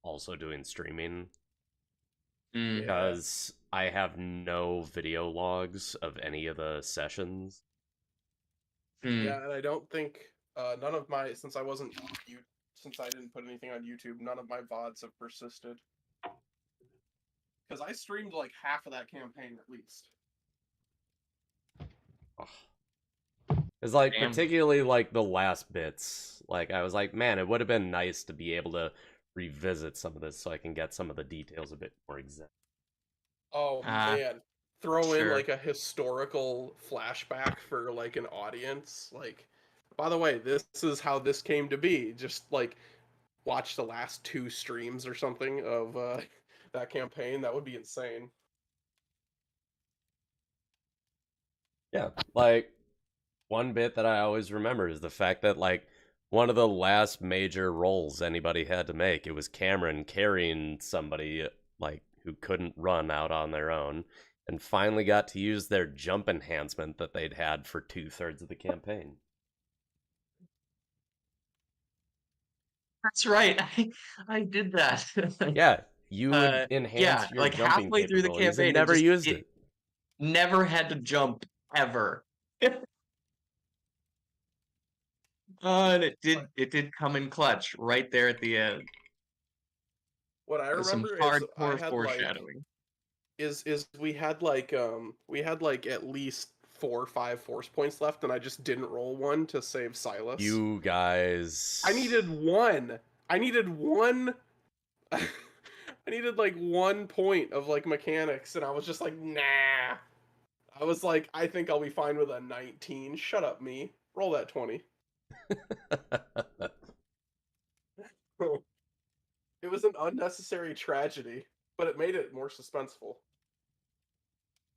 also doing streaming Mm. Yeah. because I have no video logs of any of the sessions. Mm. Yeah, and I don't think none of my since I wasn't you since I didn't put anything on YouTube, none of my VODs have persisted. Because I streamed like half of that campaign at least. It's like Damn. particularly like the last bits. Like I was like, man, it would have been nice to be able to revisit some of this so I can get some of the details a bit more exact. Oh Ah, man. Throw in sure. like a historical flashback for like an audience. Like, by the way, this is how this came to be. Just like watch the last two streams or something of that campaign. That would be insane. Yeah, like one bit that I always remember is the fact that like one of the last major roles anybody had to make, it was Cameron carrying somebody like who couldn't run out on their own and finally got to use their jump enhancement that they'd had for 2/3 of the campaign. That's right. I did that. Yeah, you would Yeah, enhance your like jumping halfway through the capabilities and campaign, it never just used it it. never had to jump ever. And What it did come in clutch right there at the end. what I With some remember is I hardcore had like foreshadowing. is we had like at least 4 or 5 force points left, and I just didn't roll one to save Silas. You I guys. needed one. I needed one. I needed like 1 point of like mechanics, and I was just like, nah. I was like, I think I'll be fine with a 19. Shut up, me. Roll that 20. It was an unnecessary tragedy, but it made it more suspenseful.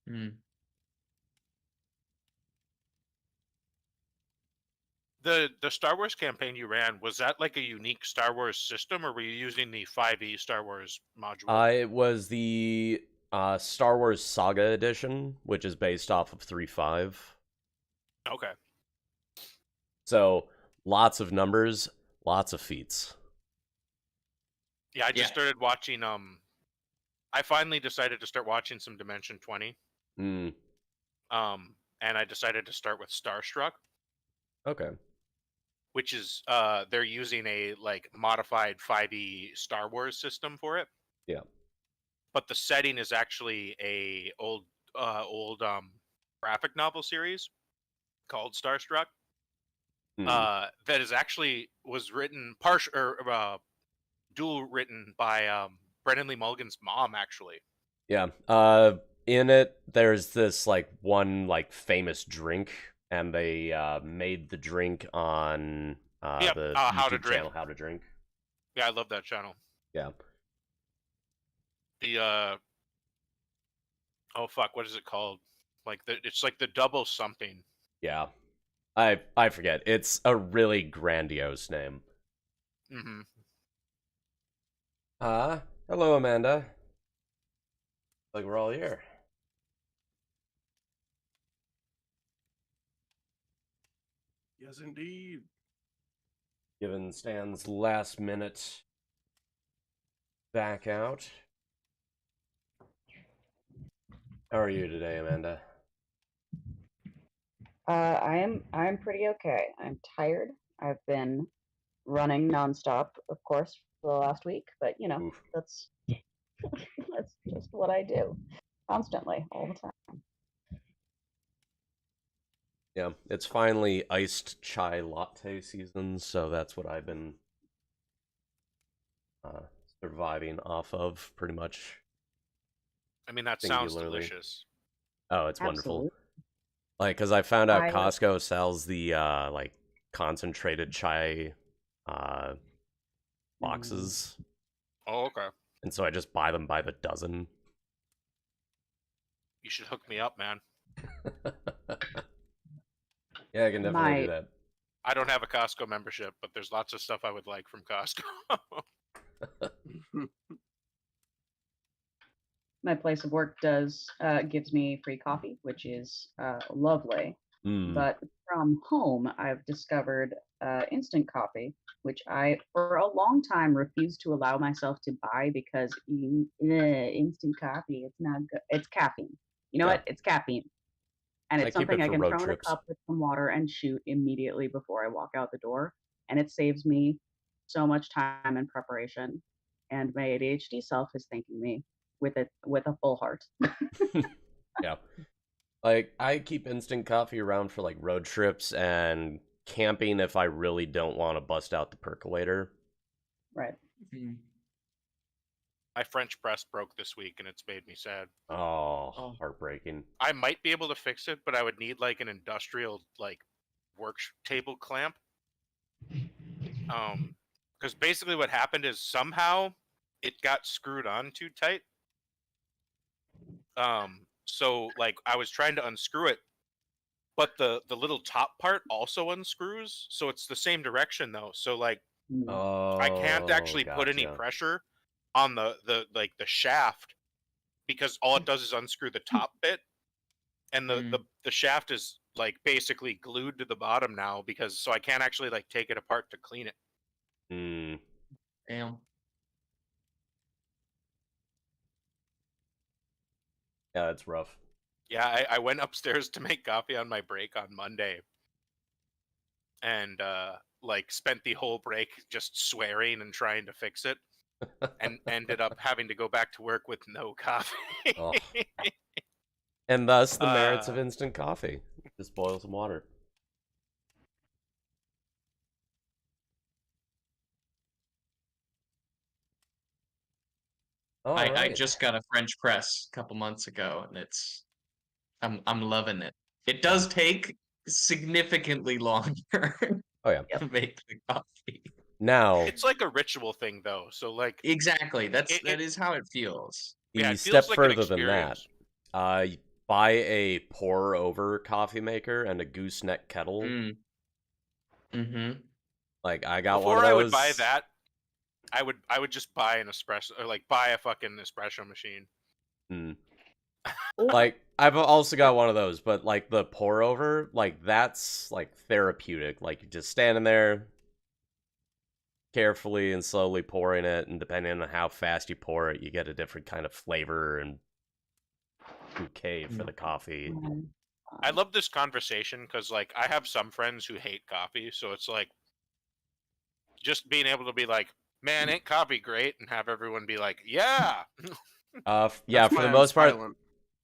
Hmm. The Star Wars campaign you ran, was that like a unique Star Wars system, or were you using the 5e Star Wars module? It was the Star Wars Saga Edition, which is based off of 3.5. Okay. So lots of numbers, lots of feats. Yeah, I Yeah. just started watching I finally decided to start watching some Dimension 20. Mm, And I decided to start with Starstruck, okay. which is they're using a like modified 5e Star Wars system for it. Yeah. But the setting is actually a old graphic novel series called Starstruck. Mm, That is actually was written partial or dual written by Brennan Lee Mulligan's mom, actually. yeah. In it, there's this like one like famous drink, and they made the drink on Yep. the How to YouTube Drink. channel How to Drink. Yeah, I love that channel. Yeah. The oh fuck, what is it called? Like it's like the double something. Yeah. I forget. It's a really grandiose name. Mm-hmm. Hello, Amanda. Like we're all here. Yes, indeed. Given Stan's last minute back out. How are you today, Amanda? I'm pretty okay. I'm tired. I've been running nonstop, of course, for the last week, but you know, Oof. that's that's just what I do. Constantly, all the time. Yeah, it's finally iced chai latte season, so that's what I've been uh, surviving off of, pretty much. I mean, that sounds Singularly. delicious. Oh, it's wonderful. Absolutely. Like, because I found out I Costco sells the like concentrated chai mm, boxes, Oh, okay. and so I just buy them by the dozen. You should hook me up, man. Yeah, I can definitely do my that. I don't have a Costco membership, but there's lots of stuff I would like from Costco. my place of work does gives me free coffee, which is lovely. Mm. But from home, I've discovered instant coffee, which I, for a long time, refused to allow myself to buy because instant coffee, it's not good. It's caffeine. You know Yeah. what? It's caffeine. And I it's keep something it I for can road throw in a trips. cup with some water and shoot immediately before I walk out the door. And it saves me so much time and preparation. And my ADHD self is thanking me with a full heart. Yeah. Like, I keep instant coffee around for, like, road trips and camping if I really don't want to bust out the percolator. Right. Mm. My French press broke this week, and it's made me sad. Oh, Oh. heartbreaking. I might be able to fix it, but I would need like an industrial like work table clamp. Because basically what happened is somehow it got screwed on too tight. So like I was trying to unscrew it, but the little top part also unscrews, so it's the same direction though. So like Mm. Oh, I can't actually put any gotcha. pressure on the shaft because all it does is unscrew the top bit, and the shaft is like basically glued to the bottom now because so I can't actually like take it apart to clean it. Mm. Damn. Yeah, it's rough. Yeah, I went upstairs to make coffee on my break on Monday, and like spent the whole break just swearing and trying to fix it, and ended up having to go back to work with no coffee. Oh. And thus the merits of Uh, instant coffee. Just boil some water. All I right. just got a French press a couple months ago, and I'm loving it. It does take significantly longer Oh yeah. to make the coffee. Now It's like a ritual thing though, so like Exactly. That it is how it feels. yeah, the it step feels like an further than that. experience. Buy a pour over coffee maker and a gooseneck kettle. Mm. Mm-hmm. Like I got Before one of I those. would buy that, I would just buy an espresso or like buy a fucking espresso machine. Mm. Or Like I've also got one of those, but like the pour over, like that's like therapeutic. Like you're just standing there carefully and slowly pouring it, and depending on how fast you pour it, you get a different kind of flavor and bouquet for the coffee. I love this conversation because like I have some friends who hate coffee, so it's like just being able to be like, man, ain't coffee great, and have everyone be like, yeah. Yeah, That's for the why I'm most part, silent.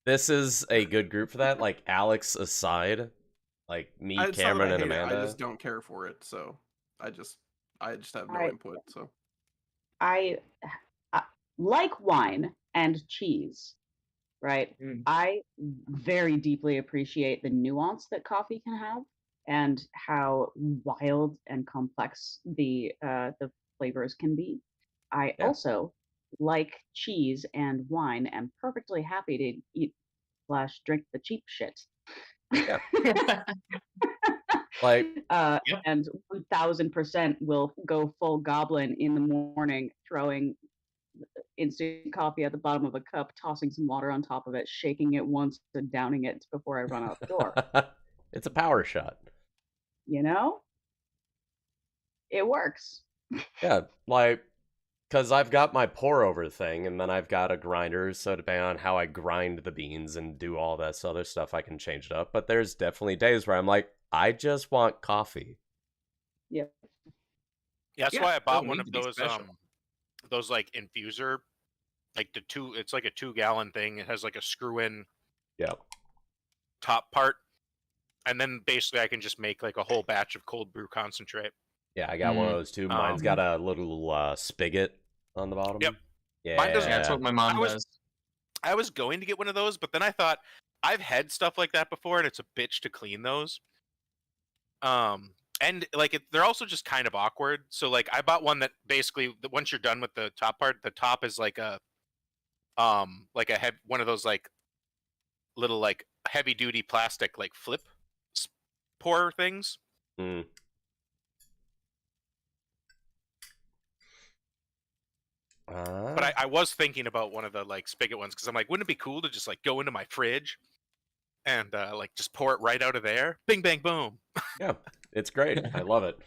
this is a good group for that. Like Alex aside, like me, It's not that Cameron, I and hate it, I Amanda. just don't care for it, so I just have no I- input. So I like wine and cheese, right? Mm. I very deeply appreciate the nuance that coffee can have and how wild and complex the flavors can be. I Yeah. also like cheese and wine and perfectly happy to eat / drink the cheap shit. Yeah. Like Yep. And 1000% will go full goblin in the morning, throwing instant coffee at the bottom of a cup, tossing some water on top of it, shaking it once, and downing it before I run out the door. it's a power shot. You know? It works. Yeah, like because I've got my pour over thing, and then I've got a grinder. So depending on how I grind the beans and do all this other stuff, I can change it up. But there's definitely days where I'm like, I just want coffee. Yep. Yeah, that's Yeah, why I bought don't one need of to be special. those like infuser, like it's like a 2-gallon thing. It has like a screw-in Yeah. top part, and then basically I can just make like a whole batch of cold brew concentrate. Yeah, I got one of Mm. those too. Mine's got a little spigot on the bottom. Yep. Yeah. Mine doesn't- Yeah, that's what my mom I was- does. I was going to get one of those, but then I thought I've had stuff like that before, and it's a bitch to clean those. And like they're also just kind of awkward. So like I bought one that basically once you're done with the top part, the top is like a one of those like little like heavy duty plastic like flip pour things. Mm. But I was thinking about one of the like spigot ones because I'm like, wouldn't it be cool to just like go into my fridge and like just pour it right out of there? Bing bang boom. Yeah, it's great. I love it.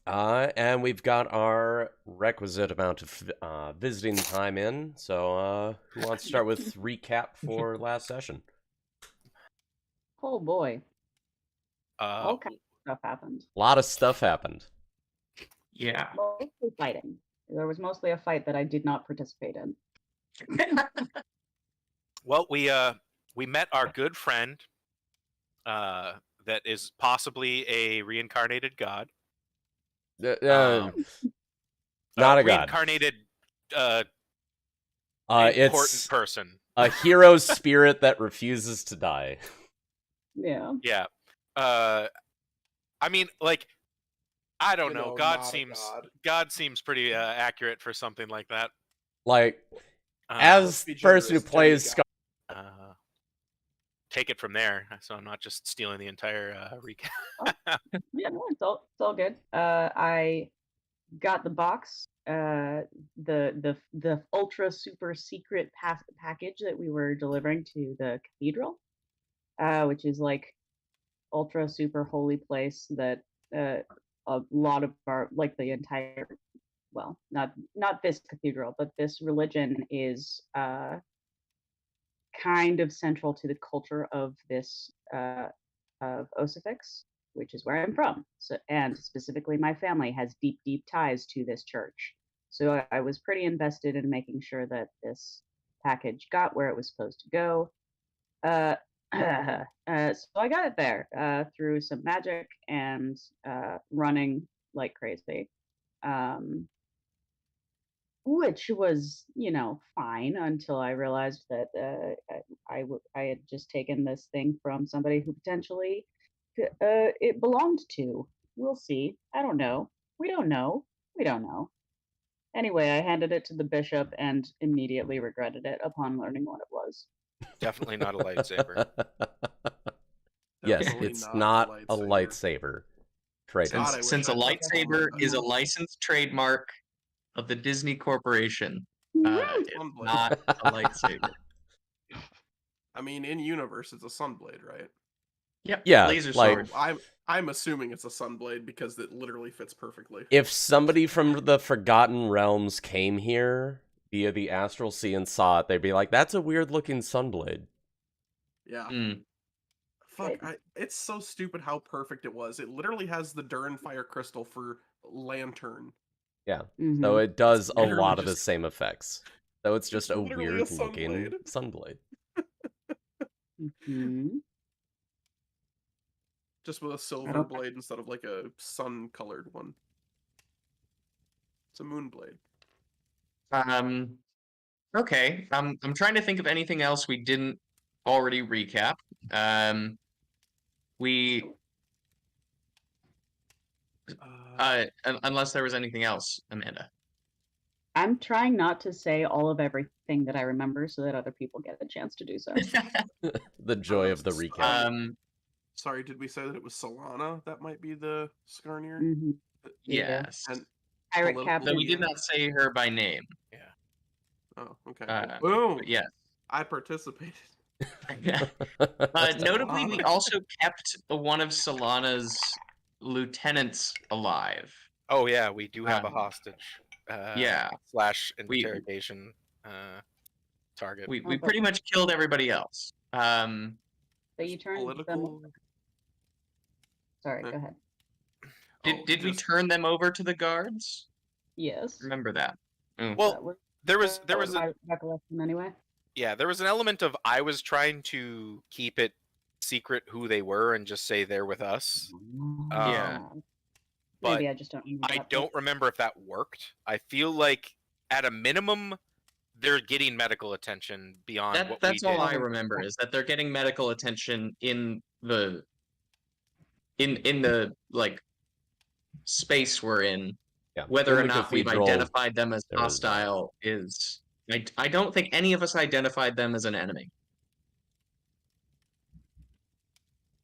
And we've got our requisite amount of visiting time in. So, who wants to start with recap for last session? Oh boy, Uh, all kinds of stuff happened. A lot of stuff happened. Yeah. Mostly fighting. There was mostly a fight that I did not participate in. well, we met our good friend, that is possibly a reincarnated god. Not a god. Reincarnated important It's person. a hero spirit that refuses to die. Yeah. Yeah. I mean, like, I don't You know. know, God not a seems god. God seems pretty accurate for something like that. Like, Uh, as be the person who generous, plays demigod. take it from there, so I'm not just stealing the entire recap. Yeah, no, it's all good. I got the box, the ultra super secret package that we were delivering to the cathedral, which is like ultra super holy place that a lot of our like the entire well not this cathedral but this religion is kind of central to the culture of this of Osifix, which is where I'm from. So, and specifically, my family has deep, deep ties to this church. So I was pretty invested in making sure that this package got where it was supposed to go. So I got it there through some magic and running like crazy. Um, which was, fine until I realized that I had just taken this thing from somebody who potentially it belonged to. We'll see. I don't know. We don't know. We don't know. Anyway, I handed it to the bishop and immediately regretted it upon learning what it was. Definitely not a lightsaber. Yes, Definitely it's not a lightsaber. God, I Traitors. wish Since a I took one. lightsaber is a licensed trademark of the Disney Corporation, it's Sunblade. not a lightsaber. I mean, in universe, it's a sunblade, right? Yep. Yeah, Laser like- sword. I'm assuming it's a sunblade because it literally fits perfectly. If somebody from the Forgotten Realms came here via the Astral Sea and saw it, they'd be like, that's a weird looking sunblade. Yeah. Mm. Fuck, it's so stupid how perfect it was. It literally has the Durin Fire Crystal for lantern. Yeah. Mhm. So it does a literally lot of the just- same effects. So it's just a literally a weird looking sunblade. sunblade. Mhm. Just with a silver don't- blade instead of like a sun-colored one. It's a moon blade. Okay. I'm trying to think of anything else we didn't already recap. We unless there was anything else, Amanda. I'm trying not to say all of everything that I remember so that other people get a chance to do so. The joy of the recap. Sorry, did we say that it was Solana that might be the Skarnir? Mhm. Yeah. Yes. And Pirate little- captain. Though we did not say her by name. oh, okay. Uh, Boom! But yes. I participated. Notably, we Solana. also kept one of Solana's lieutenants alive. Oh yeah, we do have a hostage. Yeah. Slash interrogation target. We pretty much killed everybody else. So you Just turned political. them. Sorry, go ahead. Did we turn them over to the guards? Yes. Remember that. Well, there was my recollection anyway. yeah, there was an element of I was trying to keep it secret who they were and just say they're with us. Yeah. Maybe but I just don't remember. I that don't remember if that worked. I feel like at a minimum they're getting medical attention beyond what we That's did. all I remember is that they're getting medical attention in the like space we're in. Yeah. Whether In or the not we've cathedral, identified them as there is hostile is I don't think any of us identified them as an enemy.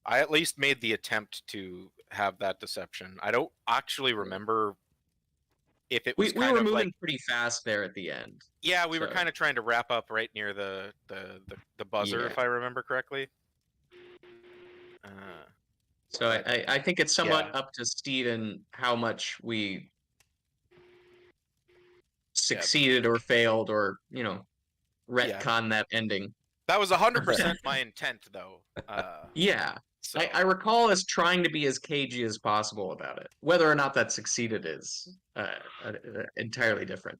I at least made the attempt to have that deception. I don't actually remember if it We was were kind of moving like pretty fast there at the end. yeah, we were so- kind of trying to wrap up right near the buzzer, Yeah. if I remember correctly. So I think it's somewhat Yeah. up to Steven how much we succeeded or failed or, retcon that ending. That was 100% my intent, though. Yeah. So I recall us trying to be as cagey as possible about it. Whether or not that succeeded is entirely different.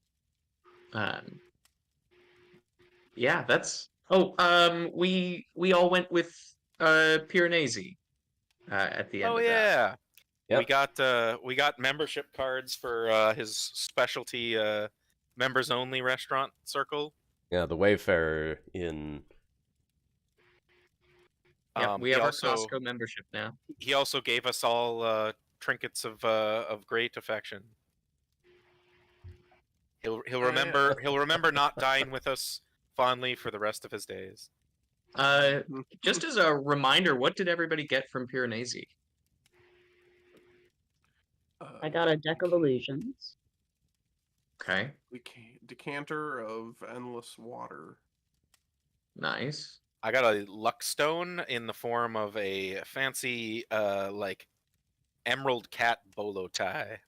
Yeah, that's. Oh, we all went with Piranesi at the end oh of that. yeah, Yep. we got membership cards for his specialty members only restaurant circle. Yeah, the Wayfarer in. Yeah, we have He our also Costco membership now. he also gave us all trinkets of great affection. He'll remember not dying with us fondly for the rest of his days. Just as a reminder, what did everybody get from Piranesi? I got a deck of illusions. Okay, Decanter of endless water. nice. I got a luck stone in the form of a fancy like emerald cat bolo tie.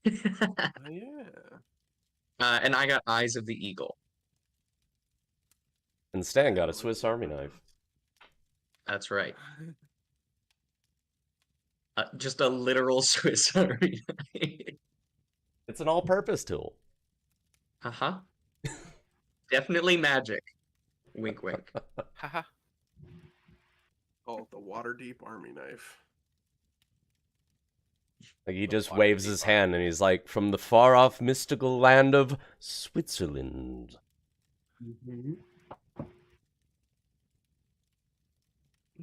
Oh, yeah. And I got Eyes of the Eagle. And Stan got a Swiss Army knife. That's right. Just a literal Swiss Army knife. It's an all-purpose tool. Uh-huh. Definitely magic. Wink, wink. Haha. Oh, the Waterdeep army knife. Like he The just fuck waves did he his find? hand and he's like, from the far-off mystical land of Switzerland. Mhm.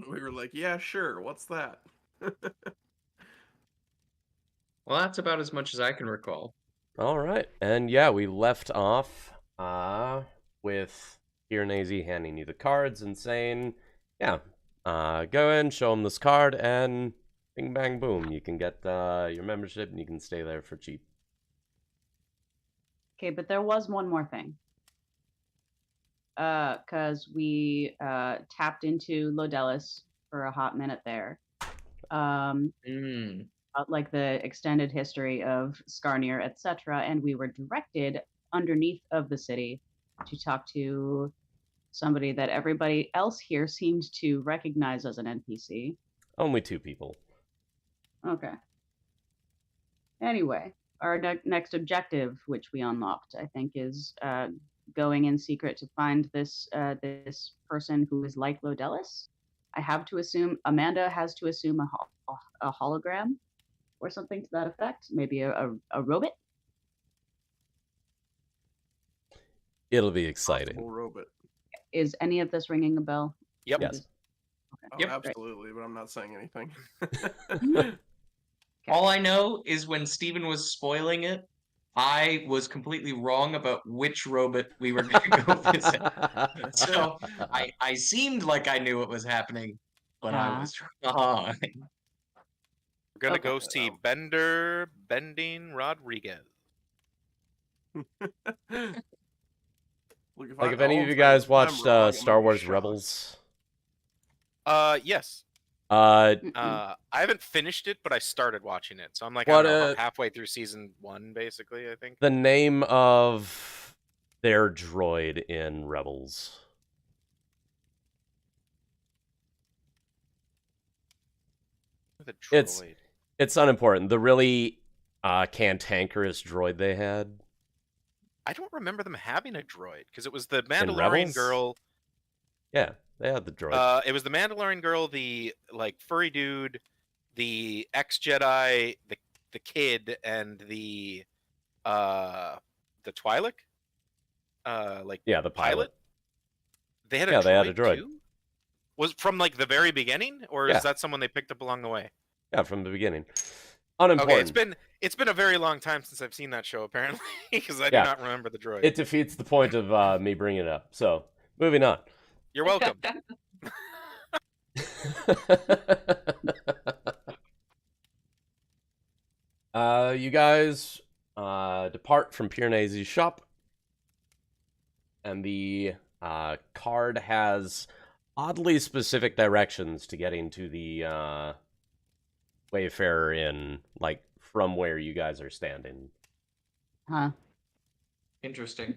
We were like, yeah, sure. What's that? Well, that's about as much as I can recall. All right, and yeah, we left off with Piranesi handing you the cards and saying, yeah, go in, show him this card, and bing, bang, boom, you can get your membership and you can stay there for cheap. Okay, but there was one more thing. Because we tapped into Lodelis for a hot minute there. Mm. Like the extended history of Skarnir, etc., and we were directed underneath of the city to talk to somebody that everybody else here seemed to recognize as an NPC. Only 2 people. Okay. Anyway, our next objective, which we unlocked, I think, is going in secret to find this this person who is like Lodelis. I have to assume Amanda has to assume a hologram or something to that effect. Maybe a robot. It'll be exciting. Possible robot. Is any of this ringing a bell? Yep. Yes. Oh, Yep. absolutely, but I'm not saying anything. All I know is when Steven was spoiling it, I was completely wrong about which robot we were going to go visit. So I seemed like I knew what was happening, but I was wrong. We're gonna Okay. go see Bending Rodriguez. Look, Like, if any of you guys watched Star Wars Rebels, Yes. Mm-mm. I haven't finished it, but I started watching it, so I'm like, What, I don't know, halfway through season 1, basically. I think. the name of their droid in Rebels. The It's- droid. It's unimportant. The really cantankerous droid they had. I don't remember them having a droid because it was the Rebels? Mandalorian girl. Yeah, they had the droid. It was the Mandalorian girl, the like furry dude, the ex-Jedi, the kid, and the Twi'lek. Like Yeah, the pilot. They had a Yeah, droid they had a droid. too? Was it from like the very beginning, or Yeah. is that someone they picked up along the way? Yeah, from the beginning. Unimportant. Okay, it's been a very long time since I've seen that show, apparently, because I Yeah. do not remember the droid. It defeats the point of me bringing it up. So, moving on. You're welcome. You guys depart from Piranesi's shop, and the card has oddly specific directions to getting to the Wayfarer Inn, like from where you guys are standing. Huh? Interesting.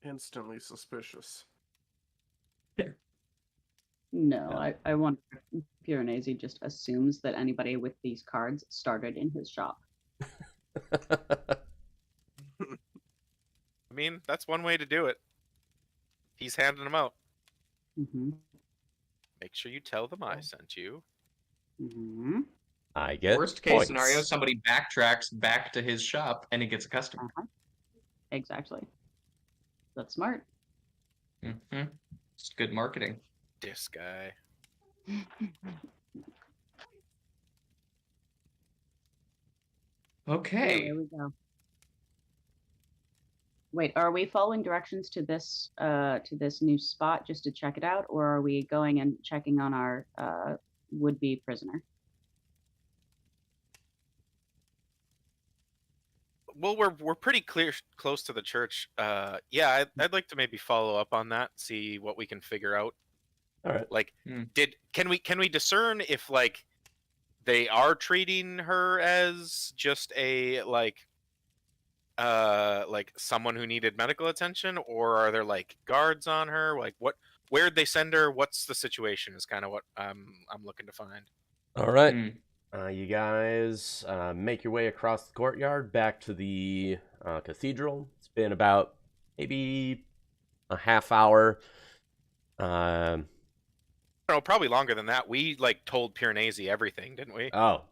Instantly suspicious. No, Yeah. I wonder if Piranesi just assumes that anybody with these cards started in his shop. I mean, that's one way to do it. He's handing them out. Mm-hmm. Make sure you tell them I sent you. Mm-hmm. I get Worst case points. scenario, somebody backtracks back to his shop and he gets a customer. Exactly. That's smart. Mm-hmm. It's good marketing. This guy. Okay. There we go. Wait, are we following directions to this new spot just to check it out, or are we going and checking on our would-be prisoner? Well, we're pretty close to the church. Yeah, I'd like to maybe follow up on that, see what we can figure out. All right. Like, Hmm. can we discern if like they are treating her as just a like someone who needed medical attention, or are there like guards on her? Like, where'd they send her? What's the situation? Is kind of what I'm looking to find. All right. Hmm. You guys make your way across the courtyard back to the cathedral. It's been about maybe a half hour. No, probably longer than that. We like told Piranesi everything, didn't we? Oh,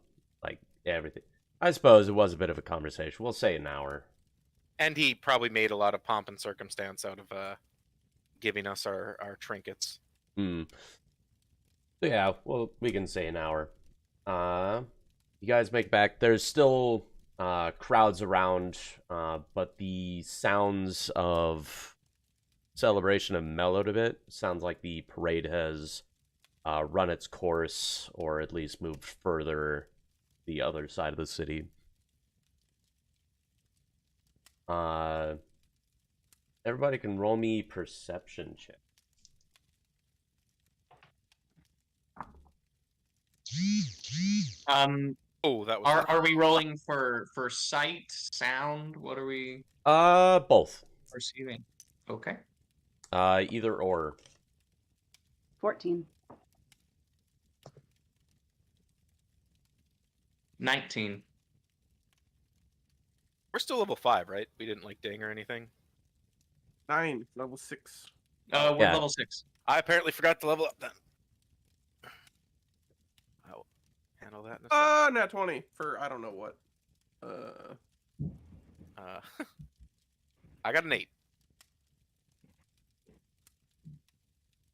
like everything. I suppose it was a bit of a conversation. We'll say an hour. And he probably made a lot of pomp and circumstance out of giving us our trinkets. So yeah, well, we can say an hour. You guys make back. There's still crowds around, but the sounds of celebration have mellowed a bit. Sounds like the parade has run its course, or at least moved further the other side of the city. Everybody can roll me perception check. Oh, that was Are we rolling for sight, sound? What are we Both. perceiving? Okay. Either or. 14. 19. We're still level 5, right? We didn't like ding or anything. 9, level 6. We're Yeah. level 6. I apparently forgot to level up then. I'll handle that in a second. Nat 20 for I don't know what. I got an 8.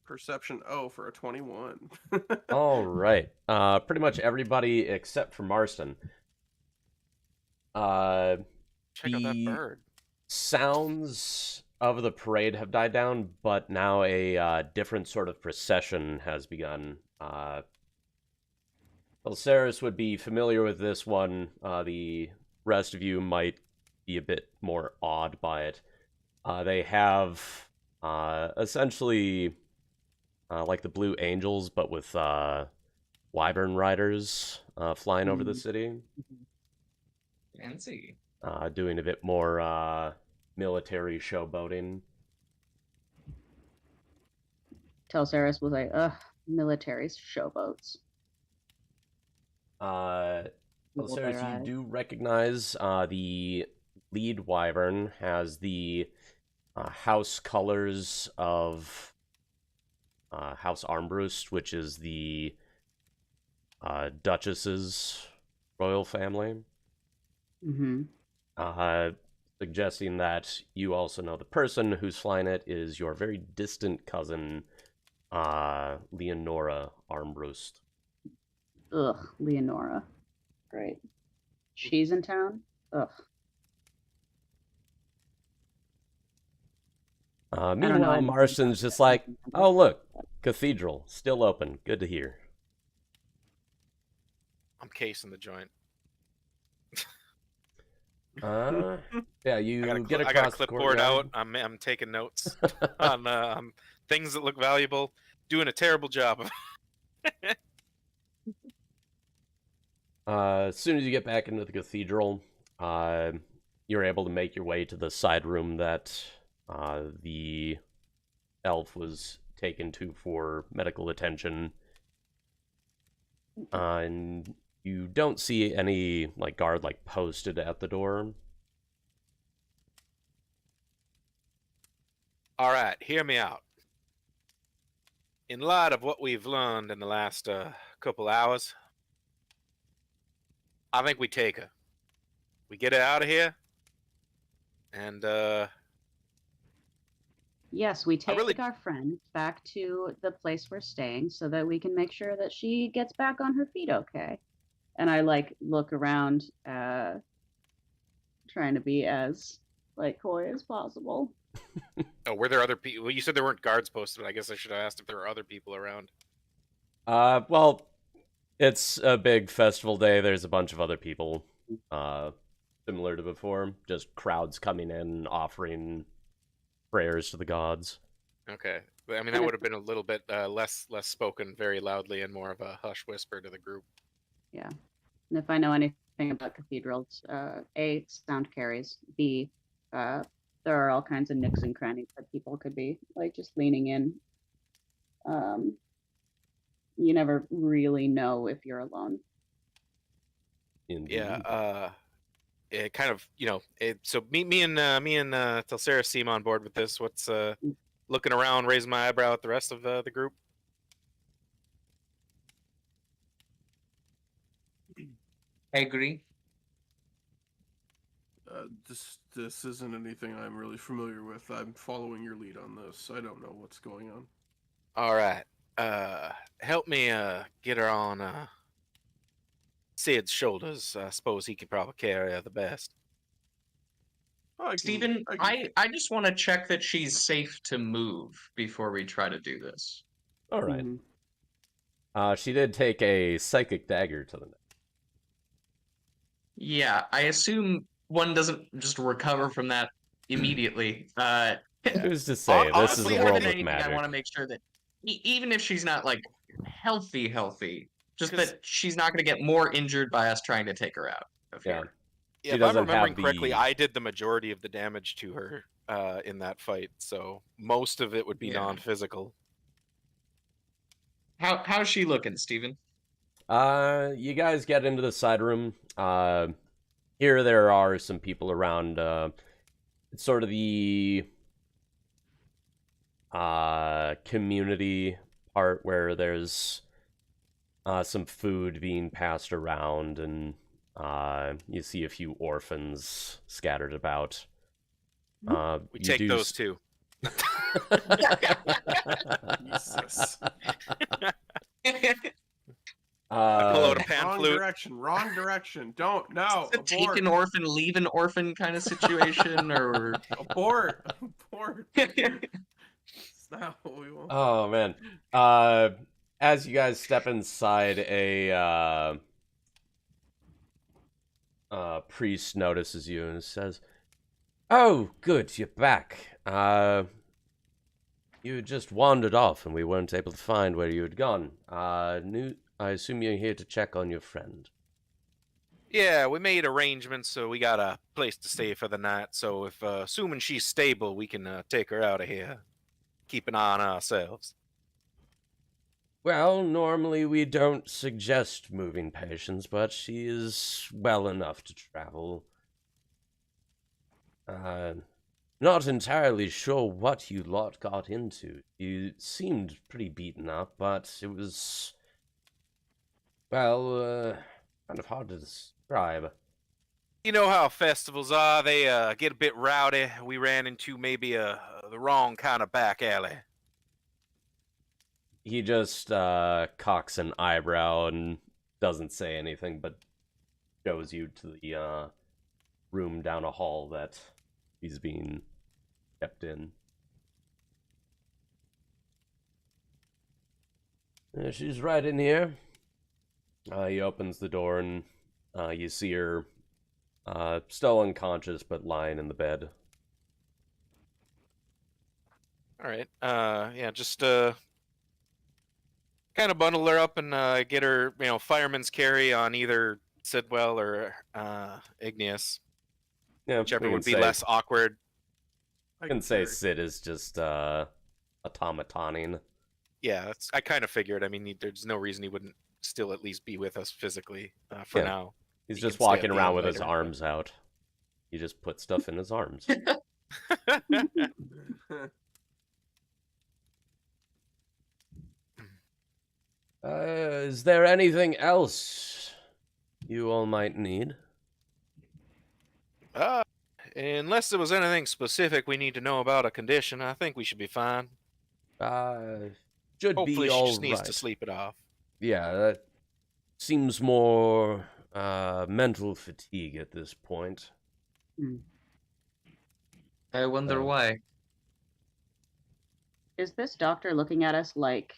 Perception for a 21. All right. Pretty much everybody except for Marston. Check out that The bird. sounds of the parade have died down, but now a different sort of procession has begun. Belceris would be familiar with this one. The rest of you might be a bit more awed by it. They have essentially like the Blue Angels, but with wyvern riders flying over the city. Fancy. Doing a bit more military showboating. Telsaris was like, ugh, military's showboats. Roll Belceris, their you eyes. do recognize the lead wyvern has the house colors of House Armbrust, which is the Duchess's royal family. Mm-hmm. Suggesting that you also know the person who's flying it is your very distant cousin, Leonora Armbrust. Ugh, Leonora. Great. She's in town? Ugh. know Meanwhile, anything Marston's just like, oh, look, cathedral, still open. Good to hear. I'm casing the joint. Yeah, you get I across got a the clipboard courtyard. out. I'm taking notes on things that look valuable. Doing a terrible job of As soon as you get back into the cathedral, you're able to make your way to the side room that the elf was taken to for medical attention. And you don't see any guard posted at the door. All right, hear me out. In light of what we've learned in the last couple hours, I think we take her. We get her out of here, and Yes, we take really- our friend back to the place we're staying so that we can make sure that she gets back on her feet okay. And I look around, trying to be as coy as possible. oh, were there other people? Well, you said there weren't guards posted. I guess I should have asked if there were other people around. Well, it's a big festival day. There's a bunch of other people, similar to before. Just crowds coming in, offering prayers to the gods. Okay, I mean that would have been a little bit less spoken very loudly and more of a hush whisper to the group. Yeah. And if I know anything about cathedrals, A, sound carries. B, there are all kinds of nooks and crannies that people could be just leaning in. You never really know if you're alone. Indeed. Yeah, it kind of, so me and Telsera seem on board with this. What's looking around, raising my eyebrow at the rest of the group? I agree. This isn't anything I'm really familiar with. I'm following your lead on this. I don't know what's going on. All right, help me get her on Sid's shoulders. I suppose he can probably carry her the best. Steven, I just want to check that she's safe to move before we try to do this. All right. Mhm. She did take a psychic dagger to the neck. Yeah, I assume one doesn't just recover from that immediately. Who's to say? This is Honestly, a more world than with anything, magic. I want to make sure that even if she's not healthy, just 'Cause- that she's not going to get more injured by us trying to take her out of Yeah. here. Yeah, She if I'm doesn't remembering have correctly, the- I did the majority of the damage to her in that fight, so most of it would be Yeah. non-physical. How's she looking, Steven? You guys get into the side room. Here there are some people around. It's sort of the community part where there's some food being passed around, and you see a few orphans scattered about. We you take do those two. Jesus. Pull out a Uh, pan Wrong flute. direction. Wrong direction. Don't. No. A take Abort. an orphan, leave an orphan kind of situation, or Abort. Abort. It's not what we want. Oh man. As you guys step inside, a priest notices you and says, "Oh, good, you're back. You just wandered off and we weren't able to find where you had gone. I assume you're here to check on your friend." Yeah, we made arrangements, so we got a place to stay for the night. So if, assuming she's stable, we can take her out of here. Keep an eye on ourselves. Well, normally we don't suggest moving patients, but she is well enough to travel. Not entirely sure what you lot got into. You seemed pretty beaten up, but it was, well, kind of hard to describe. You know how festivals are. They get a bit rowdy. We ran into maybe the wrong kind of back alley. He just cocks an eyebrow and doesn't say anything, but shows you to the room down a hall that he's being kept in. She's right in here. He opens the door and you see her still unconscious but lying in the bed. All right. Yeah, just kind kind of bundle her up and get her, fireman's carry on either Sidwell or Igneous, Yeah, whichever we would be less awkward. I can say Sid is just automatoning. Yeah, I kind of figured. I mean, there's no reason he wouldn't still at least be with us physically for now. He's He just can stay at walking the around inn with his later. arms out. You just put stuff in his arms. Is there anything else you all might need? Unless there was anything specific we need to know about a condition, I think we should be fine. Should Hopefully be she all just needs to right. sleep it off. Yeah, that seems more mental fatigue at this point. I wonder why. Is this doctor looking at us like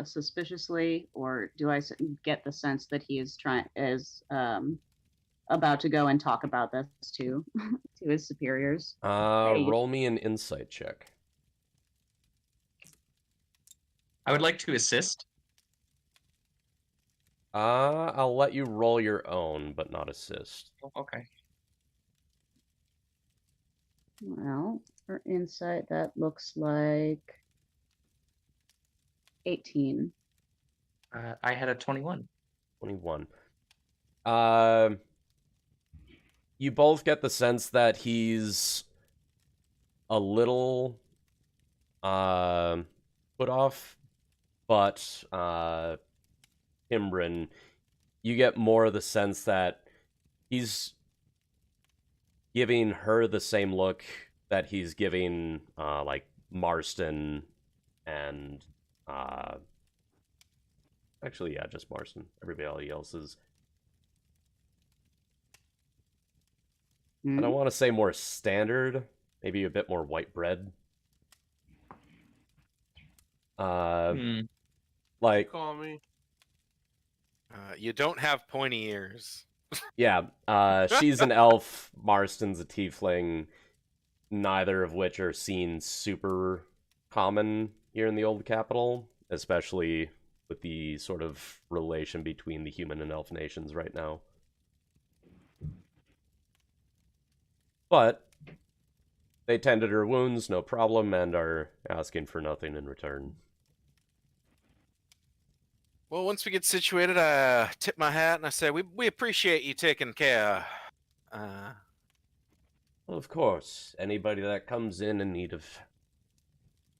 suspiciously, or do I get the sense that he is about to go and talk about this to his superiors? Hey. Roll me an insight check. I would like to assist. I'll let you roll your own, but not assist. Okay. Well, for insight, that looks like 18. I had a 21. 21. You both get the sense that he's a little put off, but Himbrin, you get more of the sense that he's giving her the same look that he's giving like Marston and actually, yeah, just Marston. Everybody else is. I don't want to say more standard, maybe a bit more white bread. Like, Call me. You don't have pointy ears. yeah, she's an elf, Marston's a tiefling, neither of which are seen super common here in the old capital, especially with the sort of relation between the human and elf nations right now. But they tended her wounds, no problem, and are asking for nothing in return. Well, once we get situated, I tip my hat and I say, we appreciate you taking care. Well, of course, anybody that comes in need of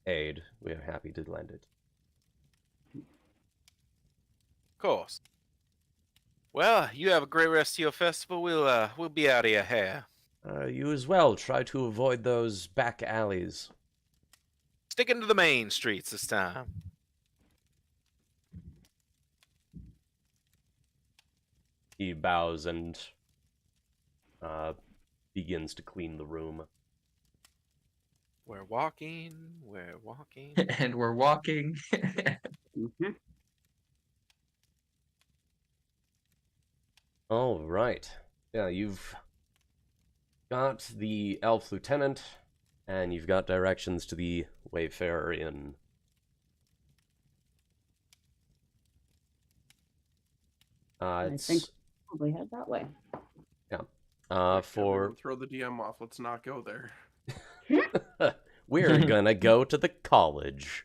aid, we are happy to lend it. Of course. Well, you have a great rest of your festival. We'll be out of your hair. You as well, try to avoid those back alleys. Sticking to the main streets this time. He bows and begins to clean the room. We're walking. And we're walking. All right. Yeah, you've got the elf lieutenant, and you've got directions to the Wayfarer Inn. I think probably head that way. Yeah. For Throw the DM off. Let's not go there. we're gonna go to the college.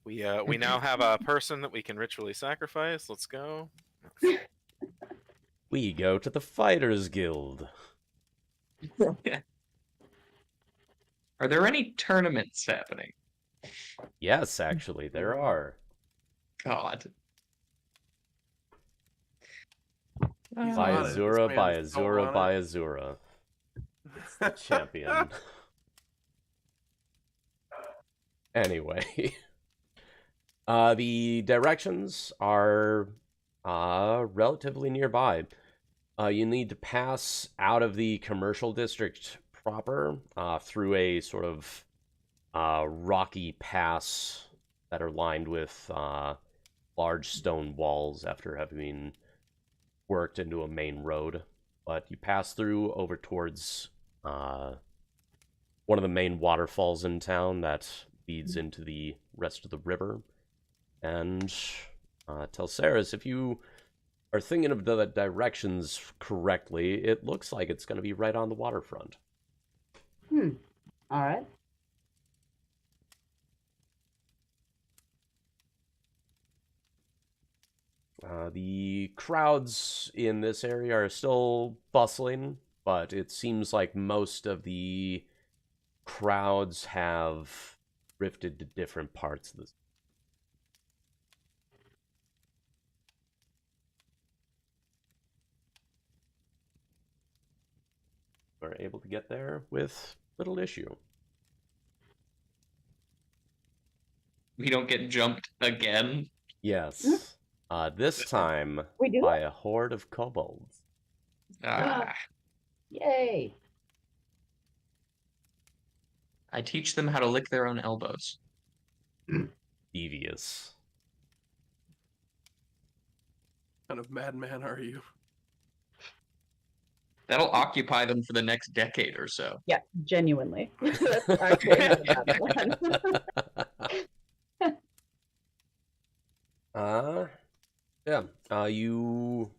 We now have a person that we can ritually sacrifice. Let's go. We go to the Fighters Guild. Are there any tournaments happening? Yes, actually, there are. God. By on it. This Azura, man's by so Azura, on by Azura. Champion. Anyway. The directions are relatively nearby. You need to pass out of the commercial district proper through a sort of rocky pass that are lined with large stone walls after having worked into a main road. But you pass through over towards one of the main waterfalls in town that feeds into the rest of the river. And Telsaris, if you are thinking of the directions correctly, it looks like it's going to be right on the waterfront. All right. The crowds in this area are still bustling, but it seems like most of the crowds have drifted to different parts of this. We're able to get there with little issue. We don't get jumped again. Yes. This time We do? by a horde of kobolds. Ah, Yay. I teach them how to lick their own elbows. Devious. What kind of madman are you? That'll occupy them for the next decade or so. Yeah, genuinely. That's actually not a bad one. You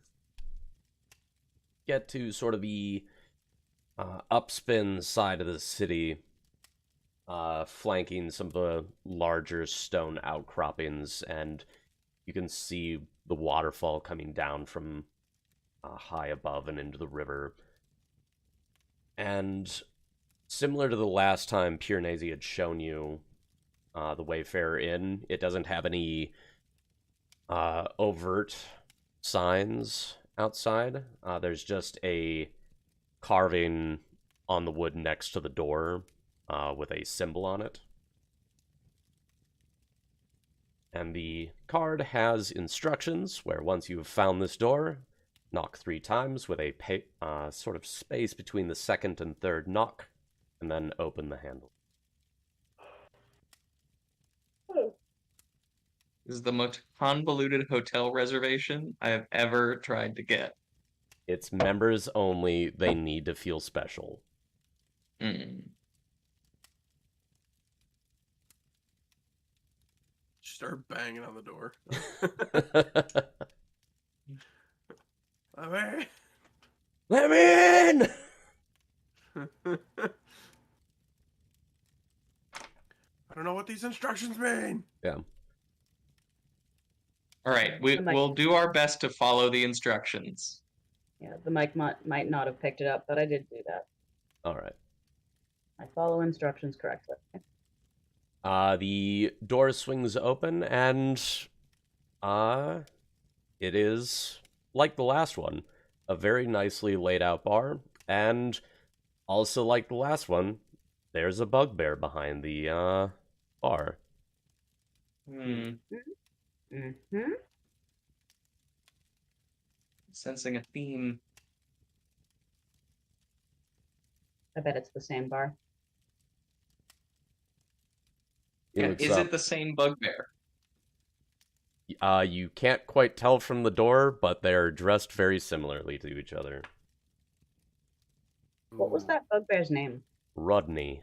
get to sort of the upspin side of the city, flanking some of the larger stone outcroppings, and you can see the waterfall coming down from high above and into the river. And similar to the last time Piranesi had shown you the Wayfarer Inn, it doesn't have any overt signs outside. There's just a carving on the wood next to the door with a symbol on it. And the card has instructions where once you've found this door, knock 3 times with a sort of space between the second and third knock, and then open the handle. This is the most convoluted hotel reservation I have ever tried to get. It's members only. They need to feel special. Start banging on the door. Let me Let me in! I don't know what these instructions mean. Yeah. All right, we'll do our best to follow the instructions. Yeah, the mic might not have picked it up, but I did do that. All right. I follow instructions correctly. The door swings open, and it is, like the last one, a very nicely laid out bar, and also like the last one, there's a bugbear behind the bar. Sensing a theme. I bet it's the same bar. Yeah, is it the same bugbear? You can't quite tell from the door, but they're dressed very similarly to each other. What was that bugbear's name? Rodney.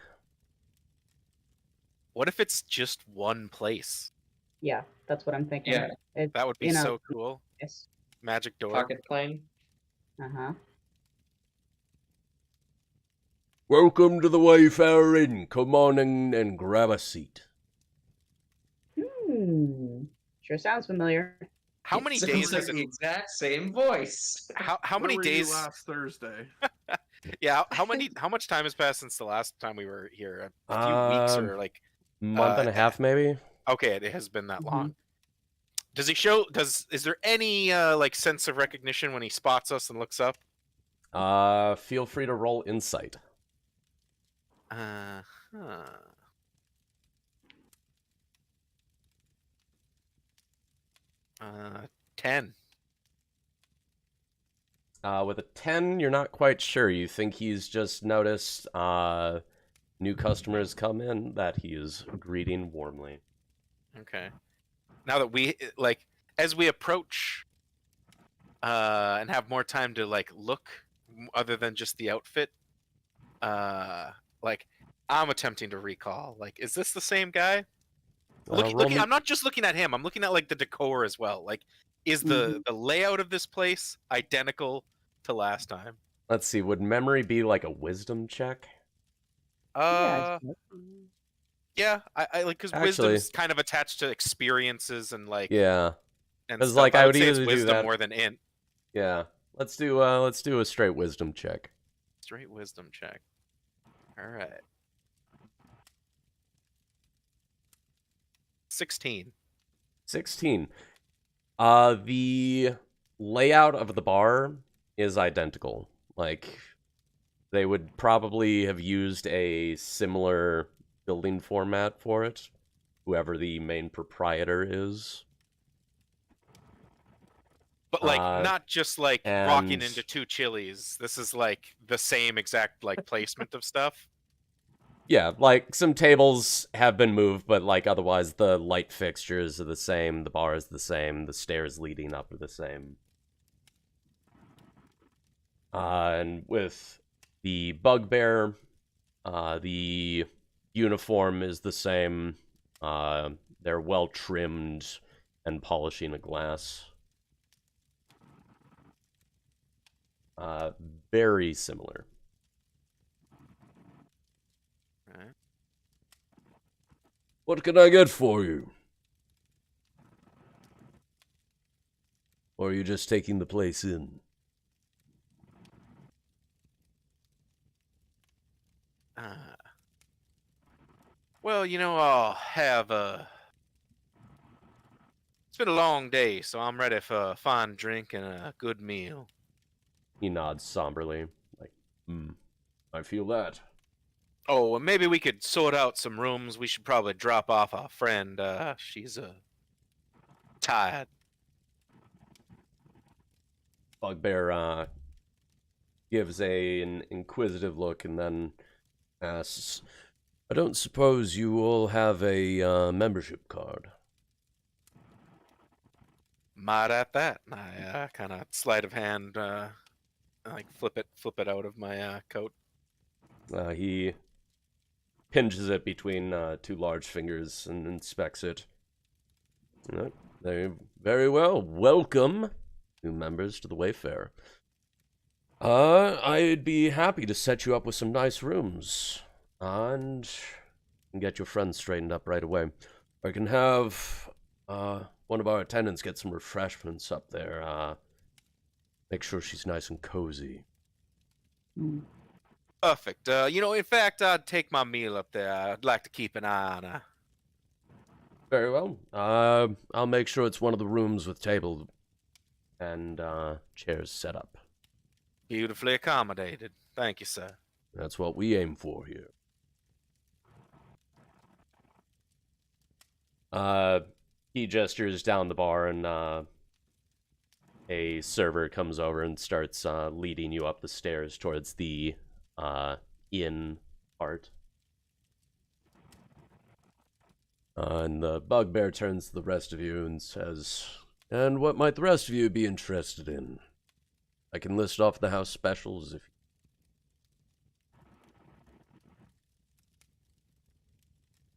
What if it's just one place? Yeah, that's what I'm thinking. Yeah. That would be so cool. Yes. Magic door. Pocket plane? Uh-huh. Welcome to the Wayfarer Inn. Come on and grab a seat. Sure sounds familiar. How many Sounds days like is the it? exact same voice. How many Where were you days? last Thursday? Yeah, how much time has passed since the last time we were here? A few weeks or like month and a half, maybe. Okay, it has been that Mhm. long. Does he show? Is there any like sense of recognition when he spots us and looks up? Feel free to roll insight. Huh. 10. With a 10, you're not quite sure. You think he's just noticed new customers come in that he is greeting warmly. Okay. Now that we like, as we approach, and have more time to like look, other than just the outfit, like I'm attempting to recall. Like, is this the same guy? I'm not just looking at him. I'm looking at like the decor as well. Like, is the layout of this place identical to last time? Let's see. Would memory be like a wisdom check? Yeah, Yeah, I like because Actually- wisdom's kind of attached to experiences and like Yeah. and 'Cause, stuff. like, I I would would say it's either do wisdom that- more than int. Yeah. Let's do a straight wisdom check. Straight wisdom check. All right. 16. 16. The layout of the bar is identical. Like, they would probably have used a similar building format for it, whoever the main proprietor is. But like not just like walking and- into two Chili's. This is like the same exact like placement of stuff. Yeah, like, some tables have been moved, but, like, otherwise the light fixtures are the same, the bar is the same, the stairs leading up are the same. And with the bugbear, the uniform is the same. They're well trimmed and polishing a glass. Very similar. Right. What can I get for you? Or are you just taking the place in? Well, you know, I'll have a. It's been a long day, so I'm ready for a fine drink and a good meal. He nods somberly, like, I feel that. Oh, and maybe we could sort out some rooms. We should probably drop off our friend. She's tired. Bugbear gives an inquisitive look and then asks, I don't suppose you all have a membership card? Might at that. I kind of sleight of hand, like flip it out of my coat. He pinches it between two large fingers and inspects it. Very well. Welcome, new members, to the Wayfarer. I'd be happy to set you up with some nice rooms, and get your friends straightened up right away. I can have one of our attendants get some refreshments up there. Make sure she's nice and cozy. Perfect. In fact, I'd take my meal up there. I'd like to keep an eye on her. Very well. I'll make sure it's one of the rooms with table and chairs set up. Beautifully accommodated. Thank you, sir. That's what we aim for here. He gestures down the bar, and a server comes over and starts leading you up the stairs towards the inn part. And the bugbear turns to the rest of you and says, and what might the rest of you be interested in? I can list off the house specials if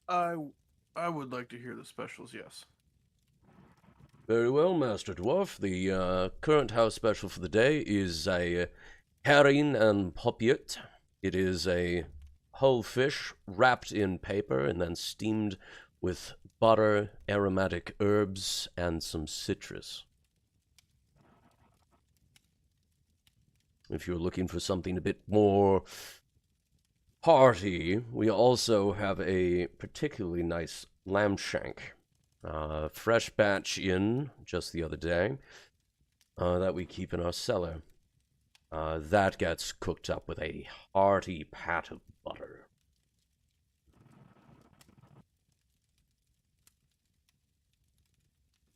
I would like to hear the specials, yes. Very well, Master Dwarf. The current house special for the day is a herring and poppiette. It is a whole fish wrapped in paper and then steamed with butter, aromatic herbs, and some citrus. If you're looking for something a bit more hearty, we also have a particularly nice lamb shank. Fresh batch in just the other day that we keep in our cellar. That gets cooked up with a hearty pat of butter.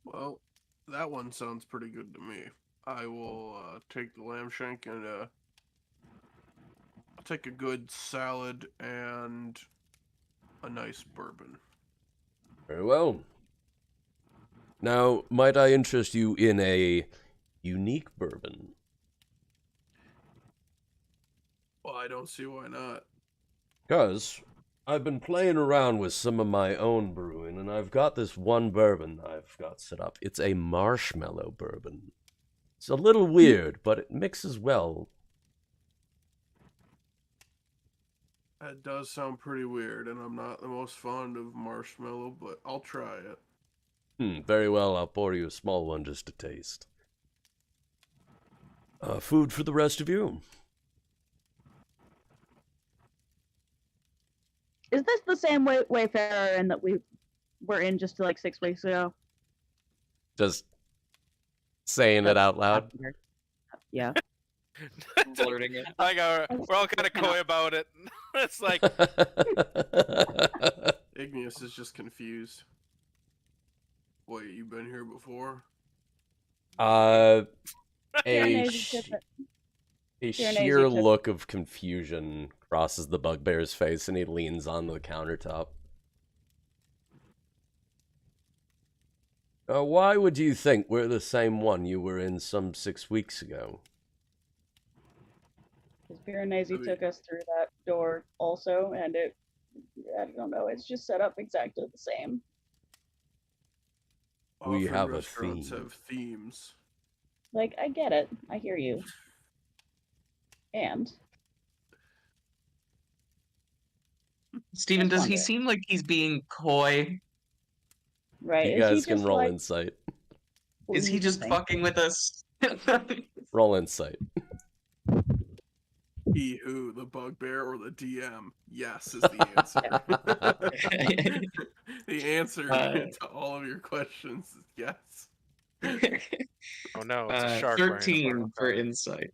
Well, that one sounds pretty good to me. I will take the lamb shank and I'll take a good salad and a nice bourbon. Very well. Now, might I interest you in a unique bourbon? Well, I don't see why not. Because I've been playing around with some of my own brewing, and I've got this one bourbon I've got set up. It's a marshmallow bourbon. It's a little weird, but it mixes well. That does sound pretty weird, and I'm not the most fond of marshmallow, but I'll try it. Very well, I'll pour you a small one just to taste. Food for the rest of you. Is this the same Wayfarer Inn that we were in just like 6 weeks ago? Just saying it out loud. Yeah. Blurting it. Like we're all kind of coy about it. It's like Igneous is just confused. Wait, you've been here before? A Serenade took sheer took- look of confusion crosses the bugbear's face, and he leans on the countertop. Why would you think we're the same one you were in some 6 weeks ago? Because Piranesi took us through that door also, and I don't know, it's just set up exactly the same. We Often have a restaurants theme. have themes. Like, I get it. I hear you. And Steven, Just does he wondering. seem like he's being coy? right, You is he guys can just roll like, insight. Is he just Thank fucking with us? Roll insight. He who, the bugbear or the DM? Yes is the answer. The answer to all of your questions is yes. oh no, it's a shark. wearing a 13 bark for bag. insight.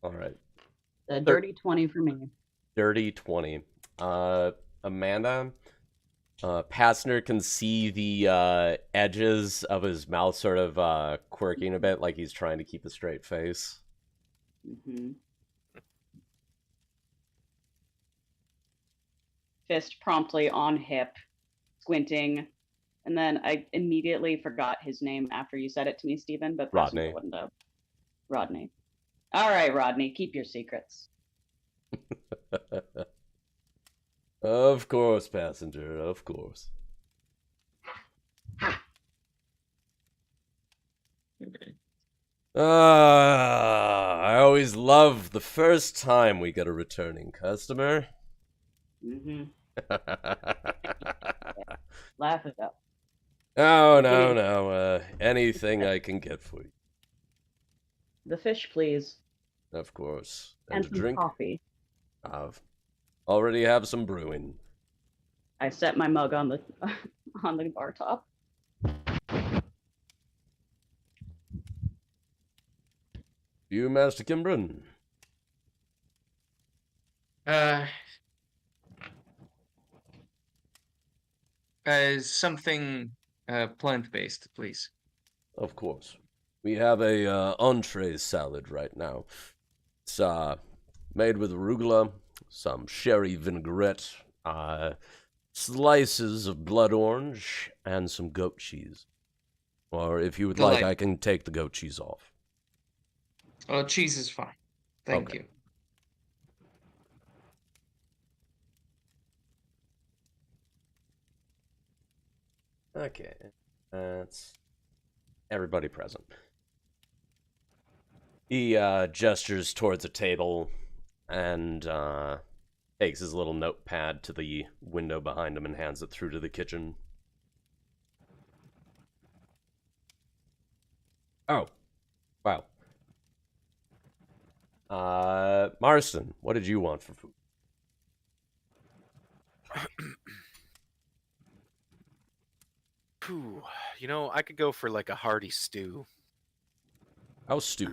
All right. A dirty 20 for me. Dirty 20. Amanda, Passner can see the edges of his mouth sort of quirking a bit, like he's trying to keep a straight face. Mm-hmm. Fist promptly on hip, squinting, and then I immediately forgot his name after you said it to me, Stephen, but Rodney. Passenger wouldn't have. Rodney. All right, Rodney, keep your secrets. Of course, Passenger, of course. I always love the first time we get a returning customer. Mm-hmm. Laugh it up. Oh, no. Anything I can get for you. The fish, please. Of course. And a some drink? coffee. I've already have some brewing. I set my mug on the on the bar top. You, Master Kimbrin? Something plant-based, please. Of course. We have a entree salad right now. It's made with arugula, some sherry vinaigrette, slices of blood orange, and some goat cheese. Or if you would like, I can take the goat cheese off. Oh, cheese is fine. Thank Okay. you. Okay. That's everybody present. He gestures towards a table and takes his little notepad to the window behind him and hands it through to the kitchen. Oh. Wow. Marston, what did you want for food? Phew. You know, I could go for like a hearty stew. House stew.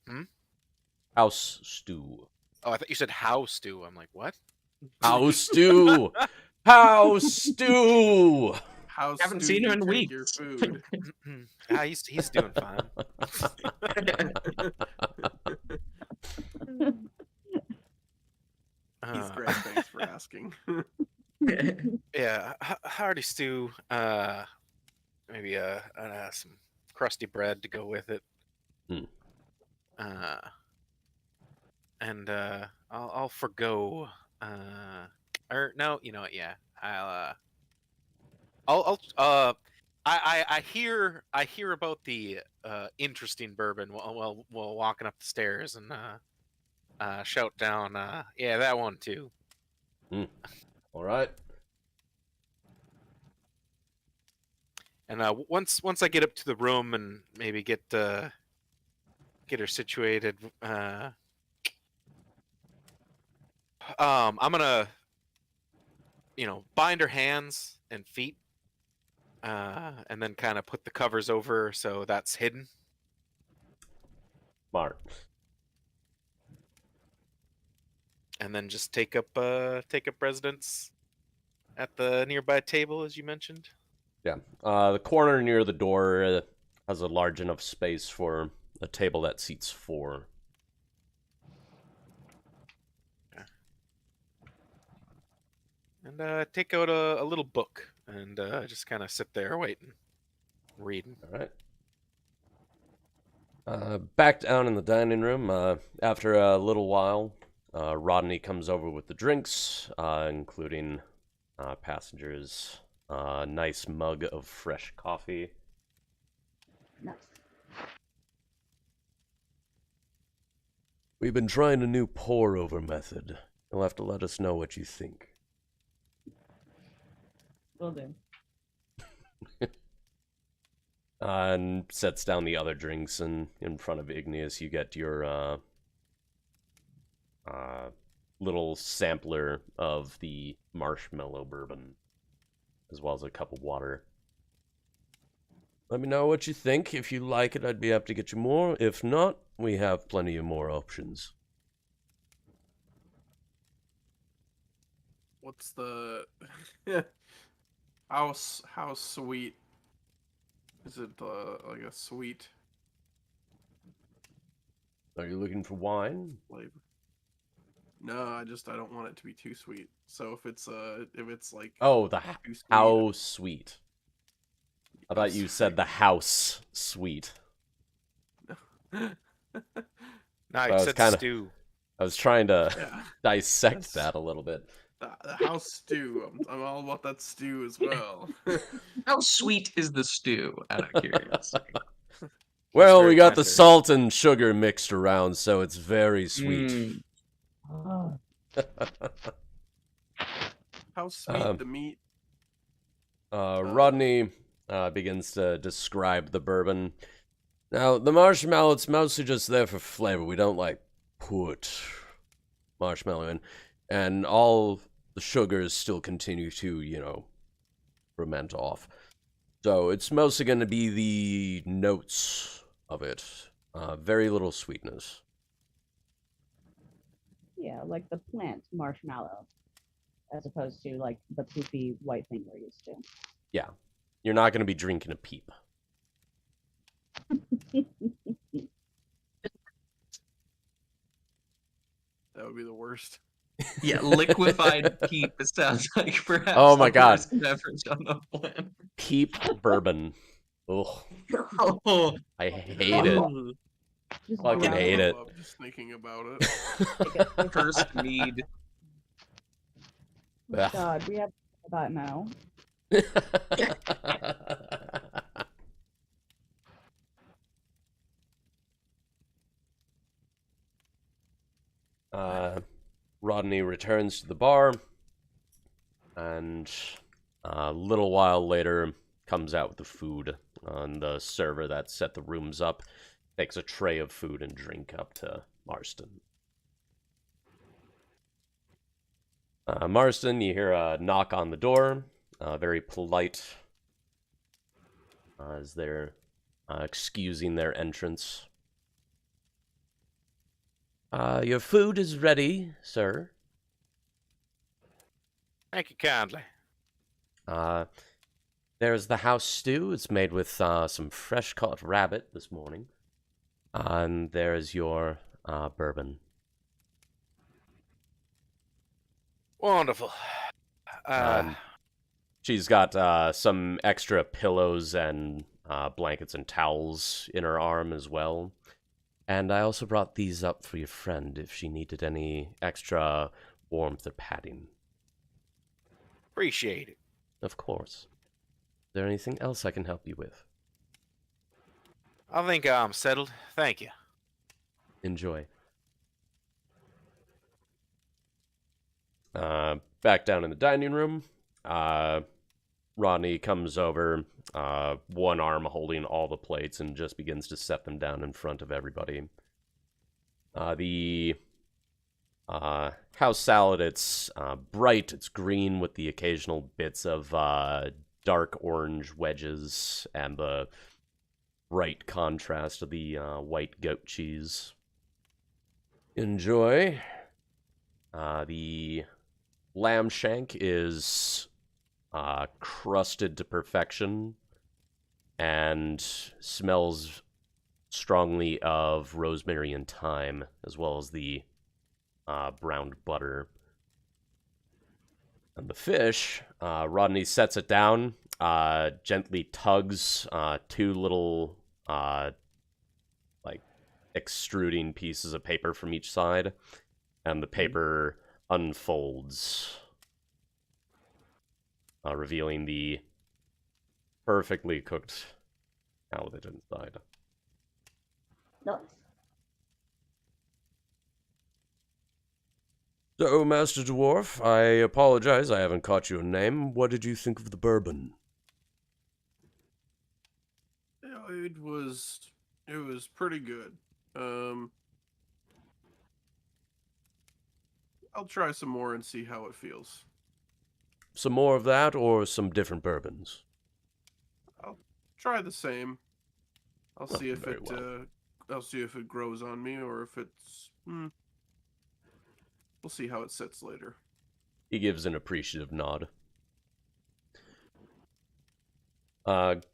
Hmm? House stew. Oh, I thought you said house stew. I'm like, what? House stew. House stew. How Haven't do seen you him in take your weeks. food? He's doing fine. He's great. Thanks for asking. Yeah, hearty stew. Maybe some crusty bread to go with it. Hmm. and I'll forgo. Or no, you know what? Yeah, I hear about the interesting bourbon while walking up the stairs and shout down. Yeah, that one too. All right. And once I get up to the room and maybe get her situated, I'm gonna, bind her hands and feet, and then kind of put the covers over her so that's hidden. Smart. And then just take up residence at the nearby table, as you mentioned. Yeah. The corner near the door has a large enough space for a table that seats 4. And take out a little book and just kind of sit there waiting, reading. All right. Back down in the dining room, after a little while, Rodney comes over with the drinks, including passengers' nice mug of fresh coffee. Nice. We've been trying a new pour-over method. You'll have to let us know what you think. Will do. And sets down the other drinks, and in front of Igneous, you get your little sampler of the marshmallow bourbon, as well as a cup of water. Let me know what you think. If you like it, I'd be happy to get you more. If not, we have plenty of more options. What's the how sweet is it? Like a sweet Are you looking for wine? flavor? No, I don't want it to be too sweet. So if it's like Oh, the too sweet, how sweet. I thought you said the house sweet. No, I you was said kinda- stew. I was trying to yeah, dissect That's- that a little bit. the house stew. I'm all about that stew as well. How sweet is the stew? Out of curiosity. Well, very we got the tender. salt and sugar mixed around, so it's very sweet. Mm. Oh, How sweet Um, the meat. Rodney begins to describe the bourbon. Now, the marshmallow, it's mostly just there for flavor. We don't, put marshmallow in. And all the sugars still continue to, ferment off. So it's mostly going to be the notes of it. Very little sweetness. yeah, like the plant marshmallow, as opposed to like the poofy white thing we're used to. Yeah. You're not going to be drinking a peep. That would be the worst. Yeah, liquefied peep. It sounds like perhaps Oh my the God. worst beverage on the planet. Peep bourbon. Ugh. Oh, I hate it. Just Fucking grab hate it. I'm just thinking about it. cursed mead. Oh, God, we have that now. Rodney returns to the bar, and a little while later comes out with the food. And the server that set the rooms up takes a tray of food and drink up to Marston. Marston, you hear a knock on the door. Very polite, as they're excusing their entrance. Your food is ready, sir. Thank you kindly. There's the house stew. It's made with some fresh caught rabbit this morning. And there's your bourbon. Wonderful. She's got some extra pillows and blankets and towels in her arm as well. And I also brought these up for your friend if she needed any extra warmth or padding. Appreciate it. Of course. Is there anything else I can help you with? I think I'm settled. Thank you. Enjoy. Back down in the dining room, Rodney comes over, one arm holding all the plates, and just begins to set them down in front of everybody. The house salad, it's bright, it's green with the occasional bits of dark orange wedges and the bright contrast of the white goat cheese. Enjoy. The lamb shank is crusted to perfection and smells strongly of rosemary and thyme, as well as the browned butter. And the fish, Rodney sets it down, gently tugs two little like extruding pieces of paper from each side, and the paper unfolds, revealing the perfectly cooked halibut inside. Nice. So, Master Dwarf, I apologize, I haven't caught your name. What did you think of the bourbon? Yeah, it was pretty good. I'll try some more and see how it feels. Some more of that, or some different bourbons? I'll try the same. I'll Oh, see if very it well. I'll see if it grows on me or if it's we'll see how it sits later. He gives an appreciative nod.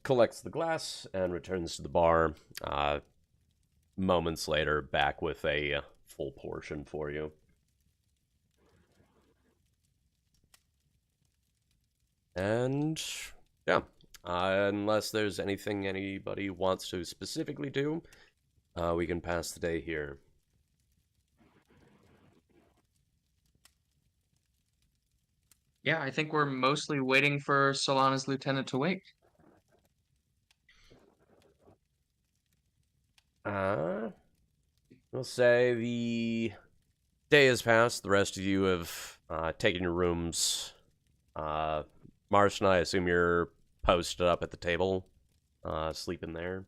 Collects the glass and returns to the bar. Moments later, back with a full portion for you. And, yeah. Unless there's anything anybody wants to specifically do, we can pass the day here. Yeah, I think we're mostly waiting for Solana's lieutenant to wake. We'll say the day has passed. The rest of you have taken your rooms. Marston, I assume you're posted up at the table, sleeping there.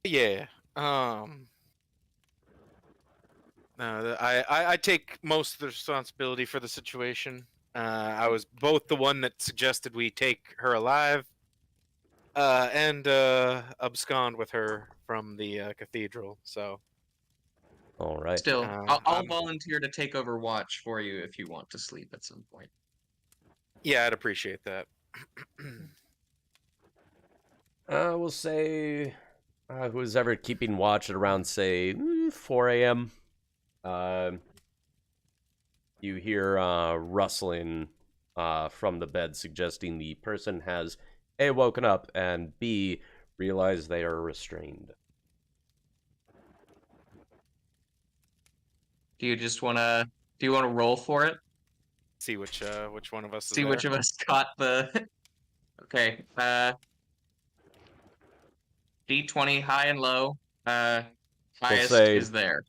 Yeah. No, I take most of the responsibility for the situation. I was both the one that suggested we take her alive, and abscond with her from the cathedral. So, All right. Still, I'll I'm- volunteer to take over watch for you if you want to sleep at some point. yeah, I'd appreciate that. We'll say who's ever keeping watch at around, say, 4 a.m. You hear rustling from the bed, suggesting the person has A, woken up, and B, realized they are restrained. Do you want to roll for it? See which one of us is See which there. of us caught the Okay. D20 high and low. Highest say- is there.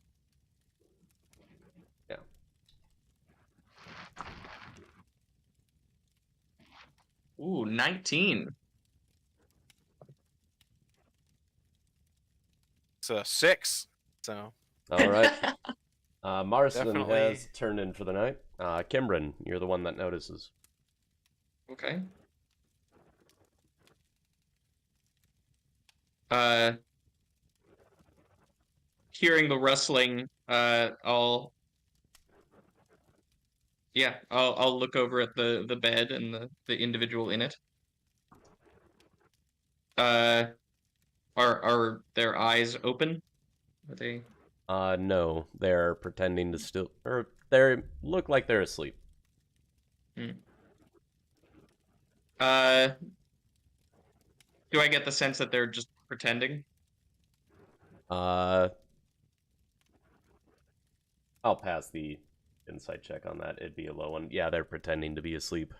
Yeah. Ooh, 19. It's a 6. So All right. Marston Definitely. has turned in for the night. Kimbrin, you're the one that notices. Okay. Hearing the rustling, I'll look over at the bed and the individual in it. Are their eyes open? Are they? No, they're pretending to still, or they look like they're asleep. Do I get the sense that they're just pretending? I'll pass the insight check on that. It'd be a low one. Yeah, they're pretending to be asleep.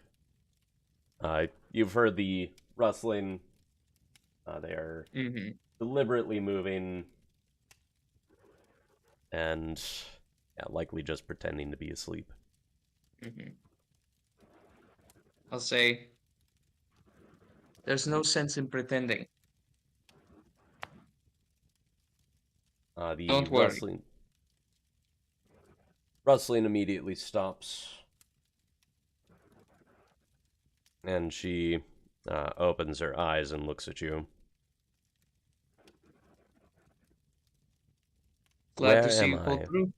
You've heard the rustling. They are Mm-hmm. deliberately moving and likely just pretending to be asleep. Mm-hmm. I'll say, there's no sense in pretending. The Don't worry. Rustling immediately stops. And she opens her eyes and looks at you. Glad Where to see am you pulled I? through.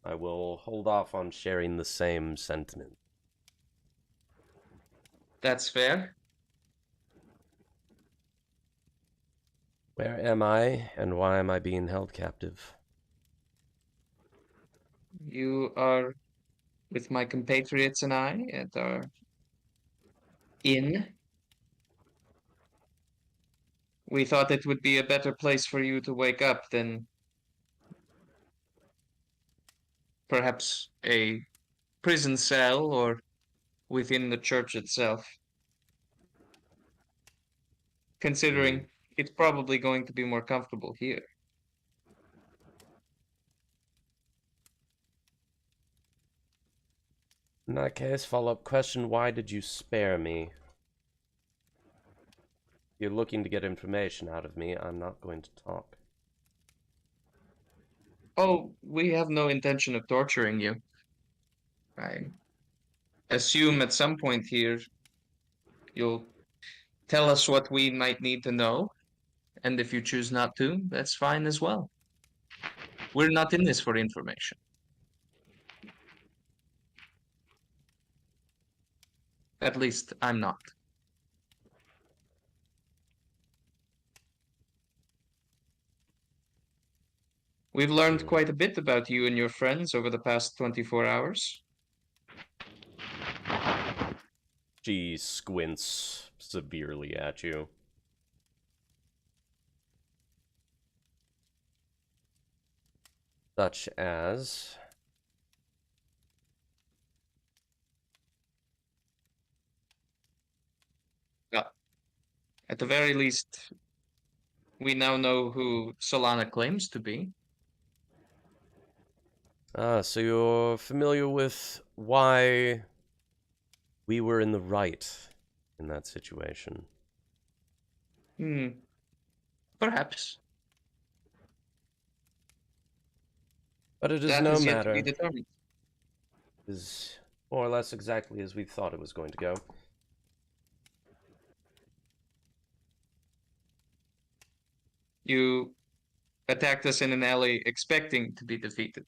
I will hold off on sharing the same sentiment. That's fair. Where am I, and why am I being held captive? You are with my compatriots and I at our inn. We thought it would be a better place for you to wake up than perhaps a prison cell or within the church itself. Considering it's probably going to be more comfortable here. In that case, follow-up question, why did you spare me? You're looking to get information out of me, I'm not going to talk. Oh, we have no intention of torturing you. I assume at some point here you'll tell us what we might need to know, and if you choose not to, that's fine as well. We're not in this for information. At least I'm not. We've learned quite a bit about you and your friends over the past 24 hours. She squints severely at you. Such as... At the very least, we now know who Solana claims to be. So you're familiar with why we were in the right in that situation? Perhaps. But it is That no is yet to be matter. determined. It is more or less exactly as we thought it was going to go. You attacked us in an alley expecting to be defeated.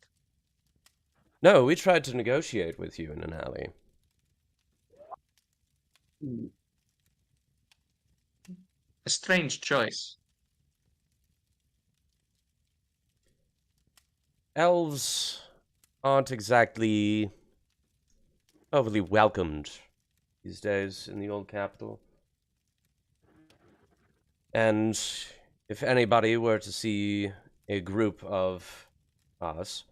No, we tried to negotiate with you in an alley. A strange choice. Elves aren't exactly overly welcomed these days in the old capital. And if anybody were to see a group of us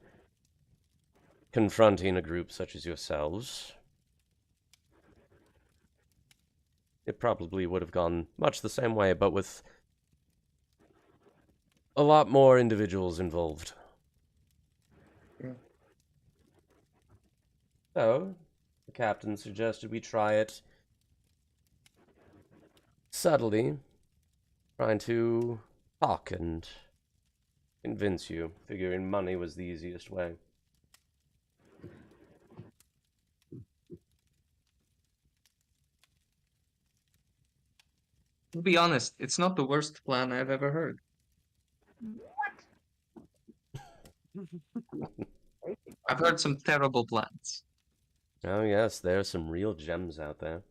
confronting a group such as yourselves, it probably would have gone much the same way, but with a lot more individuals involved. Yeah. So, the captain suggested we try it subtly, trying to talk and convince you, figuring money was the easiest way. To be honest, it's not the worst plan I've ever heard. I've heard some terrible plans. Oh yes, there are some real gems out there.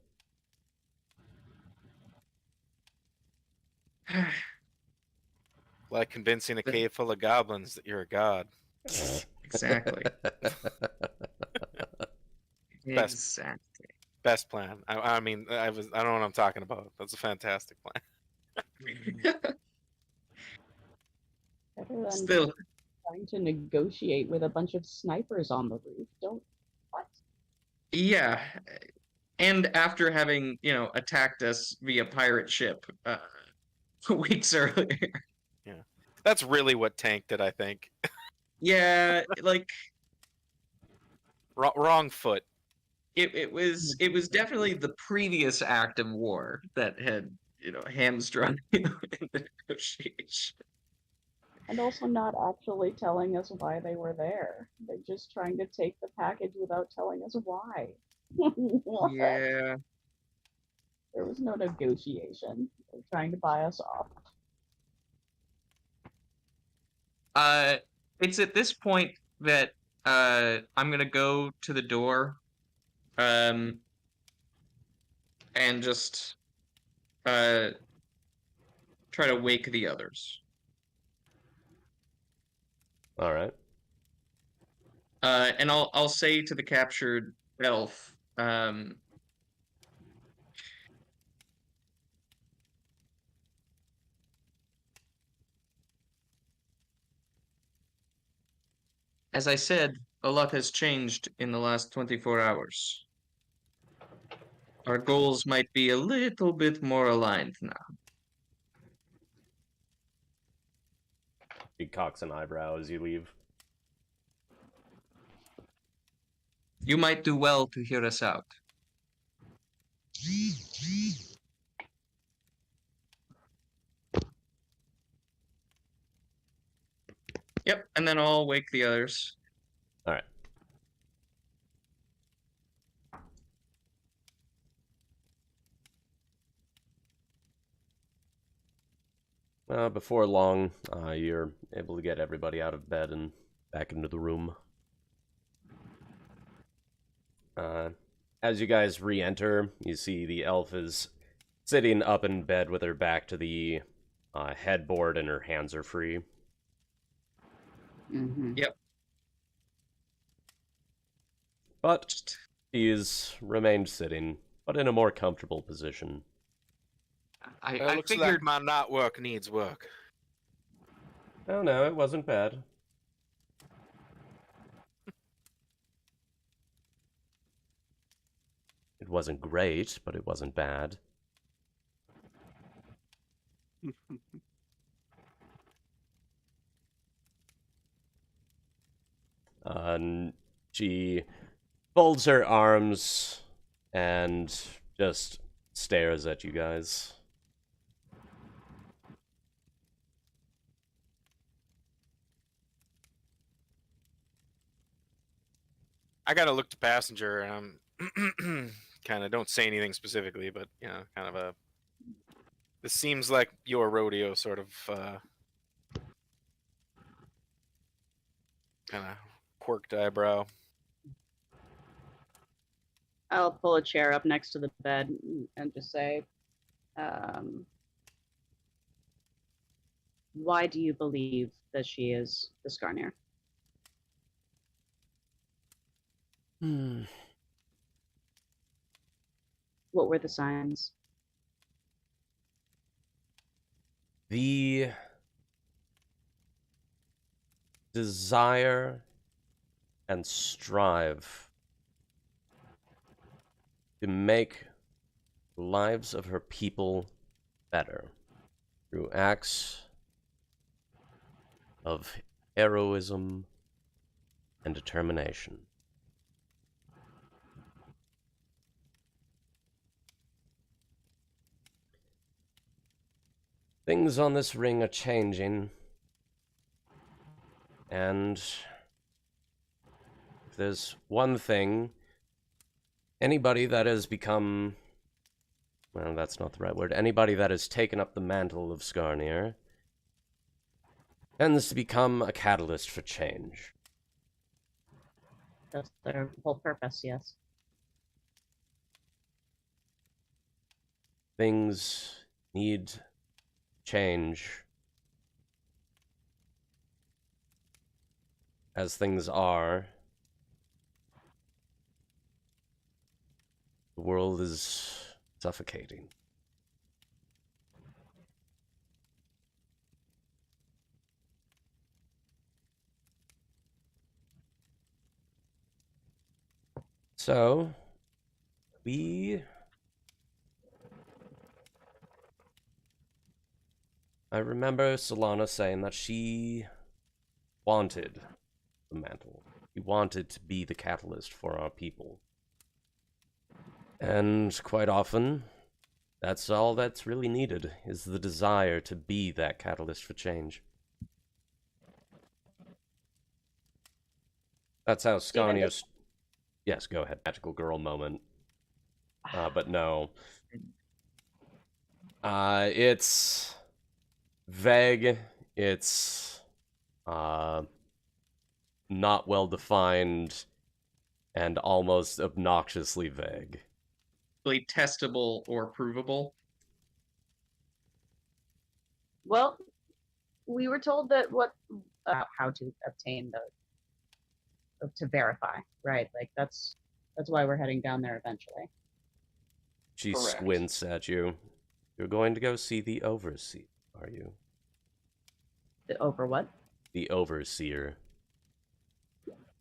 Like convincing a cave full of goblins that you're a god. Exactly. Best. Exactly. Best plan. I mean, I don't know what I'm talking about. That's a fantastic plan. Better than Still, trying to negotiate with a bunch of snipers on the roof. Don't. What? yeah. And after having, attacked us via pirate ship weeks earlier. That's really what tanked it, I think. Yeah, like Wrong foot. it was definitely the previous act of war that had, hamstrung in the negotiation. And also not actually telling us why they were there. They're just trying to take the package without telling us why. What? Yeah. There was no negotiation. They're trying to buy us off. It's at this point that I'm gonna go to the door, and just try to wake the others. All right. And I'll say to the captured elf, as I said, a lot has changed in the last 24 hours. Our goals might be a little bit more aligned now. He cocks an eyebrow as you leave. You might do well to hear us out. Yep, and then I'll wake the others. All right. Before long, you're able to get everybody out of bed and back into the room. As you guys re-enter, you see the elf is sitting up in bed with her back to the headboard and her hands are free. Mm-hmm. But he's remained sitting, but in a more comfortable position. I Looks figured like my not work needs work. Oh no, it wasn't bad. It wasn't great, but it wasn't bad. And she folds her arms and just stares at you guys. I gotta look to passenger, and I'm kind of don't say anything specifically, but kind of a. This seems like your rodeo, sort of. Kind of quirked eyebrow. I'll pull a chair up next to the bed and just say, why do you believe that she is the Skarnir? What were the signs? The desire and strive to make the lives of her people better through acts of heroism and determination. Things on this ring are changing, and if there's one thing, anybody that has become, well, that's not the right word, anybody that has taken up the mantle of Skarnir tends to become a catalyst for change. That's their whole purpose, yes. Things need change. As things are, the world is suffocating. So, I remember Solana saying that she wanted the mantle. She wanted to be the catalyst for our people. And quite often, that's all that's really needed, is the desire to be that catalyst for change. That's how Steven, Scanius... Yes, go ahead. Magical girl moment. But no. It's vague. It's not well defined and almost obnoxiously vague. Really testable or provable. Well, we were told that how to obtain to verify, right? Like that's why we're heading down there eventually. She Correct. squints at you. You're going to go see the Overseer, are you? Over what? The Overseer.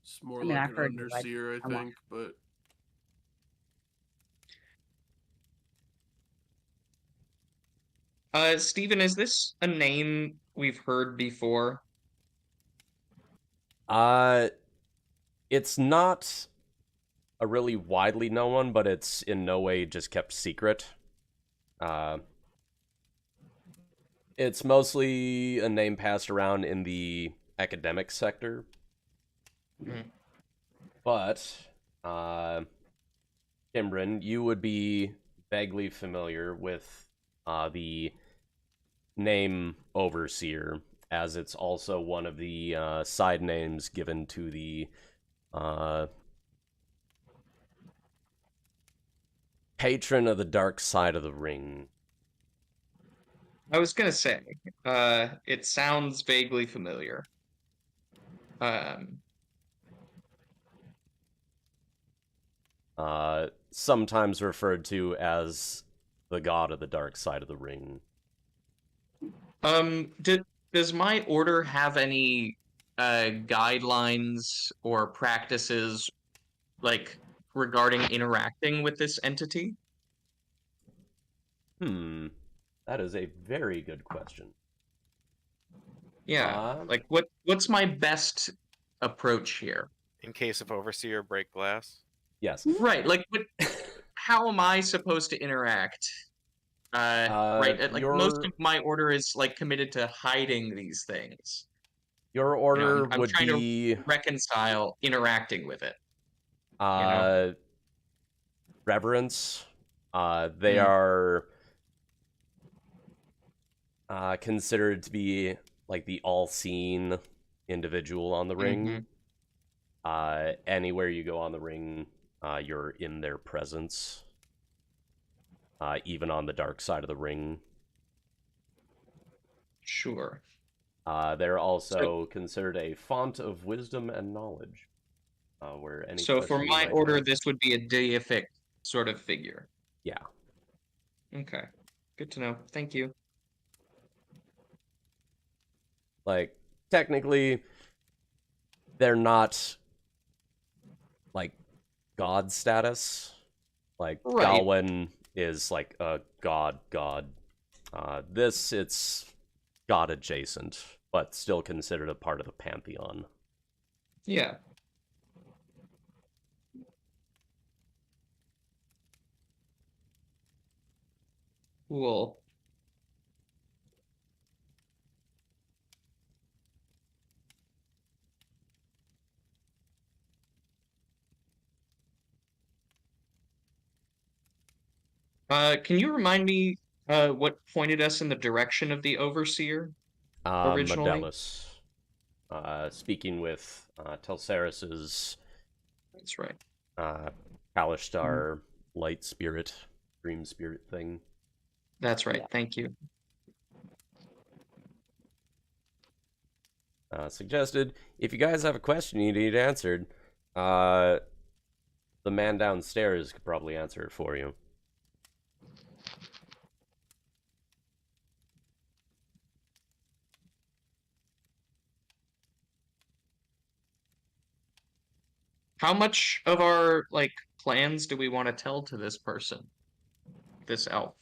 It's more I mean, like I've an heard you, underseer, I I want- think, but Steven, is this a name we've heard before? It's not a really widely known one, but it's in no way just kept secret. It's mostly a name passed around in the academic sector. Mm. But, Kimbryn, you would be vaguely familiar with the name Overseer, as it's also one of the side names given to the patron of the dark side of the ring. I was gonna say, it sounds vaguely familiar. Sometimes referred to as the god of the dark side of the ring. Does my order have any guidelines or practices like regarding interacting with this entity? That is a very good question. Yeah, like what's my best approach here? In case of Overseer, break glass. Yes. Right, like how am I supposed to interact? Right, like most of my order is like committed to hiding these things. Your You know, order I'm would trying be to reconcile interacting with it. reverence. They are considered to be like the all-seeing individual on the ring. Anywhere you go on the ring, you're in their presence. Even on the dark side of the ring. Sure. They're also considered a font of wisdom and knowledge. Where any So for question you my might order, have- this would be a deific sort of figure. Yeah. Okay. Good to know. Thank you. Like, technically, they're not, like, god status. Like, Right. Galwin is, like, a god. It's god adjacent, but still considered a part of the pantheon. Yeah. Cool. Can you remind me what pointed us in the direction of the Overseer originally? Medelis. Speaking with Telsaris's That's right. Kalishtar light spirit, dream spirit thing. That's right. Yeah. Thank you. Suggested, if you guys have a question you need answered, the man downstairs could probably answer it for you. How much of our like plans do we want to tell to this person, this elf?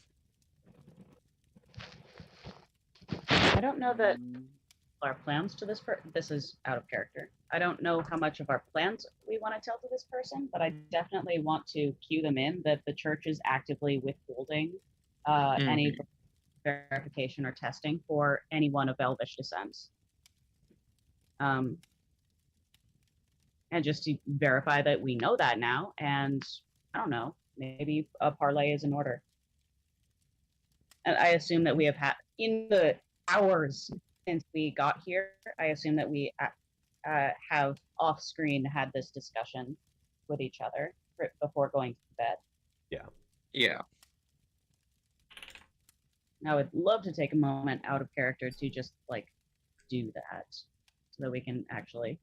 I don't know that our plans to this this is out of character. I don't know how much of our plans we want to tell to this person, but I definitely want to cue them in that the church is actively withholding any verification or testing for anyone of Elvish descent. And just to verify that we know that now, and I don't know, maybe a parlay is in order. And I assume that we have had, in the hours since we got here, I assume that we have off-screen had this discussion with each other before going to bed. Yeah. I would love to take a moment out of character to just like do that, so that we can actually,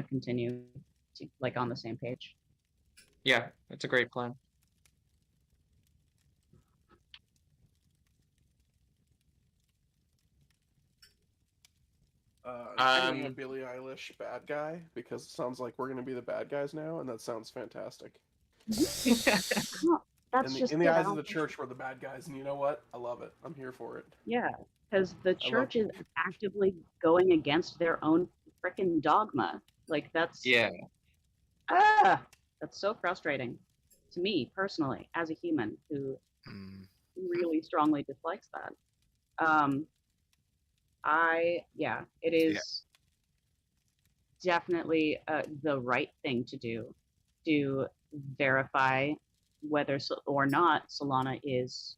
continue to like on the same page. Yeah, that's a great plan. I'm gonna have Billie Eilish bad guy because it sounds like we're gonna be the bad guys now, and that sounds fantastic. In the eyes of the church, we're the bad guys, and you know what? I love it. I'm here for it. Yeah, because the church is actively going against their own freaking dogma. Like that's that's so frustrating to me personally as a human who really strongly dislikes that. It is definitely the right thing to do to verify whether or not Solana is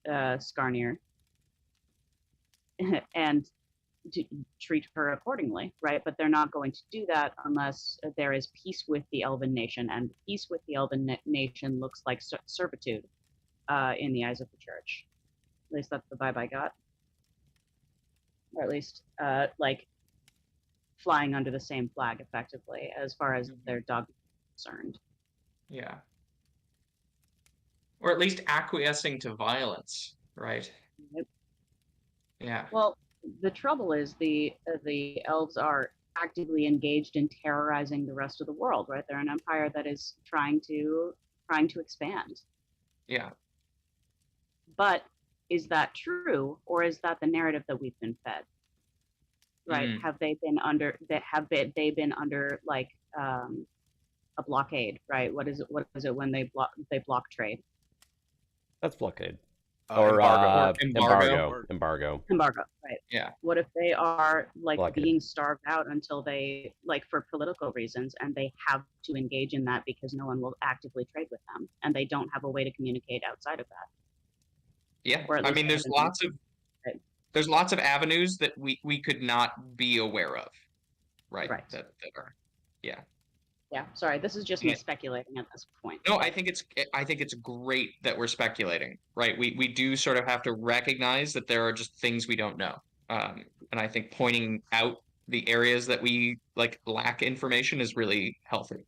Skarnir and to treat her accordingly, right? But they're not going to do that unless there is peace with the Elven nation, and peace with the Elven nation looks like servitude in the eyes of the church. At least that's the vibe I got. Or at least, like, flying under the same flag, effectively, as far as their dogma is concerned. Yeah. Or at least acquiescing to violence, right? Yep. Yeah. Well, the trouble is the elves are actively engaged in terrorizing the rest of the world, right? They're an empire that is trying to expand. Yeah. But is that true, or is that the narrative that we've been fed? Right? Have they been under like a blockade? Right? What is it when they block trade? That's blockade. Embargo. Embargo. Right. Yeah. What if they are like Blockade. being starved out until they, like, for political reasons, and they have to engage in that because no one will actively trade with them, and they don't have a way to communicate outside of that? Yeah. Or at I least mean, there's lots of avenues that we could not be aware of, right? Right. That are, yeah. Yeah. Sorry, this is just me speculating at this point. No, I think it's great that we're speculating, right? We do sort of have to recognize that there are just things we don't know, and I think pointing out the areas that we lack information is really healthy.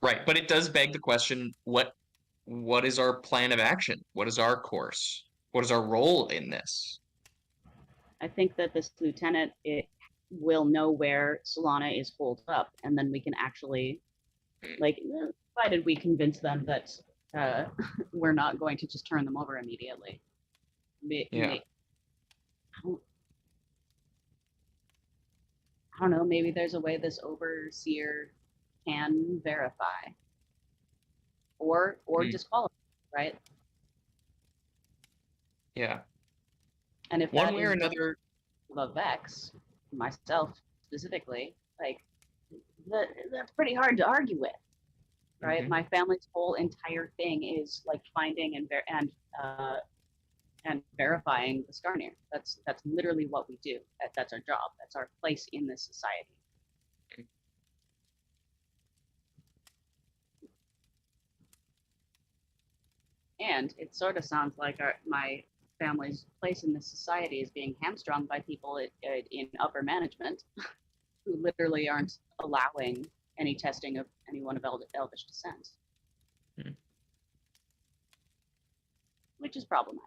Right, but it does beg the question: what is our plan of action? What is our course? What is our role in this? I think that this lieutenant will know where Solana is holed up, and then we can actually, provided we convince them that we're not going to just turn them over immediately. I don't know, maybe there's a way this overseer can verify or disqualify, right? Yeah. And if one way or another, the Vex, myself specifically, that's pretty hard to argue with, right? My family's whole entire thing is like finding and verifying the Skarnir. That's literally what we do. That's our job. That's our place in this society. And it sort of sounds like my family's place in this society is being hamstrung by people in upper management who literally aren't allowing any testing of anyone of Elvish descent, which is problematic.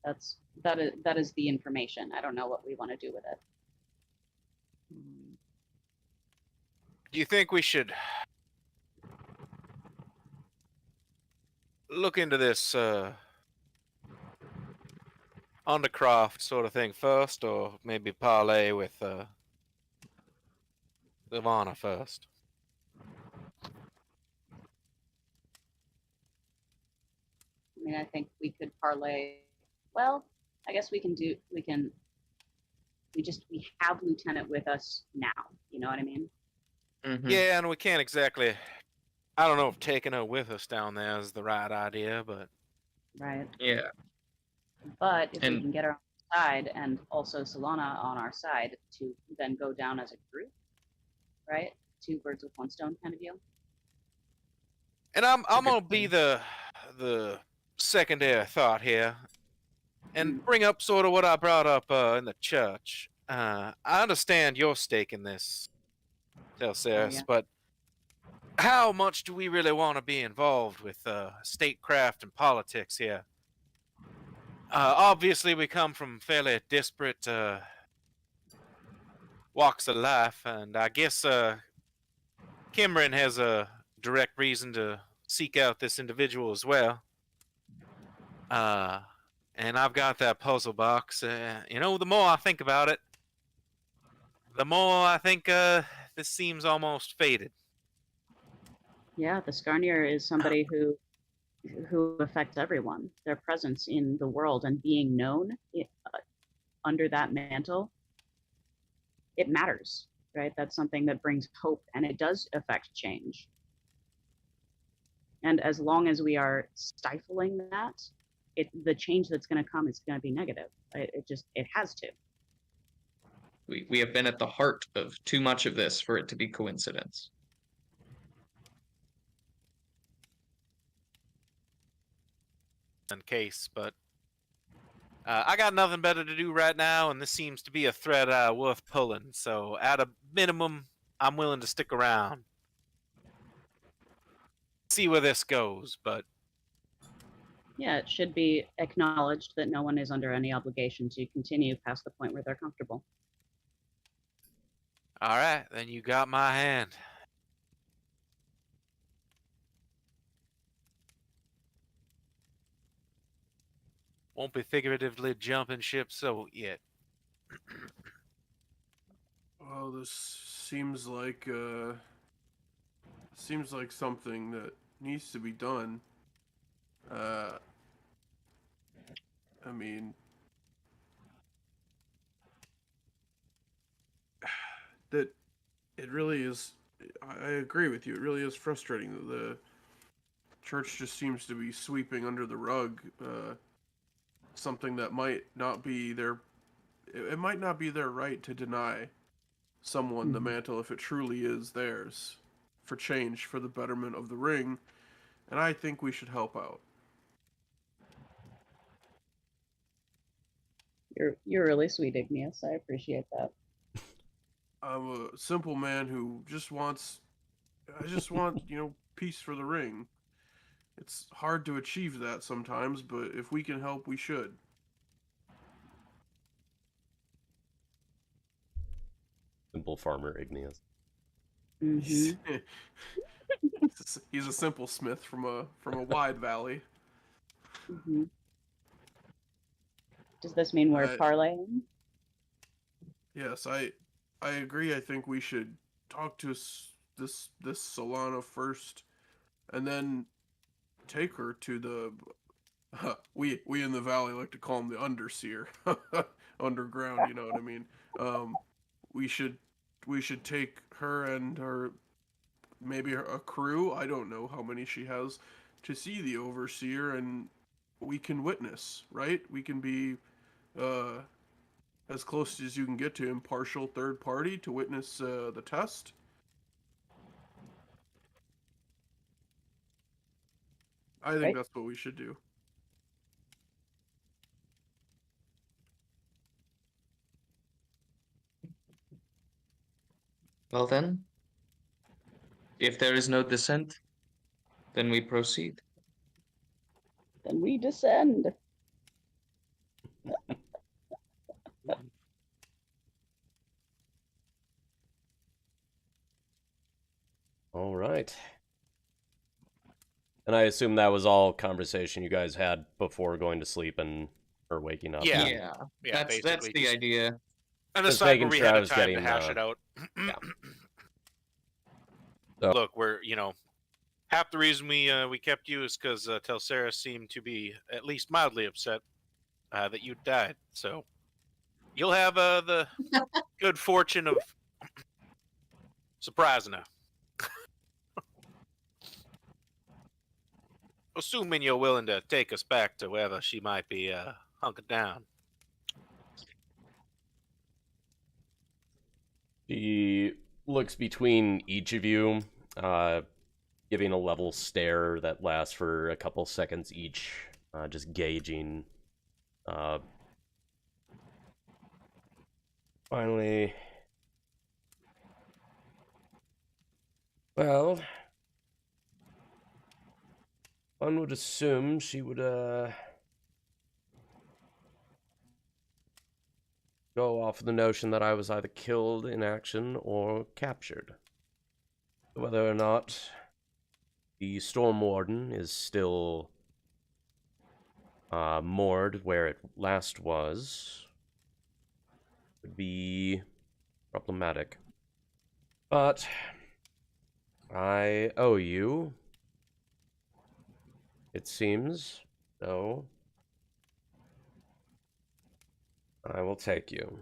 That is the information. I don't know what we want to do with it. Do you think we should look into this undercraft sort of thing first, or maybe parlay with Ivana first? I mean, I think we could parlay. Well, I guess we have Lieutenant with us now. You know what I mean? Mhm. Yeah, and we can't exactly. I don't know if taking her with us down there is the right idea, but Right. Yeah. But if we And- can get her on our side and also Solana on our side to then go down as a group, right? Two birds with one stone kind of deal. and I'm a good gonna be the secondary thought here, and bring up sort of what I brought up in the church. I understand your stake in this, Telceris, yeah. but how much do we really want to be involved with statecraft and politics here? Obviously, we come from fairly disparate walks of life, and I guess Cameron has a direct reason to seek out this individual as well. And I've got that puzzle box. You know, the more I think about it, the more I think this seems almost fated. Yeah, the Skarnir is somebody who affects everyone. Their presence in the world and being known under that mantle, it matters, right? That's something that brings hope, and it does affect change. And as long as we are stifling that, the change that's going to come is going to be negative. It has to. We have been at the heart of too much of this for it to be coincidence. In case, but I got nothing better to do right now, and this seems to be a thread worth pulling. So, at a minimum, I'm willing to stick around, see where this goes. But Yeah, it should be acknowledged that no one is under any obligation to continue past the point where they're comfortable. all right, then you got my hand. Won't be figuratively jumping ship so yet. Well, this seems like something that needs to be done. I mean, that it really is. I agree with you. It really is frustrating that the church just seems to be sweeping under the rug something that might not be their. It might not be their right to deny someone the mantle if it truly is theirs, for change, for the betterment of the ring, and I think we should help out. You're really sweet, Igneous. I appreciate that. I'm a simple man who just wants. I just want, peace for the ring. It's hard to achieve that sometimes, but if we can help, we should. Simple farmer Igneous. Mhm. He's a simple smith from a wide valley. Mhm. Does this mean we're parlaying? Yes, I agree. I think we should talk to this Solana first, and then take her to the. We in the valley like to call him the underseer, underground. You know what I mean? We should take her and her, maybe a crew. I don't know how many she has, to see the overseer, and we can witness. Right? We can be as close as you can get to impartial third party to witness the test. I think Right. that's what we should do. Well then, if there is no dissent, then we proceed. Then we descend. All right. And I assume that was all conversation you guys had before going to sleep and or waking up. Yeah. Yeah, Yeah, that's basically the just idea. on Just aside where making we sure had I a was time to getting, hash it out. yeah. So- Look, we're half the reason we kept you is because Telsera seemed to be at least mildly upset that you died. So you'll have the good fortune of surprising her. Assuming you're willing to take us back to wherever she might be hunkered down. She looks between each of you, giving a level stare that lasts for a couple seconds each, just gauging. Finally, well, one would assume she would go off the notion that I was either killed in action or captured. Whether or not the Storm Warden is still moored where it last was would be problematic. But I owe you, it seems, so I will take you.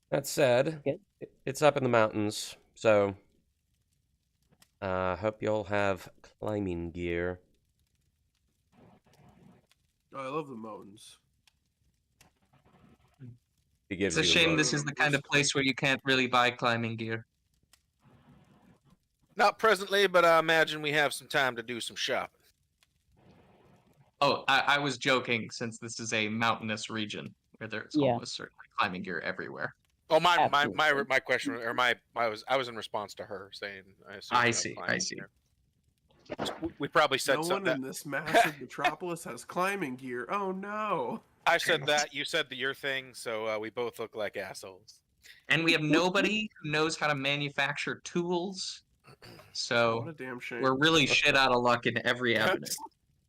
That said, Good. it's up in the mountains, so hope you'll have climbing gear. I love the mountains. He gives It's a you shame look. this is the kind of place where you can't really buy climbing gear. Not presently, but I imagine we have some time to do some shopping. Oh, I was joking since this is a mountainous region where there's Yeah. almost certainly climbing gear everywhere. Oh, my Absolutely. question, or I was in response to her saying. assume I you have see, I climbing see. gear. We probably said No something. one in this massive metropolis has climbing gear. Oh no! I said that. You said your thing, so we both look like assholes. And we have nobody who knows how to manufacture tools. What So a damn shame. we're really shit out of luck in every avenue.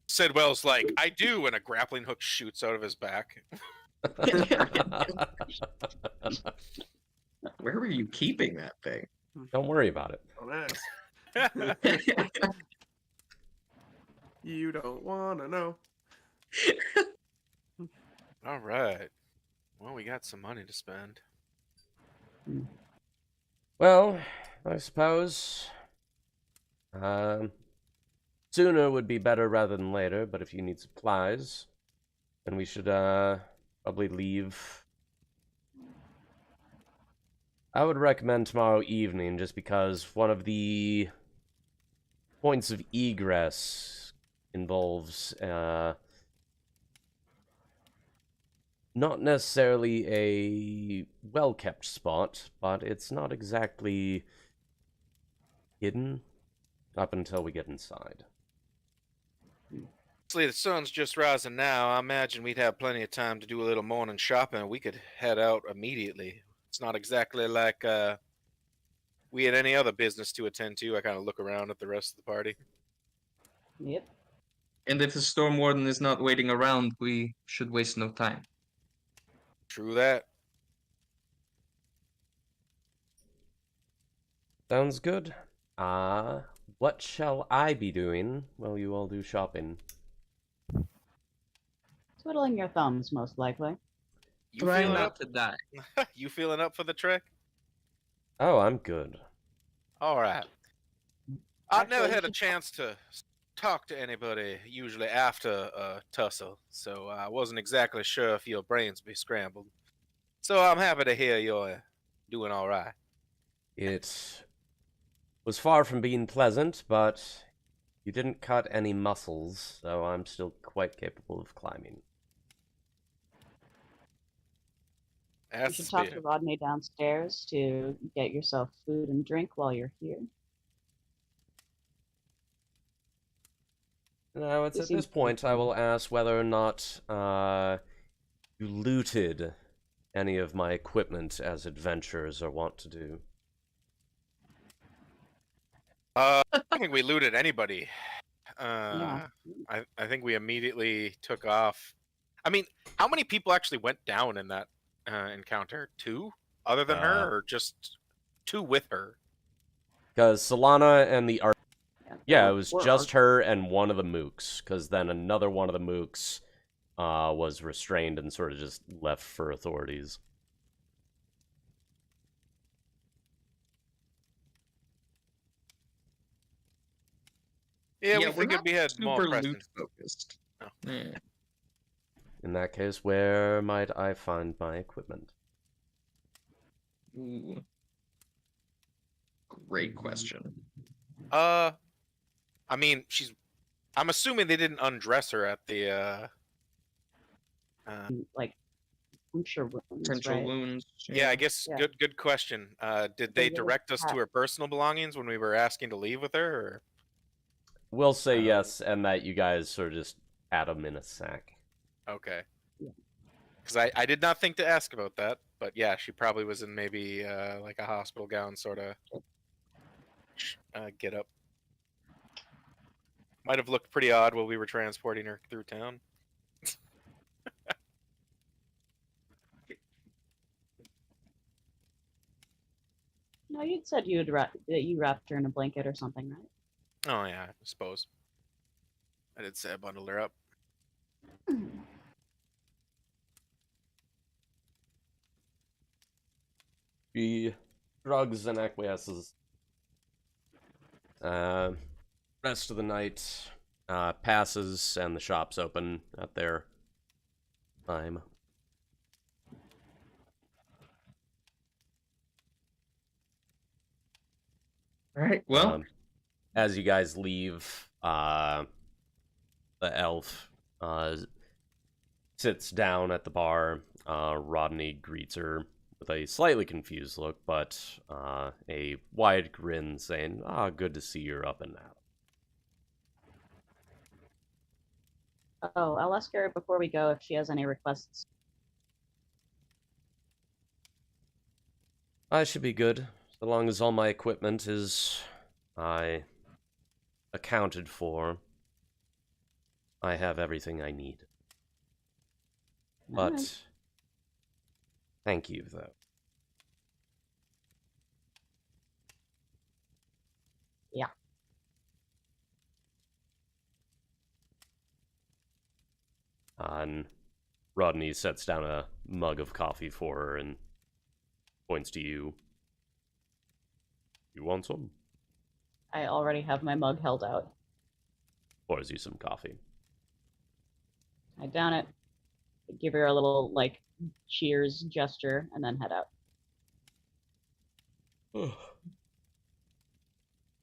Sidwell's like, I do, and a grappling hook shoots out of his back. Where were you keeping that thing? Don't worry about it. Don't ask. You don't wanna know. All right. Well, we got some money to spend. Well, I suppose sooner would be better rather than later, but if you need supplies, then we should probably leave. I would recommend tomorrow evening, just because one of the points of egress involves not necessarily a well-kept spot, but it's not exactly hidden up until we get inside. Actually, the sun's just rising now. I imagine we'd have plenty of time to do a little morning shopping. We could head out immediately. It's not exactly like we had any other business to attend to. I kind of look around at the rest of the party. Yep. And if the storm warden is not waiting around, we should waste no time. True that. Sounds good. What shall I be doing while you all do shopping? Twiddling your thumbs, most likely. You Try feeling not up? to die. You feeling up for the trek? Oh, I'm good. All right. I've never Actually, had a chance to talk to anybody usually after a tussle, so I wasn't exactly sure if your brains be scrambled. So I'm happy to hear you're doing all right. It was far from being pleasant, but you didn't cut any muscles, so I'm still quite capable of climbing. You should talk to Rodney downstairs to get yourself food and drink while you're here. Now, it's He at seems this point pretty I will ask whether or not you looted any of my equipment as adventurers are wont to do. I don't think we looted anybody. Yeah. I think we immediately took off. I mean, how many people actually went down in that encounter? 2, other than her, or just 2 with her? Because Solana and the art. Yeah, it was Or just her and one of the mooks. Because then another one of the mooks was restrained and sort of just left for authorities. Yeah, we we're figured not we had super more pressing. loot focused. Oh. Yeah. In that case, where might I find my equipment? Ooh. Great question. I mean, I'm assuming they didn't undress her at the. Like, I'm sure wounds, Potential right? wounds. Yeah, I guess Yeah. good question. Did they They would direct us to have- her personal belongings when we were asking to leave with her? Or? We'll say yes, and that you guys sort of just had them in a sack. Okay. Yeah. Because I did not think to ask about that, but yeah, she probably was in maybe like a hospital gown sort of get up. Might have looked pretty odd while we were transporting her through town. No, you'd said that you wrapped her in a blanket or something, right? Oh yeah, I suppose. I did say I bundled her up. She shrugs and acquiesces. Rest of the night passes, and the shop's open at their time. All right. Well, As you guys leave, the elf sits down at the bar. Rodney greets her with a slightly confused look, but a wide grin, saying, good to see you're up and out. Oh, I'll ask her before we go if she has any requests. I should be good, so long as all my equipment is accounted for. I have everything I need. But Alright. thank you, though. Yeah. And Rodney sets down a mug of coffee for her and points to you. You want some? I already have my mug held out. Pours you some coffee. I down it, give her a little, like, cheers gesture, and then head out.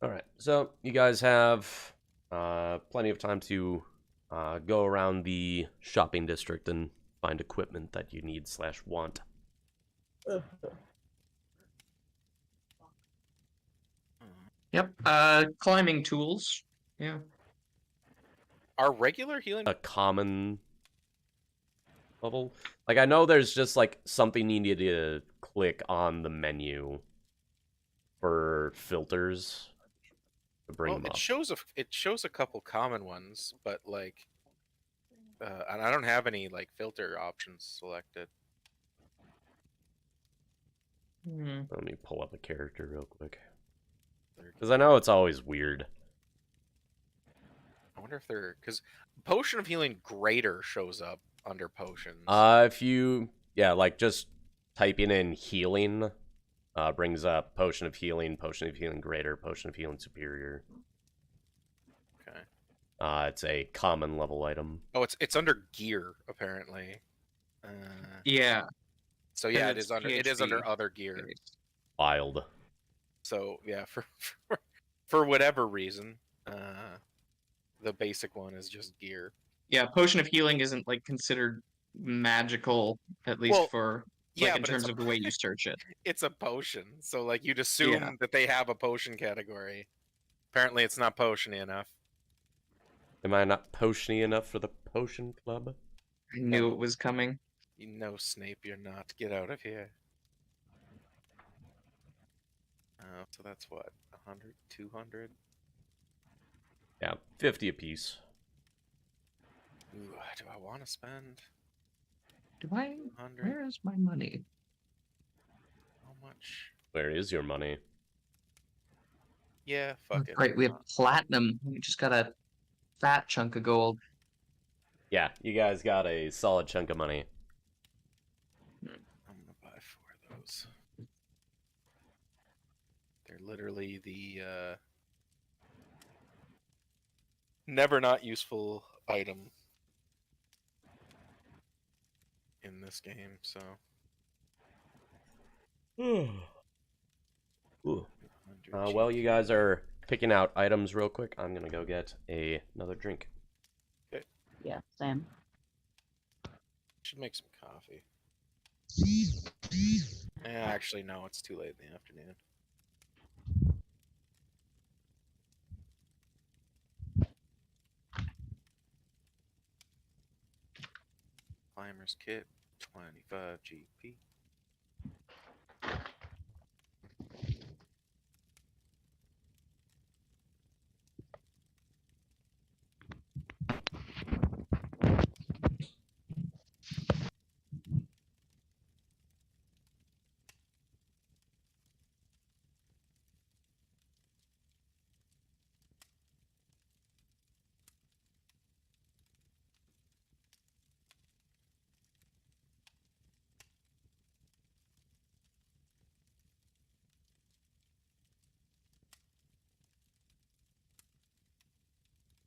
Alright, so you guys have plenty of time to go around the shopping district and find equipment that you need / want. yep. Climbing tools. Yeah. Are regular healing? A common level? Like, I know there's just, like, something you need to click on the menu for filters to bring Well, them up. it shows a couple common ones, but like, and I don't have any like filter options selected. Hmm. Let me pull up a character real quick. Because I know it's always weird. I wonder if they're because potion of healing greater shows up under potions. If you, like just typing in healing, brings up potion of healing greater, potion of healing superior. Okay. It's a common level item. Oh, it's under gear apparently. Yeah. So yeah, And it it's is under PhD. other gear. Wild. So yeah, for whatever reason, the basic one is just gear. Yeah. Potion of healing isn't like considered magical, at least Well, for Yeah, like in but terms of the way you search it. it's a potion, so like you'd assume that they have a potion category. Apparently, it's not potiony enough. Am I not potiony enough for the potion club? I knew it was coming. You know, Snape, you're not. Get out of here. So that's what, 100, 200? Yeah, 50 apiece. Ooh, do I want to spend Do I? 100? Where is my money? How much? Where is your money? Yeah, fuck it. Right, we have platinum. We just got a fat chunk of gold. Yeah, you guys got a solid chunk of money. I'm gonna buy 4 of those. They're literally the never not useful item in this game, so. Ooh. Well, 100 you guys are picking out items real quick. I'm gonna go get another drink. Yeah, same. Should make some coffee. Actually, no, it's too late in the afternoon. Climber's kit, 25 GP.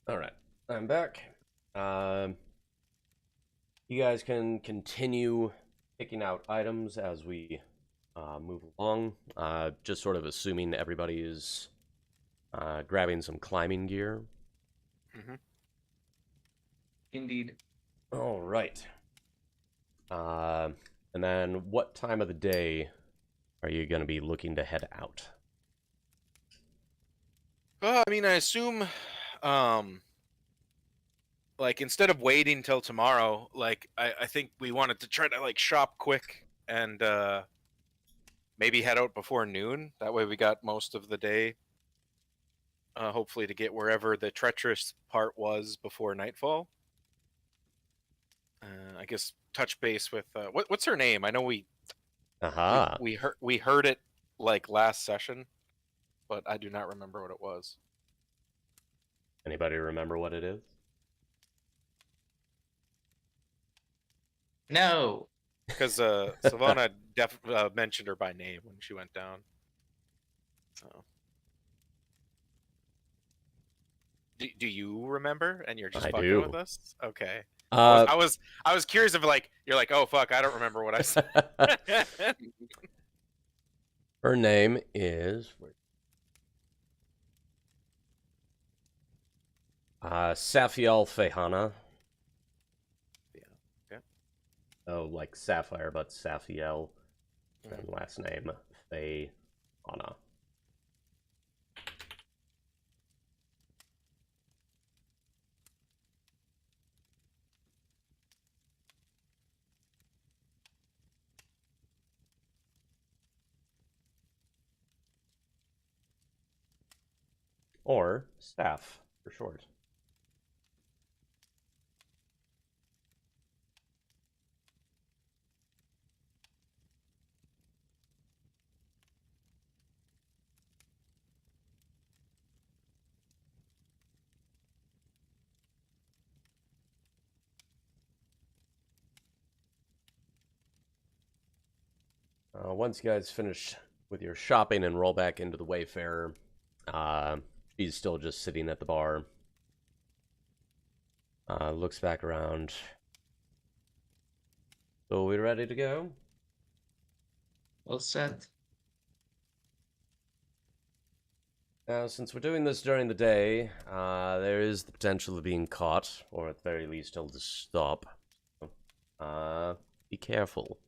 All right, I'm back. You guys can continue picking out items as we move along. Just sort of assuming everybody is grabbing some climbing gear. Indeed. All right. And then what time of the day are you going to be looking to head out? Well, I mean, I assume, like, instead of waiting till tomorrow, like, I think we wanted to try to, like, shop quick and maybe head out before noon. That way we got most of the day, hopefully, to get wherever the treacherous part was before nightfall. I guess touch base with what's her name? I know we heard it like last session, but I do not remember what it was. Anybody remember what it is? No. Because Savannah mentioned her by name when she went down. So, do you remember? And you're just fucking do. with us? Okay. I was curious if like you're like, oh fuck, I don't remember what I said. Her name is Safiel Fehana. Yeah. Okay. Oh, like Sapphire, but Safiel. And last name Fehana. Or Staff, for short. Once you guys finish with your shopping and roll back into the Wayfarer, she's still just sitting at the bar. Looks back around. So we ready to go? Well said. Now, since we're doing this during the day, there is the potential of being caught, or at the very least told to stop. Be careful.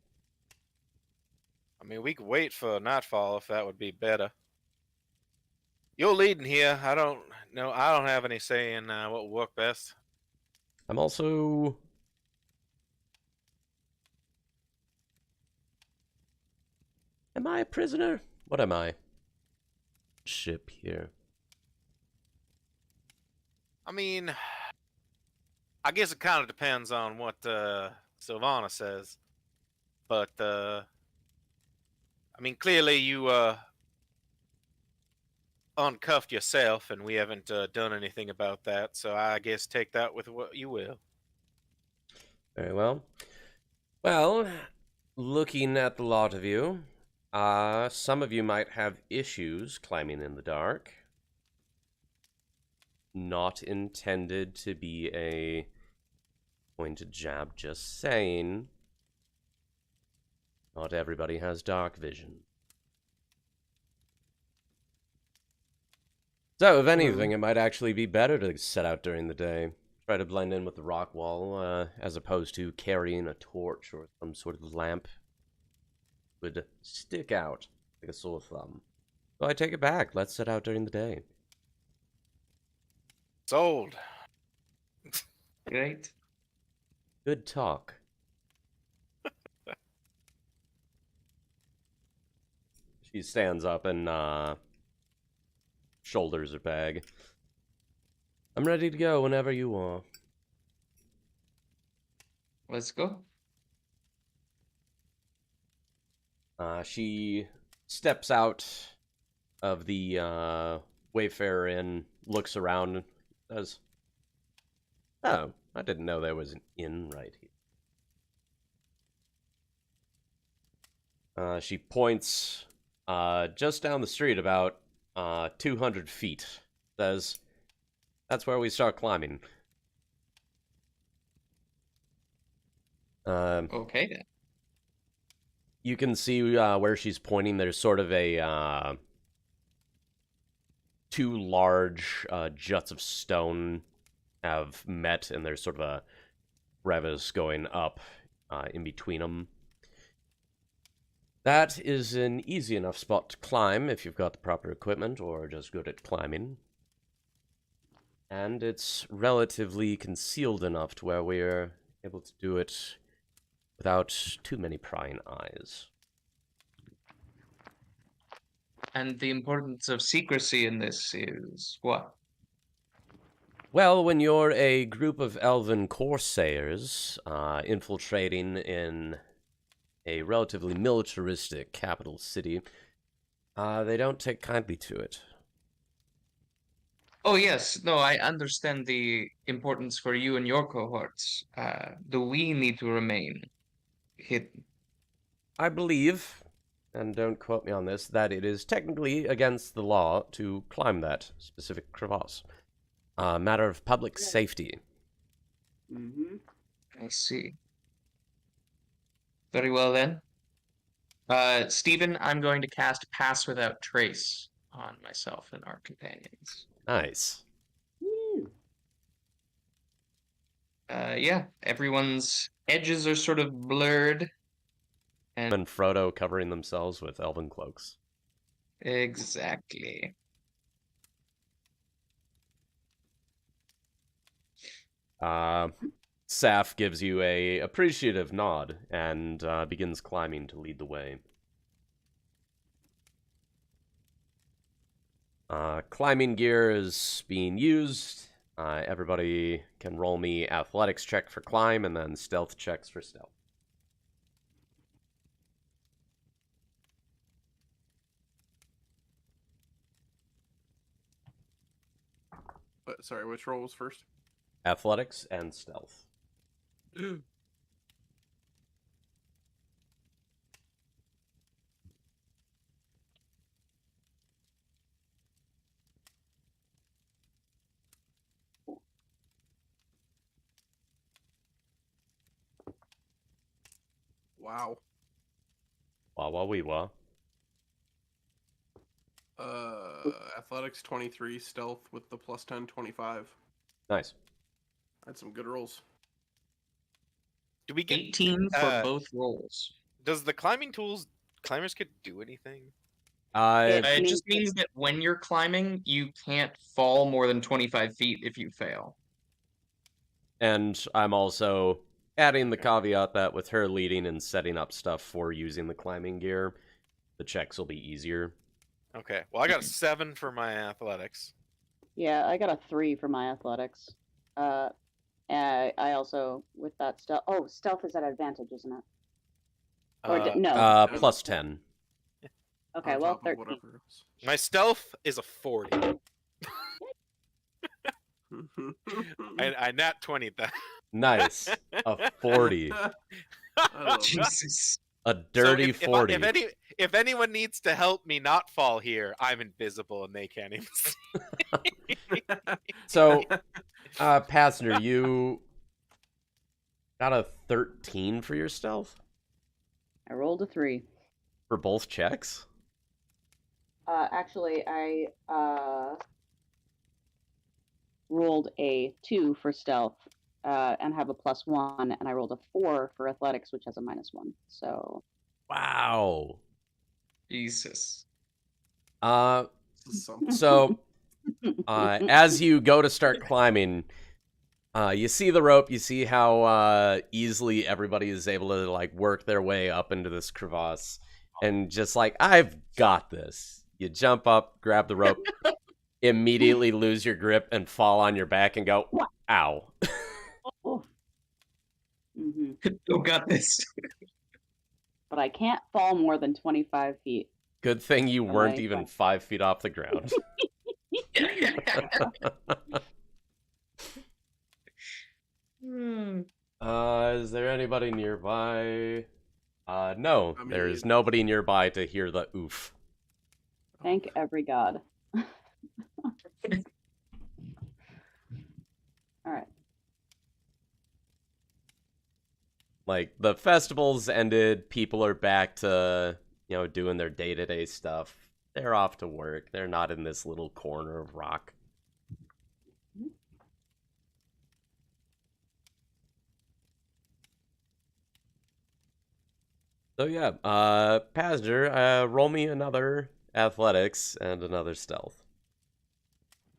I mean, we could wait for nightfall if that would be better. You're leading here. I don't know. I don't have any say in what will work best. I'm also... Am I a prisoner? What am I? Ship here. I mean, I guess it kind of depends on what Sylvana says. But, I mean, clearly you uncuffed yourself, and we haven't done anything about that, so I guess take that with what you will. Very well. Well, looking at the lot of you, some of you might have issues climbing in the dark. Not intended to be a pointed jab, just saying. Not everybody has dark vision. So, if anything, it might actually be better to set out during the day. Try to blend in with the rock wall, as opposed to carrying a torch or some sort of lamp. Would stick out like a sore thumb. So I take it back. Let's set out during the day. Sold. Great. Good talk. She stands up and shoulders her bag. I'm ready to go whenever you are. Let's go. She steps out of the Wayfarer Inn, looks around, and says, "Oh, I didn't know there was an inn right here." She points just down the street about 200 feet. Says, "That's where we start climbing." Okay then. You can see where she's pointing. There's sort of a two large juts of stone have met, and there's sort of a crevice going up in between them. That is an easy enough spot to climb if you've got the proper equipment or just good at climbing. And it's relatively concealed enough to where we're able to do it without too many prying eyes. And the importance of secrecy in this is what? Well, when you're a group of elven corsairs infiltrating in a relatively militaristic capital city, they don't take kindly to it. Oh yes, no, I understand the importance for you and your cohorts. Do we need to remain hidden? I believe, and don't quote me on this, that it is technically against the law to climb that specific crevasse. Matter of public safety. Mm-hmm. I see. Very well then. Stephen, I'm going to cast Pass Without Trace on myself and our companions. Nice. Yeah, everyone's edges are sort of blurred. And Frodo covering themselves with elven cloaks. Exactly. Saf gives you a appreciative nod and begins climbing to lead the way. Climbing gear is being used. Everybody can roll me athletics check for climb and then stealth checks for stealth. But sorry, which roll was first? Athletics and stealth. Wow. Wah wah wee wah. Athletics 23, stealth with the plus 10, 25. Nice. Had some good rolls. Do we get 18 for both rolls. Does the climbing tools climbers could do anything? It It means just means that when you're climbing, you can't fall more than 25 feet if you fail. And I'm also adding the caveat that with her leading and setting up stuff for using the climbing gear, the checks will be easier. Okay. Well, I got a 7 for my athletics. Yeah, I got a 3 for my athletics. I also with that stealth. Oh, stealth is at advantage, isn't it? Or no? Plus 10. Okay, On well, top of 13. whatever else. My stealth is a 40. I nat 20 that. Nice. A 40. I love it. Jesus. A dirty So 40. if anyone needs to help me not fall here, I'm invisible and they can't even see. So, Passenger, you got a 13 for your stealth? I rolled a 3. For both checks? Actually, I rolled a 2 for stealth, and have a +1, and I rolled a 4 for athletics, which has a -1. So Wow. Jesus. Uh, This is something. so, as you go to start climbing, you see the rope, you see how easily everybody is able to like work their way up into this crevasse, and just like, I've got this. You jump up, grab the rope, immediately lose your grip and fall on your back and go, ow. oh. hmm Who got this? But I can't fall more than 25 feet. Good thing you Am weren't I even fine? 5 feet off the ground. Hmm. Is there anybody nearby? No, I there is mean- nobody nearby to hear the oof. Thank every god. All right. Like, the festival's ended, people are back to, doing their day-to-day stuff. They're off to work. They're not in this little corner of rock. So yeah, Passenger, roll me another athletics and another stealth.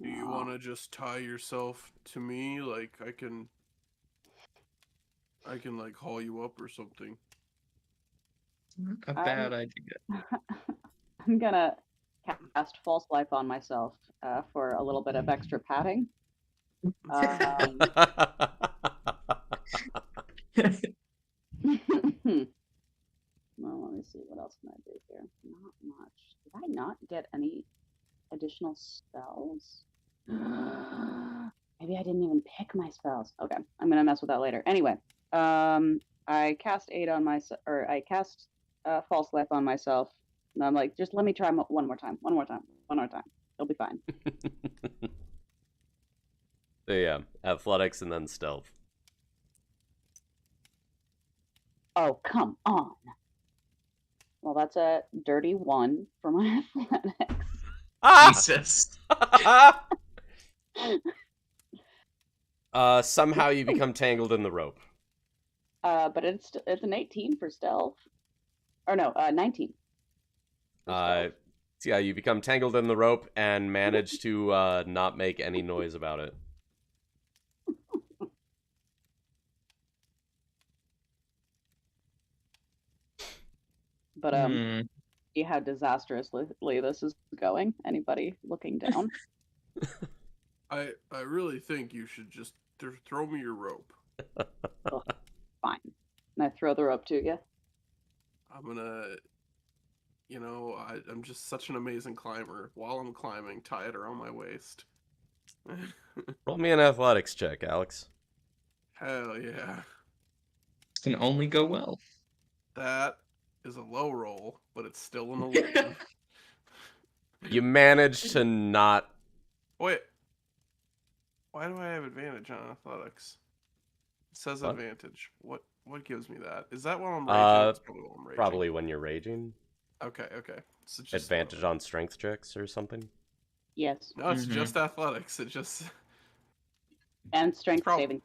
Do you want to just tie yourself to me? Like I can like haul you up or something. A bad idea. I'm gonna cast False Life on myself for a little bit of extra padding. Well, let me see. What else can I do here? Not much. Did I not get any additional spells? Maybe I didn't even pick my spells. Okay, I'm gonna mess with that later. Anyway, I cast I cast False Life on myself, and I'm like, just let me try one more time. It'll be fine. So yeah, athletics and then stealth. Oh, come on. Well, that's a dirty 1 for my athletics. Jesus. Somehow you become tangled in the rope. But it's an 18 for stealth. Or no, 19. for stealth. So yeah, you become tangled in the rope and manage to not make any noise about it. But see how disastrously this is going? Anybody looking down? I really think you should just throw me your rope. Fine. And I throw the rope to you. I'm gonna, I'm just such an amazing climber. While I'm climbing, tie it around my waist. Roll me an athletics check, Alex. Hell yeah. Can only go well. That is a low roll, but it's still an 11. You manage to not. Wait. Why do I have advantage on athletics? It says What? advantage. What gives me that? Is that while I'm raging? It's probably while I'm raging. Probably when you're raging. Okay. So just Advantage on strength checks or something. Yes. No, it's Mhm. just athletics. It just And strength prob- saving.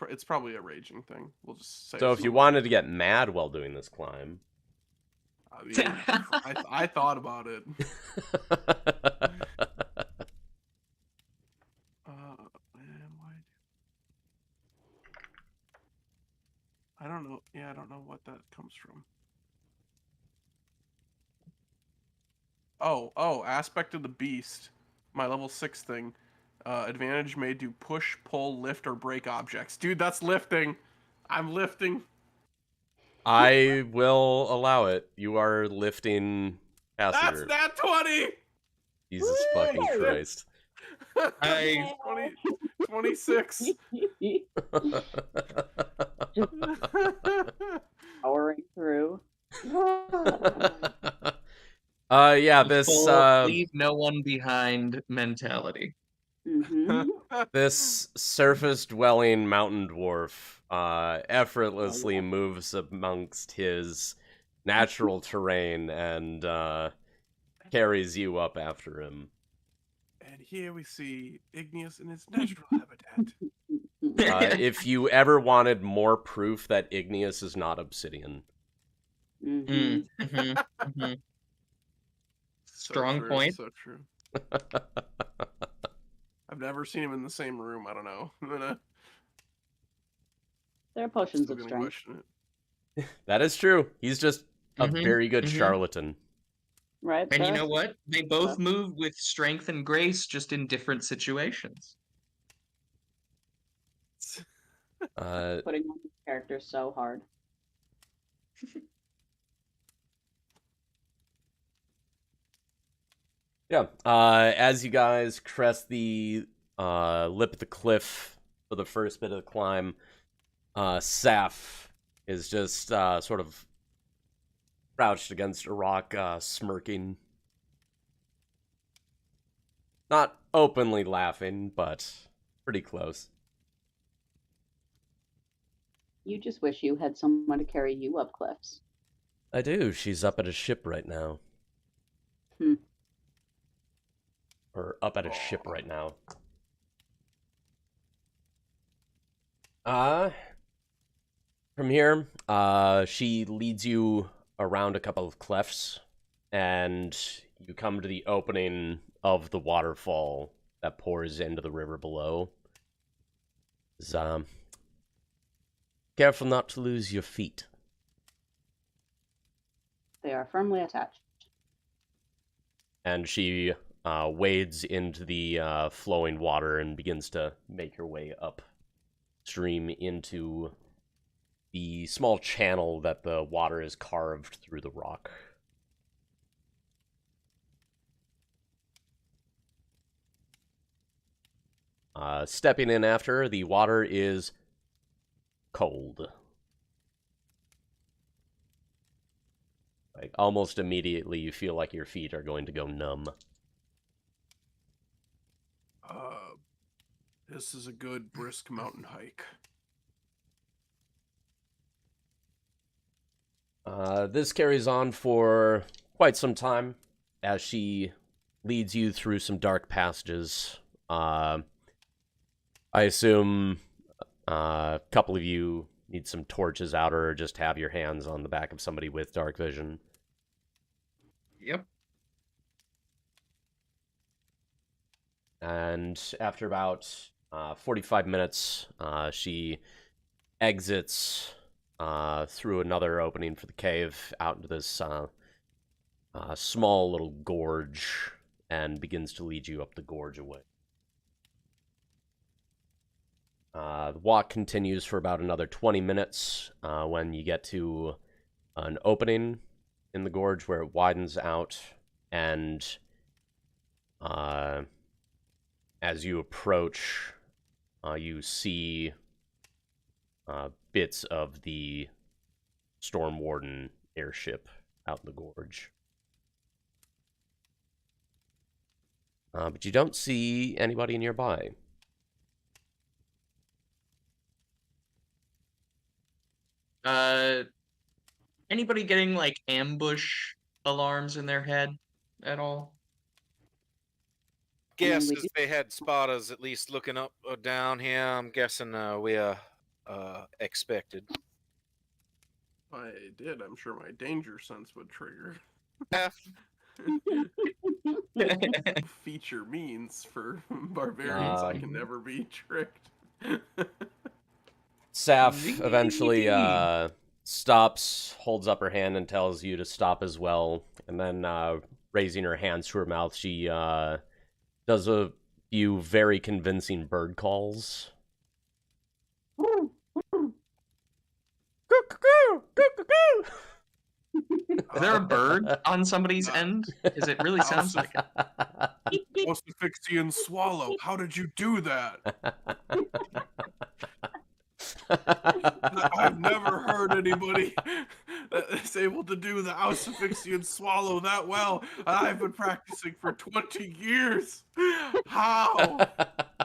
it's probably a raging thing. We'll just say. So if you wanted to get mad while doing this climb, I mean, I thought about it. Man, why? I don't know. Yeah, I don't know what that comes from. Oh, aspect of the beast. My level 6 thing. Advantage made to push, pull, lift, or break objects. Dude, that's lifting. I'm lifting. I will allow it. You are lifting passenger. That's that 20. Jesus fucking Christ. I 26. Powering through. Yeah, this full leave no one behind mentality. Mhm. this surface-dwelling mountain dwarf effortlessly moves amongst his natural terrain and carries you up after him. And here we see Igneous in his natural habitat. If you ever wanted more proof that Igneous is not obsidian. Mhm. Strong point. So true. I've never seen him in the same room. I don't know. I'm gonna There are potions still of gonna strength, question it. That is true. He's just a Mhm, very good mhm. charlatan. right? And you There know are- what? They both move with strength and grace, just in different situations. Putting on this character so hard. Yeah. As you guys crest the lip of the cliff for the first bit of the climb, Saf is just sort of crouched against a rock, smirking. Not openly laughing, but pretty close. You just wish you had someone to carry you up cliffs. I do. She's up at a ship right now. Or up at a ship right now. From here, she leads you around a couple of clefts, and you come to the opening of the waterfall that pours into the river below. Careful not to lose your feet. They are firmly attached. And she wades into the flowing water and begins to make her way upstream into the small channel that the water is carved through the rock. Stepping in after, the water is cold. Like, almost immediately, you feel like your feet are going to go numb. This is a good brisk mountain hike. This carries on for quite some time as she leads you through some dark passages. I assume a couple of you need some torches out or just have your hands on the back of somebody with dark vision. Yep. And after about 45 minutes, she exits through another opening for the cave out into this small little gorge and begins to lead you up the gorge away. The walk continues for about another 20 minutes when you get to an opening in the gorge where it widens out, and as you approach, you see bits of the Storm Warden airship out in the gorge. But you don't see anybody nearby. Anybody getting like ambush alarms in their head at all? mean, we guesses do- they had spotters at least looking up or down here. I'm guessing we are expected. I did. I'm sure my danger sense would trigger. Feature means for barbarians, I can never be tricked. Saf eventually stops, holds up her hand, and tells you to stop as well. And then, raising her hands to her mouth, she does a few very convincing bird calls. Is there a bird on somebody's end? Because it really sounds like it. Ossifixian swallow, how did you do that? I've never heard anybody that is able to do the Ossifixian swallow that well, and I've been practicing for 20 years. How?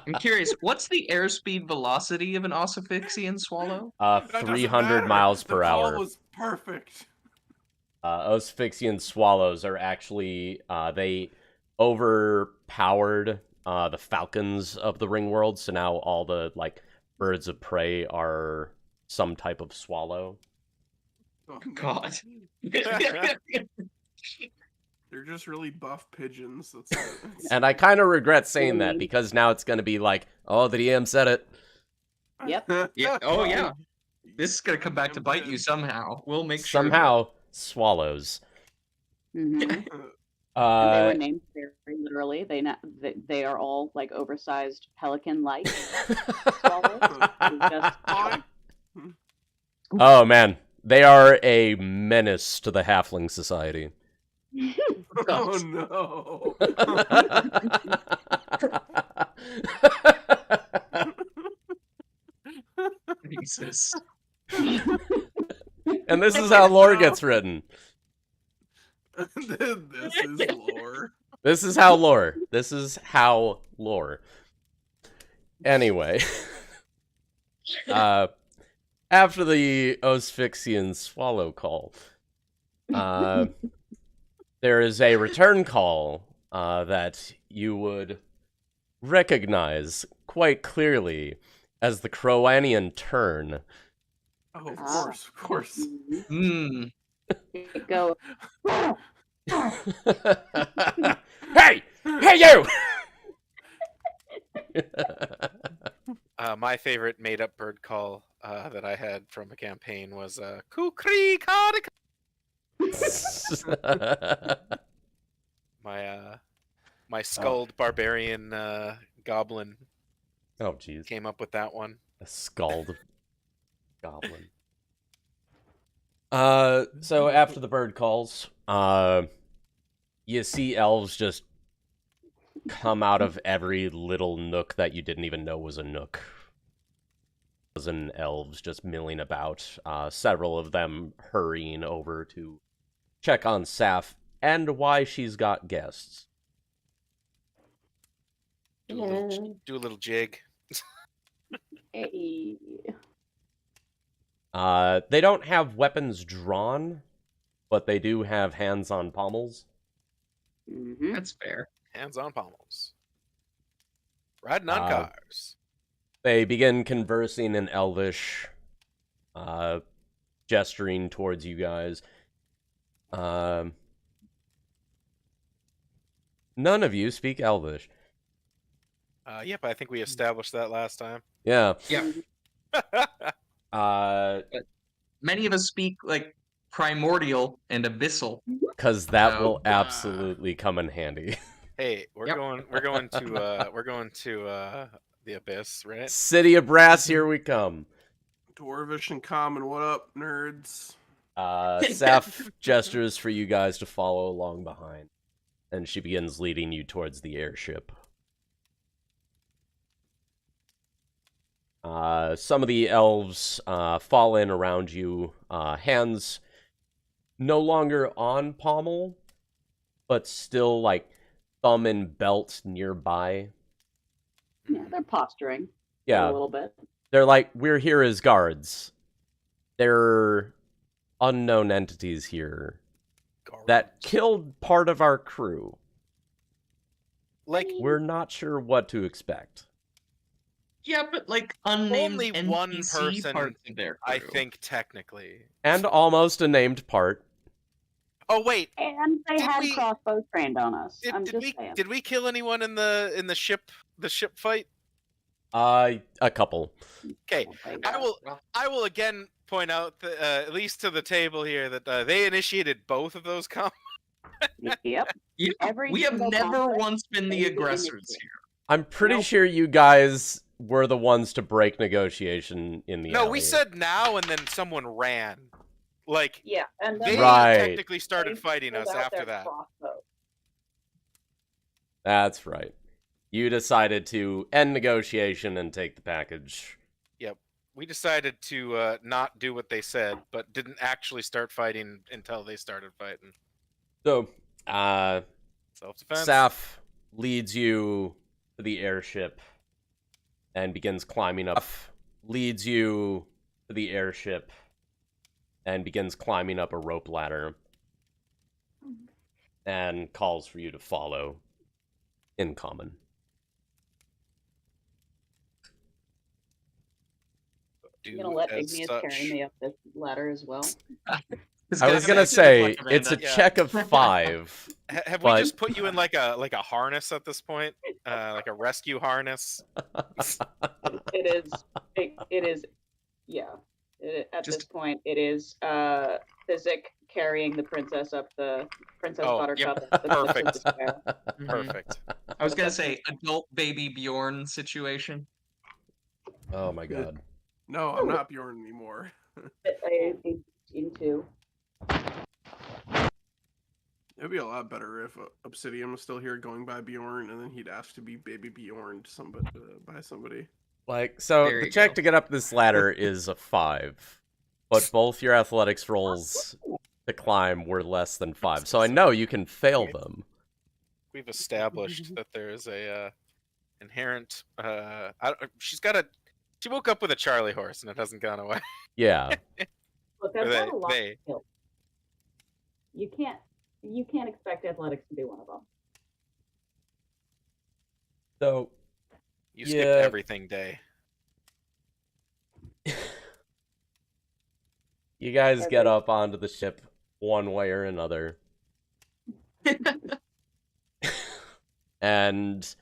I'm curious, what's the airspeed velocity of an Ossifixian swallow? That doesn't 300 matter. miles The per call hour. was perfect. Ossifixian swallows are actually, they overpowered the falcons of the Ringworld, so now all the, like, birds of prey are some type of swallow. Oh, God. They're just really buff pigeons. That's it. And I kind of regret saying that, because now it's going to be like, oh, the DM said it. Yep. Yeah. Oh, yeah. This is gonna come back to bite you somehow. We'll make sure. Somehow, swallows. Mhm. And they were named very literally. They are all like oversized pelican-like swallows. Just Oh, man. They are a menace to the Halfling Society. Oh no. Jesus. And this is how lore gets written. This is lore. This is how lore. This is how lore. Anyway. After the Ossifixian swallow call, there is a return call that you would recognize quite clearly as the Croanian turn. Oh, of course, of course. Hmm. Go. Hey! Hey, you! My favorite made-up bird call that I had from a campaign was "Kukri Karika." My skulled barbarian goblin Oh, jeez. came up with that one. A scald goblin. So after the bird calls, you see elves just come out of every little nook that you didn't even know was a nook. Dozen elves just milling about, several of them hurrying over to check on Saf and why she's got guests. Do a little jig. Hey. They don't have weapons drawn, but they do have hands on pommels. Mhm. That's fair. Hands on pommels. Riding on cars. They begin conversing in Elvish, gesturing towards you guys. None of you speak Elvish. Yep, I think we established that last time. Yeah. Yeah. Many of us speak like primordial and abyssal. Because that Oh, will absolutely come in handy. Hey, we're Yep. going to the abyss, right? City of Brass, here we come. Dwarvish and common, what up, nerds? Seth gestures for you guys to follow along behind, and she begins leading you towards the airship. Some of the elves fall in around you, hands no longer on pommel, but still like thumb and belt nearby. Yeah, they're posturing Yeah, a little bit. they're like, we're here as guards. They're unknown entities here that killed part of our crew. Like, we're not sure what to expect. Yeah, but like unnamed only NPC one person, parts of their I crew. think, technically. And almost a named part. Oh wait, And they Did had we- crossbow trained on us. I'm did just we saying. did we kill anyone in the ship fight? A couple. Okay, Oh my I God. will I will again point out that, at least to the table here, that they initiated both of those combos. Yep. Yeah, Every we have single never conflict, once been they the did aggressors initiate. here. I'm pretty Nope. sure you guys were the ones to break negotiation in the No, alley. we said now, and then someone ran. Like, Yeah, and then they Right. technically started they fighting pulled us out after their that. crossbow. That's right. You decided to end negotiation and take the package. We decided to not do what they said, but didn't actually start fighting until they started fighting. So, Self-defense. Saf leads you to the airship and begins climbing up. Leads you to the airship and begins climbing up a rope ladder and calls for you to follow in common. I'm gonna let as Igneous such. carry me up this ladder as well. I was gonna say, Amanda. it's a Yeah. check of 5. Have But- we just put you in like a harness at this point? Like a rescue harness? It is. It is. Yeah. At this Just- point, it is Physic carrying the princess up the Princess Oh, Buttercup. yep. up the steps of Perfect. despair. Mhm. Perfect. I was gonna say adult baby Bjorn situation. Oh my god. No, I'm not Bjorn anymore. Into. It'd be a lot better if Obsidian was still here going by Bjorn, and then he'd ask to be baby Bjorn by somebody. Like, so There the you check go. to get up this ladder is a 5, but both your athletics rolls to climb were less than 5, so I know you can fail them. We've established that there is a inherent. She woke up with a Charlie horse, and it hasn't gone away. Yeah. Look, Or I've got a lot they. of skills. You can't expect athletics to be one of them. So, You Yeah. skipped everything day. you guys get up onto the ship one way or another. And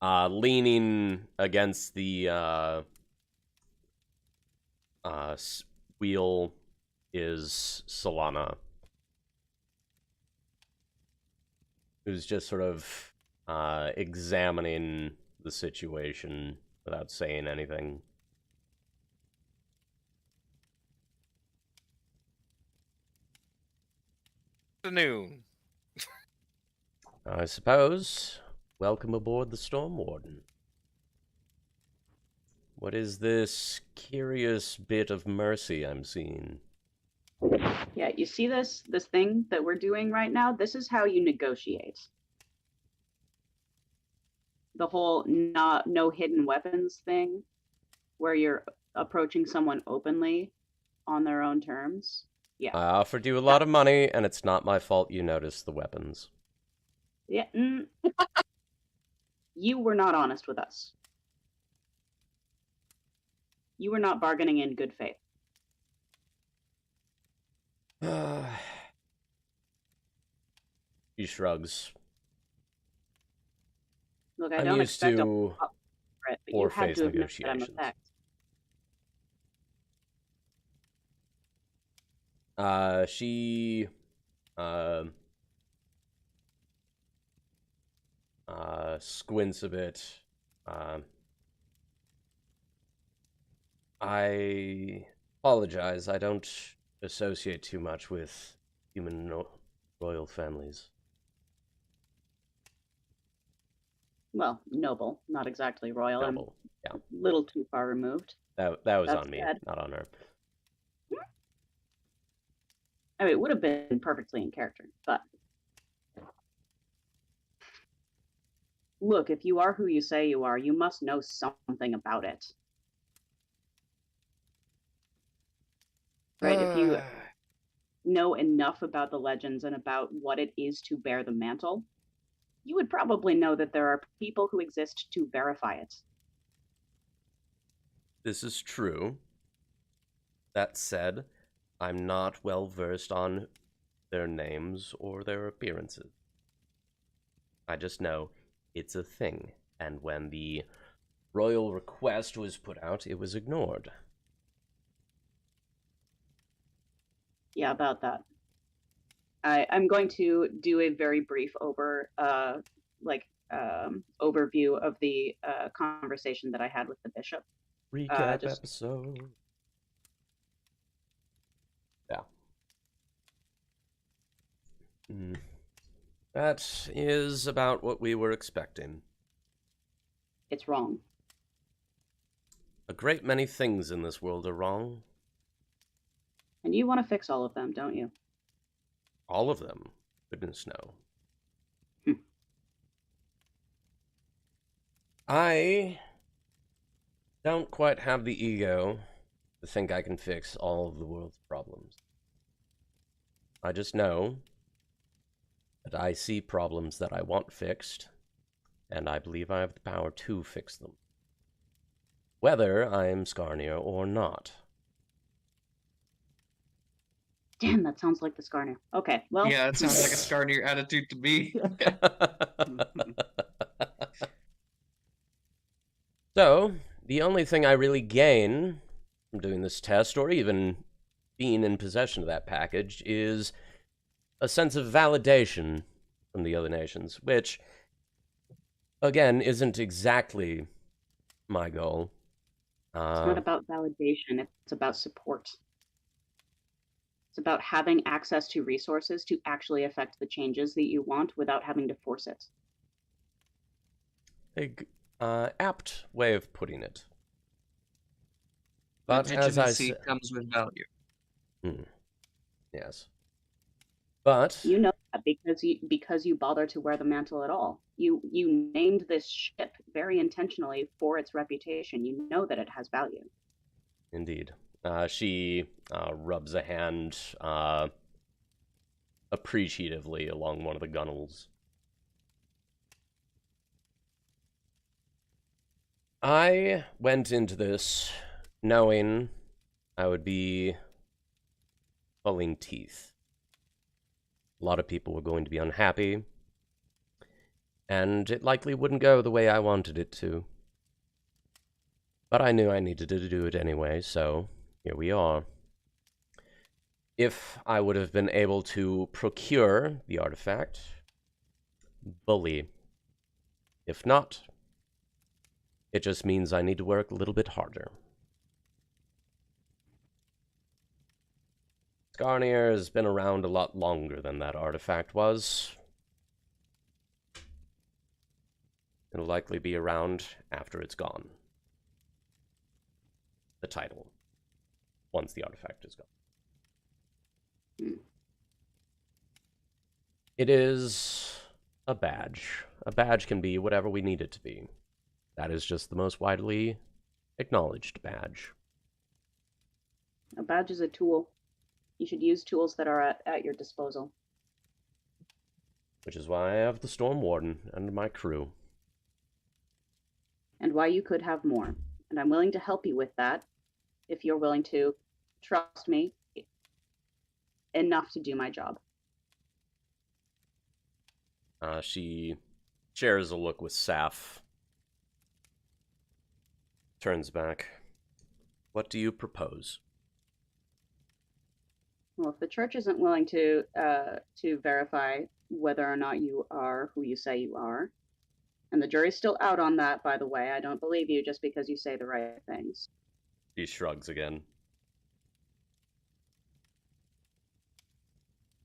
leaning against the wheel is Solana, who's just sort of examining the situation without saying anything. Afternoon. I suppose. Welcome aboard the Storm Warden. What is this curious bit of mercy I'm seeing? Yeah, you see this thing that we're doing right now? This is how you negotiate. The whole no hidden weapons thing, where you're approaching someone openly on their own terms. Yeah. I offered you a lot of money, and it's not my fault you noticed the weapons. Yeah. You were not honest with us. You were not bargaining in good faith. He shrugs. Look, I I'm don't used expect a to for it, but you four-phase had to admit that I'm negotiations. effect. She squints a bit. I apologize. I don't associate too much with human royal families. Well, noble, not exactly royal. Noble. I'm a little too far removed. That was That's on me, sad. not on her. I mean, it would have been perfectly in character, but look, if you are who you say you are, you must know something about it. Right? If you know enough about the legends and about what it is to bear the mantle, you would probably know that there are people who exist to verify it. This is true. That said, I'm not well versed on their names or their appearances. I just know it's a thing, and when the royal request was put out, it was ignored. Yeah, about that. I'm going to do a very brief overview of the conversation that I had with the bishop. Recap just- episode. Yeah. That is about what we were expecting. It's wrong. A great many things in this world are wrong. And you want to fix all of them, don't you? All of them. Goodness no. Hmm. I don't quite have the ego to think I can fix all of the world's problems. I just know that I see problems that I want fixed, and I believe I have the power to fix them. Whether I am Skarnir or not. Damn, that sounds like the Skarner. Okay, well. Yeah, it sounds like a Skarnir attitude to me. So, the only thing I really gain from doing this test, or even being in possession of that package, is a sense of validation from the other nations, which, again, isn't exactly my goal. It's not about validation, it's about support. It's about having access to resources to actually affect the changes that you want without having to force it. Apt way of putting it. But as I said, comes with value. Yes. But you know that because you bother to wear the mantle at all. You named this ship very intentionally for its reputation. You know that it has value. Indeed. She rubs a hand appreciatively along one of the gunnels. I went into this knowing I would be pulling teeth. A lot of people were going to be unhappy, and it likely wouldn't go the way I wanted it to. But I knew I needed to do it anyway, so here we are. If I would have been able to procure the artifact, bully. If not, it just means I need to work a little bit harder. Skarnir has been around a lot longer than that artifact was. It'll likely be around after it's gone. The title. Once the artifact is gone. It is a badge. A badge can be whatever we need it to be. That is just the most widely acknowledged badge. A badge is a tool. You should use tools that are at your disposal. Which is why I have the Storm Warden and my crew. And why you could have more. And I'm willing to help you with that, if you're willing to trust me enough to do my job. She shares a look with Saf. Turns back. What do you propose? Well, if the church isn't willing to verify whether or not you are who you say you are, and the jury's still out on that, by the way, I don't believe you just because you say the right things. He shrugs again.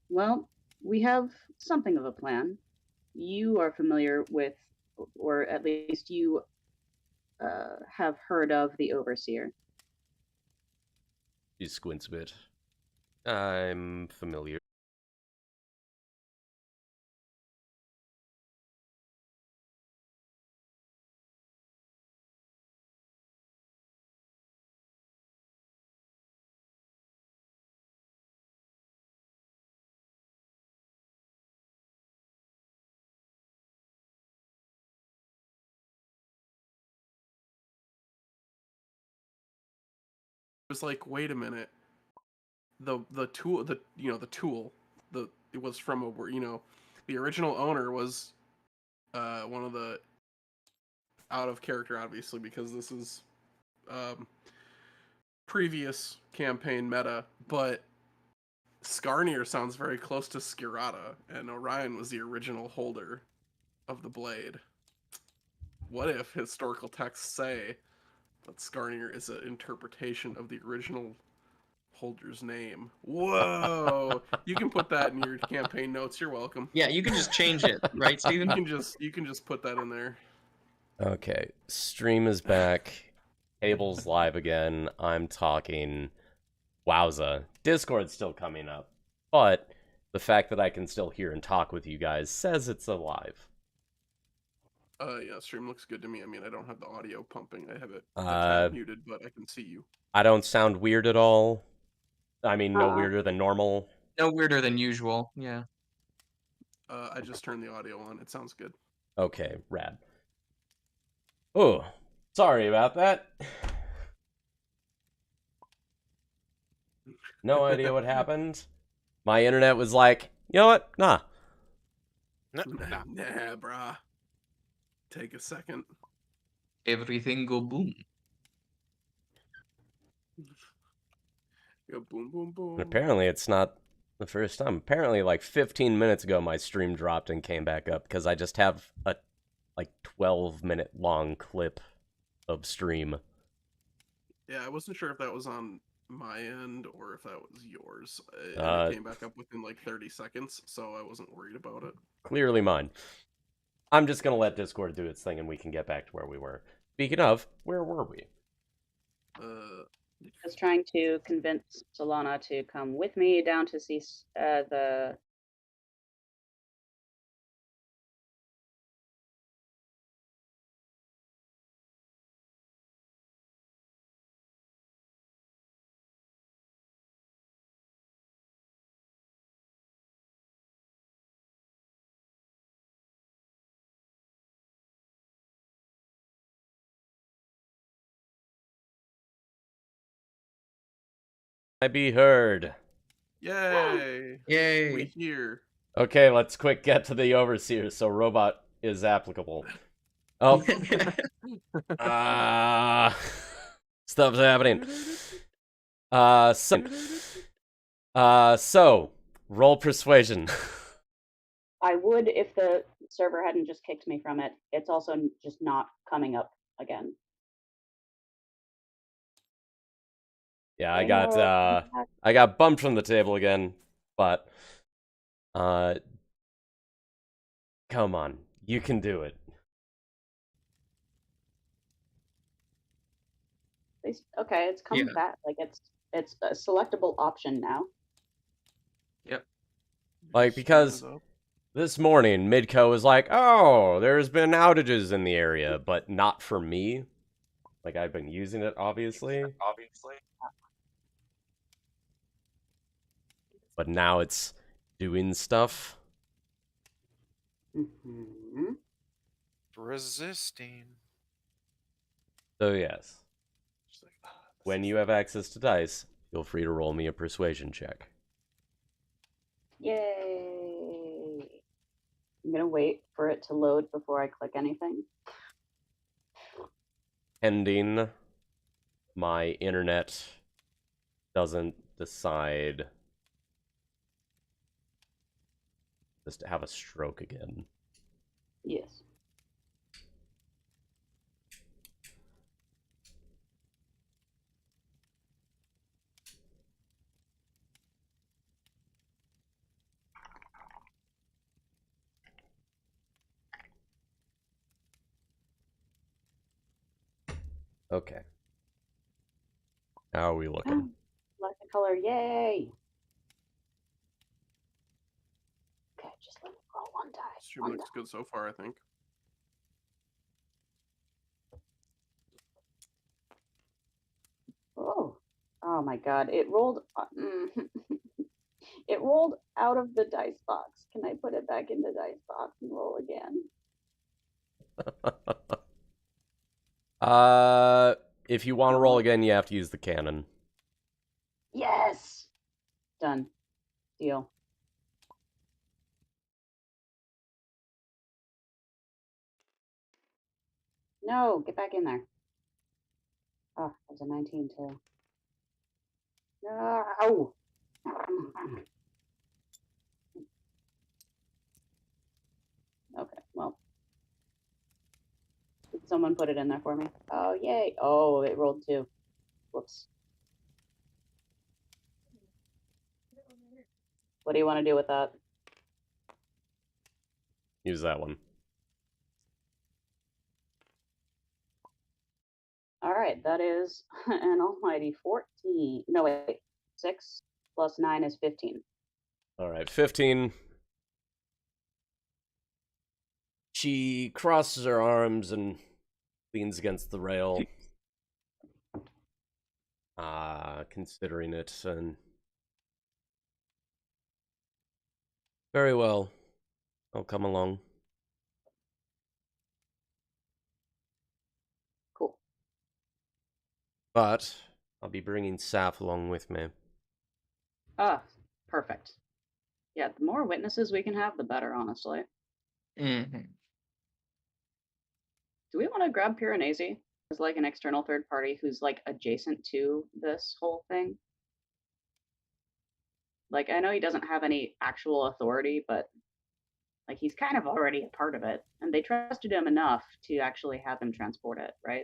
Well, we have something of a plan. You are familiar with, or at least you have heard of the Overseer. He squints a bit. I'm familiar. was like, wait a minute, the tool, it was from the original owner was one of the out of character, obviously, because this is previous campaign meta, but Skarnir sounds very close to Skirata, and Orion was the original holder of the blade. What if historical texts say that Skarnir is an interpretation of the original holder's name? Whoa! You can put that in your campaign notes. You're welcome. Yeah, you can just change it, right, Steven? You can just put that in there. Okay, stream is back. Table's live again. I'm talking. Wowza. Discord's still coming up. But the fact that I can still hear and talk with you guys says it's alive. Yeah, stream looks good to me. I mean, I don't have the audio pumping. I have it muted, but I can see you. I don't sound weird at all. I mean, no Uh-uh. weirder than normal. No weirder than usual. Yeah. I just turned the audio on. It sounds good. Okay, rad. Oh, sorry about that. No idea what happened. My internet was like, you know what? Nah. Nah. Nah, brah. Take a second. Everything go boom. Go boom, boom, boom. And apparently it's not the first time. Apparently, like 15 minutes ago, my stream dropped and came back up because I just have a 12-minute long clip of stream. Yeah, I wasn't sure if that was on my end or if that was yours. It came back up within like 30 seconds, so I wasn't worried about it. Clearly mine. I'm just going to let Discord do its thing and we can get back to where we were. Speaking of, where were we? I was trying to convince Solana to come with me down to see the. I be heard. Yay! Yay. We here. Okay, let's quick get to the overseer so robot is applicable. Oh. Stuff's happening. So roll persuasion. I would if the server hadn't just kicked me from it. It's also just not coming up again. Yeah, I got bumped from the table again, but come on, you can do it. Okay, it's coming Yeah. back. Like it's a selectable option now. Yep. Like, because this morning, Midco was like, oh, there's been outages in the area, but not for me. Like, I've been using it, obviously. But now it's doing stuff. Mm-hmm. Resisting. So, yes. When you have access to dice, feel free to roll me a persuasion check. Yay! I'm gonna wait for it to load before I click anything. Pending my internet doesn't decide just to have a stroke again. Yes. Okay. How are we looking? Like the color, yay! Okay, just let me roll one die. Stream One looks good so far, I think. Oh my god, it rolled. It rolled out of the dice box. Can I put it back in the dice box and roll again? If you want to roll again, you have to use the cannon. Yes! Done. Deal. No, get back in there. Oh, that's a 19 too. No! Okay, well. Did someone put it in there for me? Oh, yay. Oh, it rolled 2. Whoops. What do you want to do with that? Use that one. All right, that is an almighty 14. No, wait. 6 plus 9 is 15. All right, 15. She crosses her arms and leans against the rail, considering it, and very well. I'll come along. Cool. But I'll be bringing Saf along with me. Ah, perfect. Yeah, the more witnesses we can have, the better, honestly. Mm-hmm. Do we want to grab Piranesi as like an external third party who's like adjacent to this whole thing? Like, I know he doesn't have any actual authority, but like he's kind of already a part of it, and they trusted him enough to actually have him transport it, right?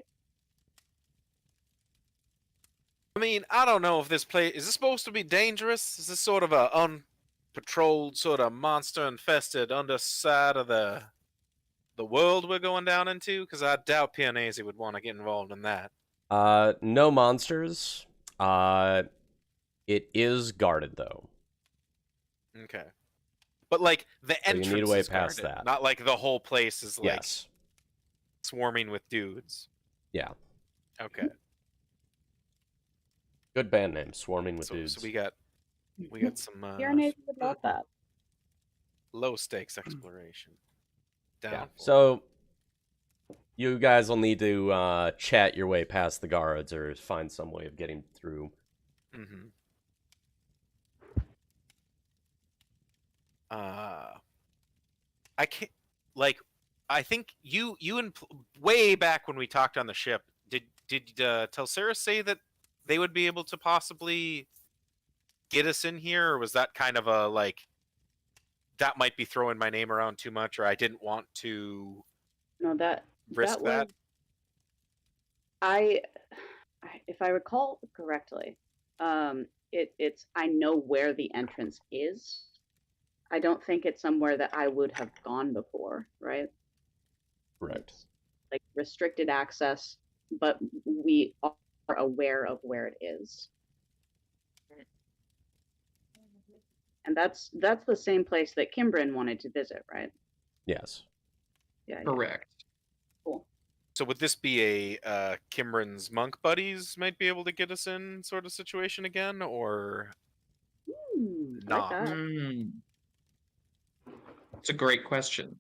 I mean, I don't know if this place is this supposed to be dangerous? Is this sort of a unpatrolled, sort of monster-infested underside of the world we're going down into? Because I doubt Pianese would want to get involved in that. No monsters. It is guarded though. Okay. But like the So you entrance need a way is past guarded, that. not like the whole place is like Yes. swarming with dudes. Yeah. Okay. Good band name, Swarming with Dudes. So we got some Piranesi would love that. low stakes exploration. Yeah. Down. So you guys will need to chat your way past the guards or find some way of getting through. Mm-hmm. I can't like. I think you and way back when we talked on the ship, did Telsaris say that they would be able to possibly get us in here, or was that kind of a like that might be throwing my name around too much, or I didn't want to No, that risk that? was I if I recall correctly, it's I know where the entrance is. I don't think it's somewhere that I would have gone before, right? Right. It's like restricted access, but we are aware of where it is. And that's the same place that Kimbrin wanted to visit, right? Yes. Yeah. Correct. Cool. So would this be a Kimbrin's monk buddies might be able to get us in sort of situation again, or I not? like that. It's a great question.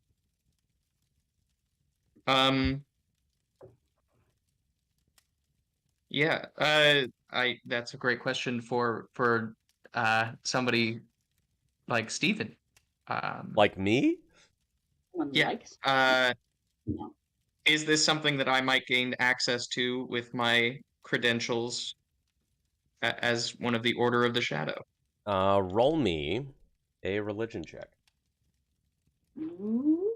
Yeah, that's a great question for somebody like Stephen. Like me? Someone Yeah. likes no. Is this something that I might gain access to with my credentials as one of the Order of the Shadow? Roll me a religion check. Ooh.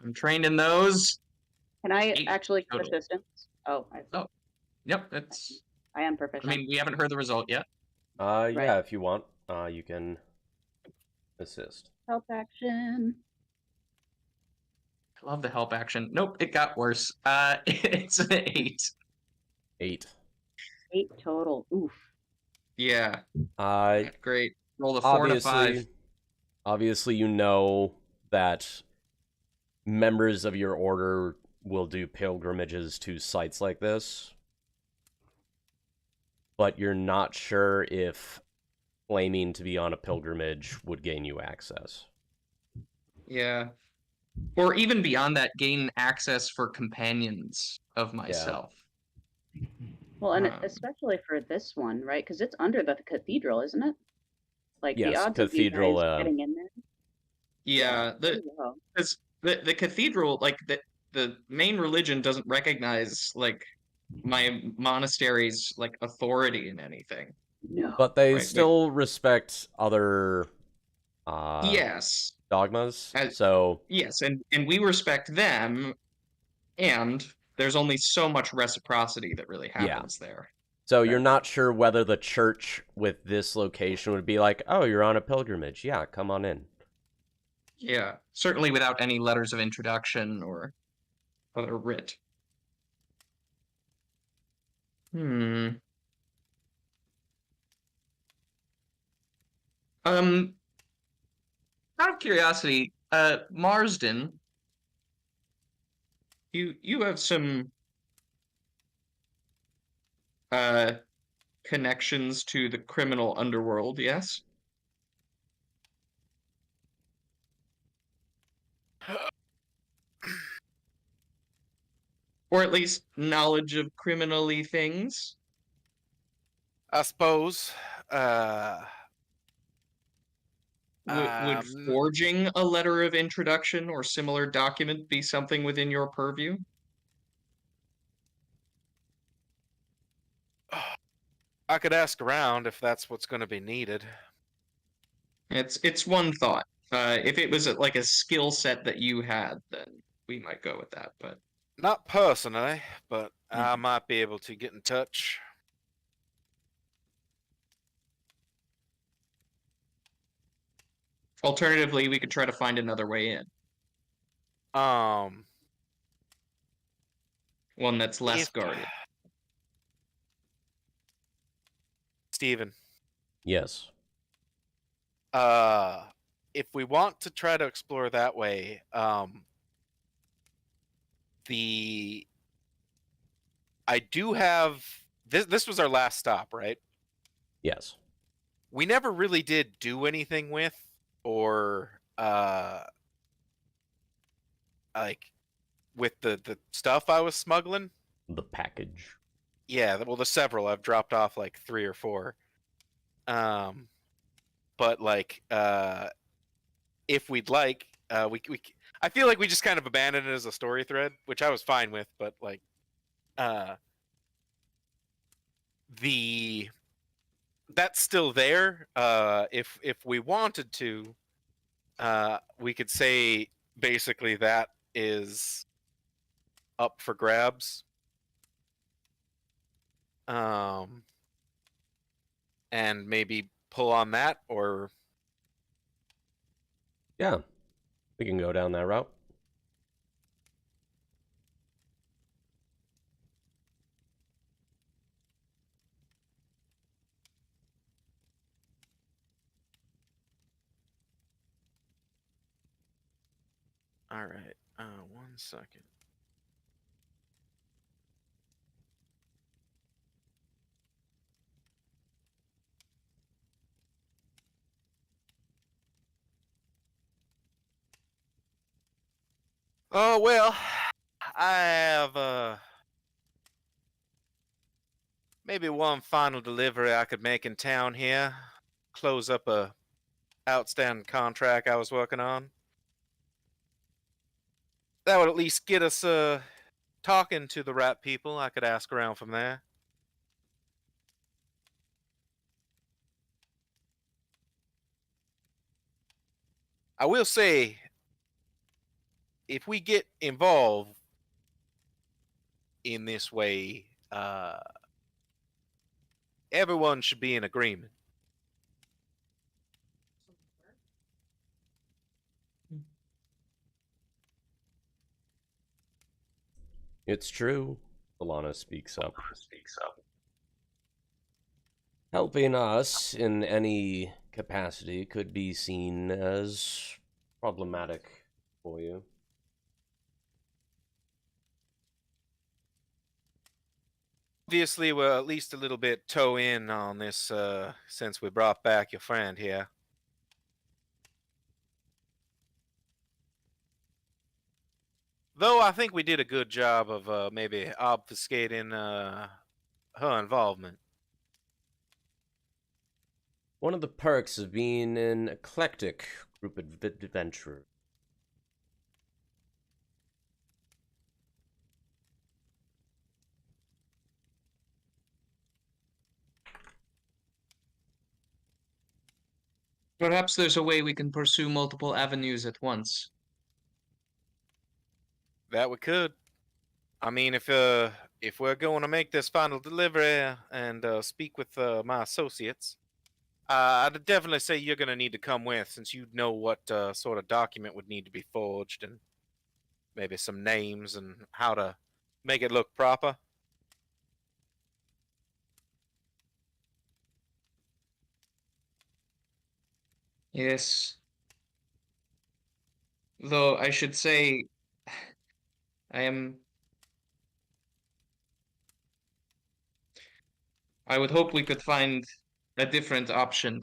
I'm trained in those. Can I 8 actually total. persistence? Oh, Yep, that's. I am I proficient. mean, we haven't heard the result yet. Yeah, if you want, you can assist. Help action. I love the help action. Nope, it got worse. It's an 8. 8. 8 total. Oof. Yeah. Uh, Great. Roll a 4 and a 5. Obviously, you know that members of your order will do pilgrimages to sites like this, but you're not sure if claiming to be on a pilgrimage would gain you access. Yeah. Or even beyond that, gain access for companions of myself. Well, and Um, especially for this one, right? Because it's under the cathedral, isn't it? Like the Yes, odds of you cathedral. guys getting in there. yeah, Pretty low. the cathedral, like the main religion doesn't recognize like my monastery's like authority in anything, No. But they right? still respect other Yes, dogmas. as, So yes, and we respect them, and there's only so much reciprocity that really yeah. happens there. So you're Fair. not sure whether the church with this location would be like, oh, you're on a pilgrimage. Yeah, come on in. Yeah, certainly without any letters of introduction or other writ. Hmm. Out of curiosity, Marsden, you have some uh connections to the criminal underworld, yes? Or at least knowledge of criminally things? I suppose. Would Um, forging a letter of introduction or similar document be something within your purview? I could ask around if that's what's going to be needed. It's one thought. If it was like a skill set that you had, then we might go with that. But Not personally, but I might be able to get in touch. alternatively, we could try to find another way in, Um, one that's less if guarded. Steven, Yes. if we want to try to explore that way, I do have this. This was our last stop, right? Yes. We never really did do anything with, or like with the stuff I was smuggling. The package. Yeah, well, the several I've dropped off like 3 or 4. But like, if we'd like, we I feel like we just kind of abandoned it as a story thread, which I was fine with. But like, the that's still there. If we wanted to, we could say basically that is up for grabs. And maybe pull on that, or Yeah. We can go down that route. all right. 1 second. Oh well, I have maybe one final delivery I could make in town here. Close up a outstanding contract I was working on. That would at least get us talking to the right people. I could ask around from there. I will say, if we get involved in this way, everyone should be in agreement. It's true. Alana speaks up. Helping us in any capacity could be seen as problematic for you. Obviously, we're at least a little bit toe in on this since we brought back your friend here. Though I think we did a good job of maybe obfuscating her involvement? One of the perks of being an eclectic group of adventurers. Perhaps there's a way we can pursue multiple avenues at once. That we could. I mean, if we're going to make this final delivery and speak with my associates, I'd definitely say you're going to need to come with, since you know what sort of document would need to be forged, and maybe some names and how to make it look proper. Yes. Though I should say, I would hope we could find a different option.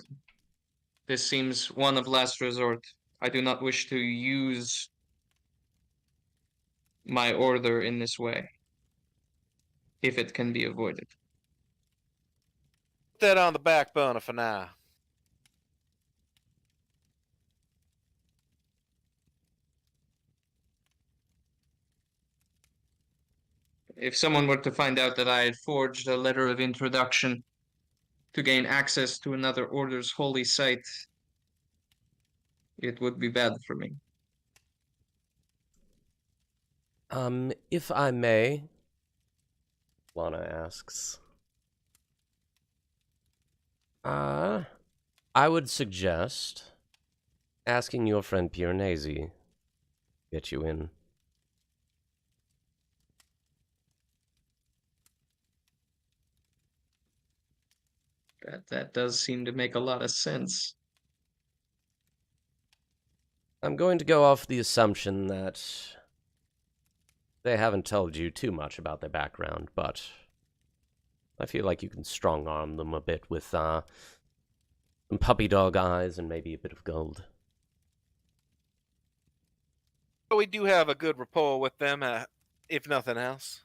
This seems one of last resort. I do not wish to use my order in this way, if it can be avoided. Put that on the back burner for now. If someone were to find out that I had forged a letter of introduction to gain access to another order's holy site, it would be bad for me. If I may, Lana asks. I would suggest asking your friend Piranesi get you in. That does seem to make a lot of sense. I'm going to go off the assumption that they haven't told you too much about their background, but I feel like you can strong-arm them a bit with some puppy dog eyes and maybe a bit of gold. But we do have a good rapport with them, if nothing else.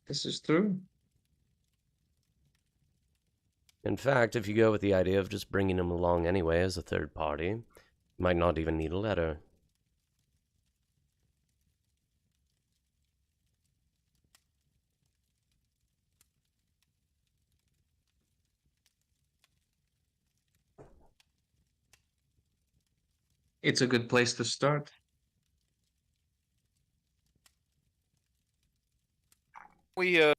This is true. In fact, if you go with the idea of just bringing them along anyway as a third party, you might not even need a letter. It's a good place to start. We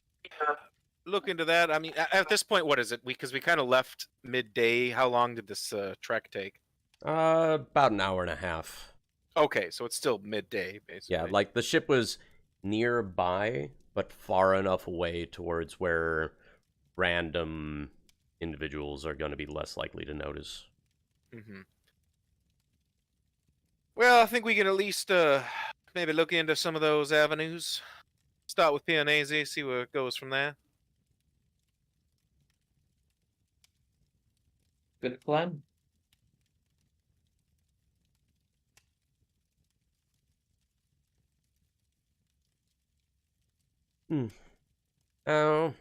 look into that. I mean, at this point, what is it? Because we kind of left midday. How long did this trek take? About an hour and a half. Okay, so it's still midday, basically. Yeah, like the ship was nearby, but far enough away towards where random individuals are going to be less likely to notice. Mm-hmm. Well, I think we can at least maybe look into some of those avenues. Start with Pianese, see where it goes from there. Good plan. Oh.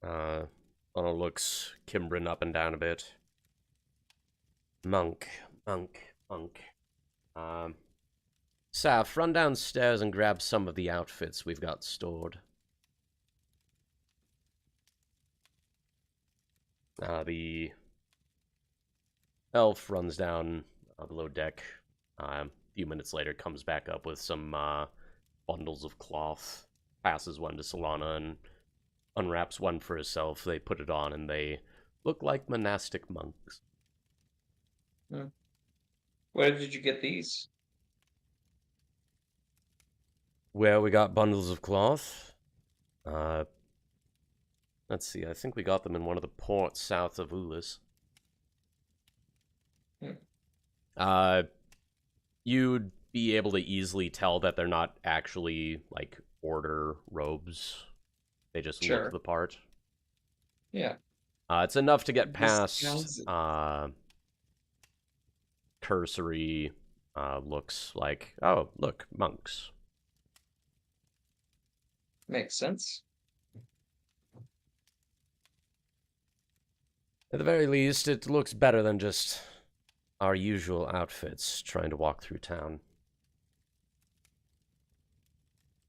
Lana looks Kimbrin up and down a bit. Monk. Saf, run downstairs and grab some of the outfits we've got stored. The elf runs down below deck. A few minutes later, comes back up with some bundles of cloth, passes one to Solana, and unwraps one for herself. They put it on, and they look like monastic monks. Where did you get these? Where we got bundles of cloth? Let's see, I think we got them in one of the ports south of Ulis. You'd be able to easily tell that they're not actually, like, order robes. They just Sure. look the part. Yeah. It's enough to get This past sounds- cursory looks like, oh, look, monks. Makes sense. At the very least, it looks better than just our usual outfits trying to walk through town.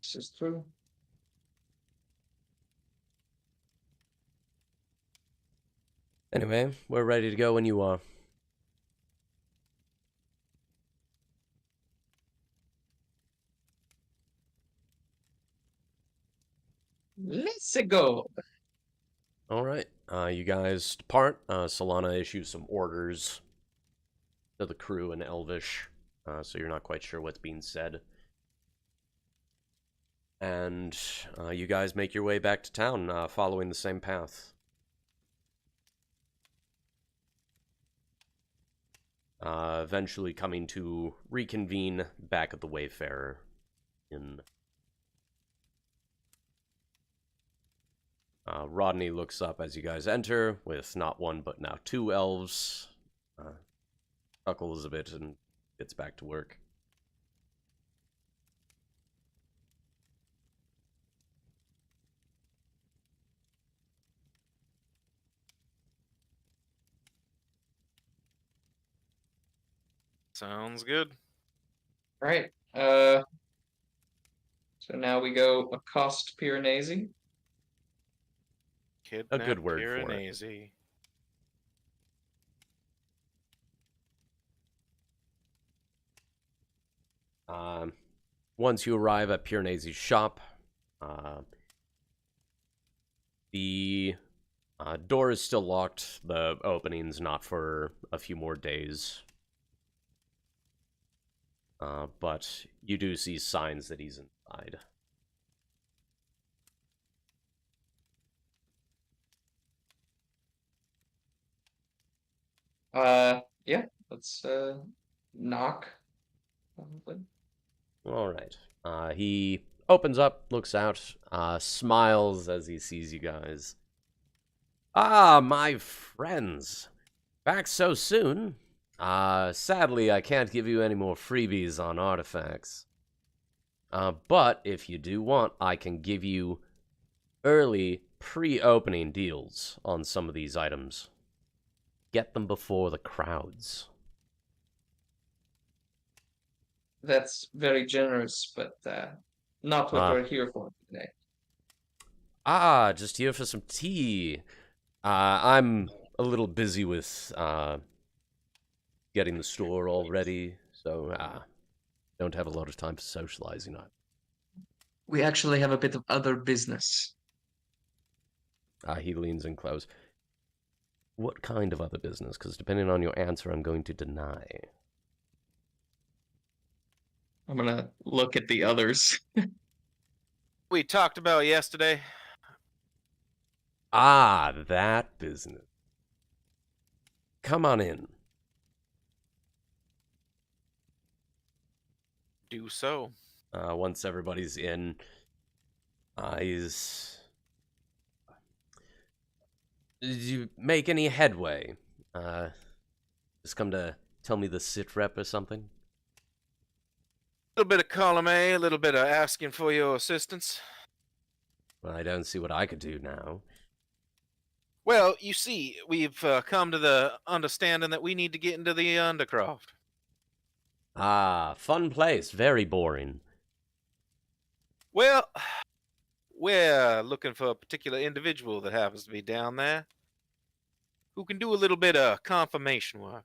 This is true. Anyway, we're ready to go when you are. Let's go. All right, you guys depart. Solana issues some orders to the crew in Elvish, so you're not quite sure what's being said. And you guys make your way back to town, following the same path. Eventually coming to reconvene back at the Wayfarer Inn. Rodney looks up as you guys enter, with not one but now two elves. Chuckles a bit and gets back to work. Sounds good. All right. So now we go accost Piranesi. Kidnap good word for it. Piranesi. Once you arrive at Piranesi's shop, the door is still locked. The opening's not for a few more days. But you do see signs that he's inside. Yeah, let's knock. Probably. All right. He opens up, looks out, smiles as he sees you guys. Ah, my friends. Back so soon? Sadly, I can't give you any more freebies on artifacts. But if you do want, I can give you early pre-opening deals on some of these items. Get them before the crowds. That's very generous, but not what we're here for today. Just here for some tea. I'm a little busy with getting the store all ready, so don't have a lot of time for socializing. We actually have a bit of other business. He leans in close. What kind of other business? Because depending on your answer, I'm going to deny. I'm gonna look at the others. We talked about yesterday. That business. Come on in. Do so. Once everybody's in, he's... Did you make any headway? Just come to tell me the sit rep or something? A little bit of column A, a little bit of asking for your assistance. Well, I don't see what I could do now. Well, you see, we've come to the understanding that we need to get into the Undercroft. Fun place. Very boring. Well, we're looking for a particular individual that happens to be down there who can do a little bit of confirmation work.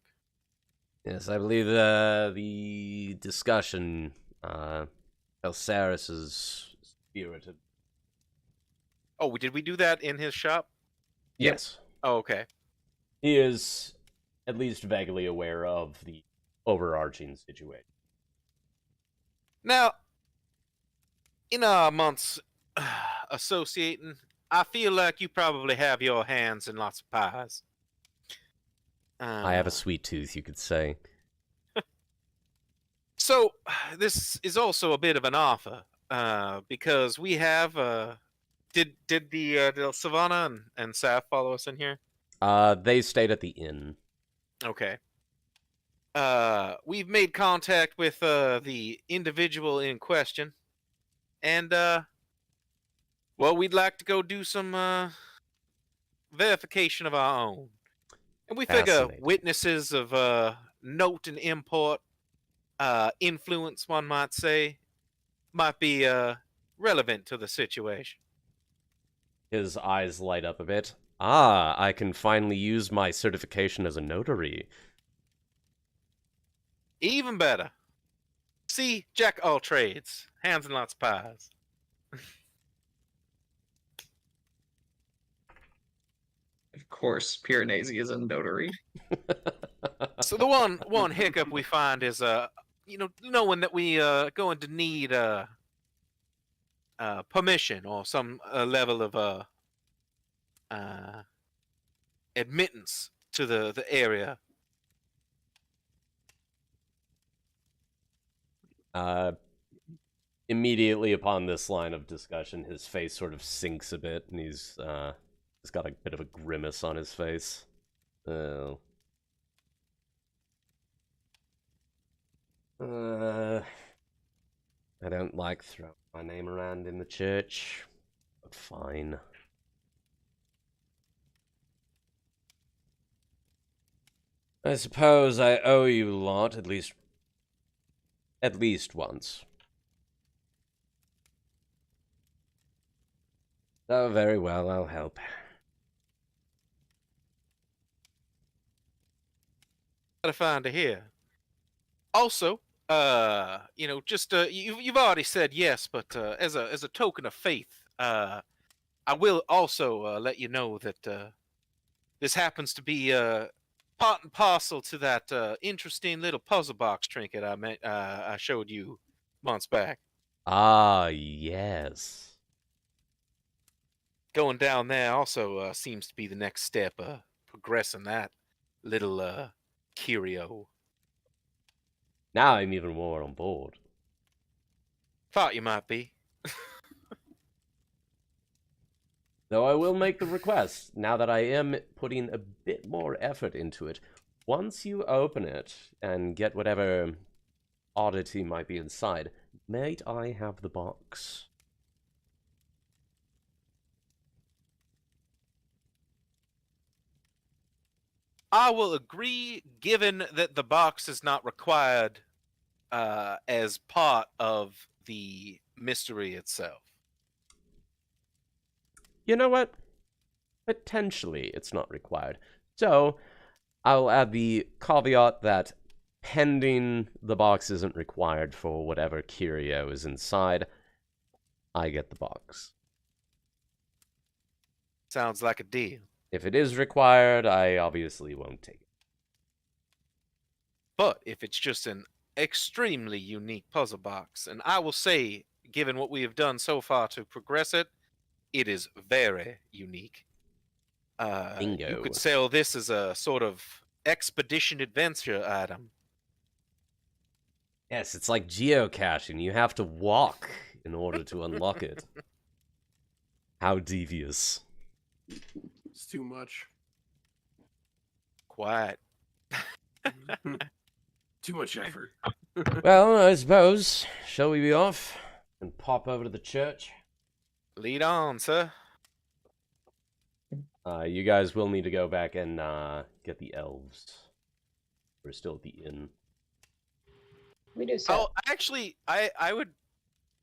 Yes, I believe the discussion, Elsaris is spirited. Oh, did we do that in his shop? Yes. Oh, okay. He is at least vaguely aware of the overarching situation. Now, in our months associating, I feel like you probably have your hands in lots of pies. I have a sweet tooth, you could say. So, this is also a bit of an offer, because we have, did Savannah and Saf follow us in here? They stayed at the inn. Okay. We've made contact with, the individual in question, and, Well, we'd like to go do some verification of our own. And we figure Fascinating. witnesses of note and import, influence, one might say, might be relevant to the situation. His eyes light up a bit. Ah, I can finally use my certification as a notary. Even better. See, jack all trades, hands and lots of pies. Of course, Piranesi is a notary. So the one hiccup we find is knowing that we going to need permission or some level of admittance to the area. Immediately upon this line of discussion, his face sort of sinks a bit, and he's got a bit of a grimace on his face. Oh. I don't like throwing my name around in the church, but fine. I suppose I owe you lot, at least once. Oh, very well, I'll help. Gratifying to hear. Also, just you've already said yes, but as a token of faith, I will also let you know that this happens to be part and parcel to that interesting little puzzle box trinket I showed you months back. Ah, yes. Going down there also seems to be the next step, progressing that little curio. Now I'm even more on board. Thought you might be. Though I will make the request, now that I am putting a bit more effort into it. Once you open it and get whatever oddity might be inside, might I have the box? I will agree, given that the box is not required as part of the mystery itself. You know what? Potentially it's not required. So, I'll add the caveat that pending the box isn't required for whatever curio is inside, I get the box. Sounds like a deal. If it is required, I obviously won't take it. But if it's just an extremely unique puzzle box, and I will say, given what we have done so far to progress it, it is very unique. Bingo. You could sell this as a sort of expedition adventure item. Yes, it's like geocaching. You have to walk in order to unlock it. How devious. It's too much. Quiet. Too much effort. Well, I suppose, shall we be off and pop over to the church? Lead on, sir. You guys will need to go back and get the elves. We're still at the inn. We do so. Oh, actually, I would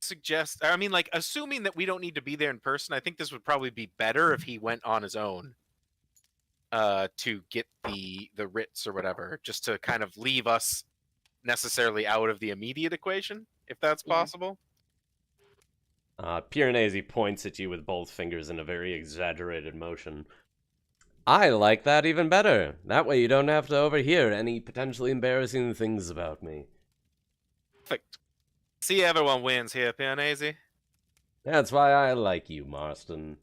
suggest, I mean, like, assuming that we don't need to be there in person, I think this would probably be better if he went on his own to get the writs or whatever, just to kind of leave us necessarily out of the immediate equation, if that's Yeah. possible. Piranesi points at you with both fingers in a very exaggerated motion. I like that even better. That way you don't have to overhear any potentially embarrassing things about me. Perfect. See, everyone wins here, Pianese. That's why I like you, Marston.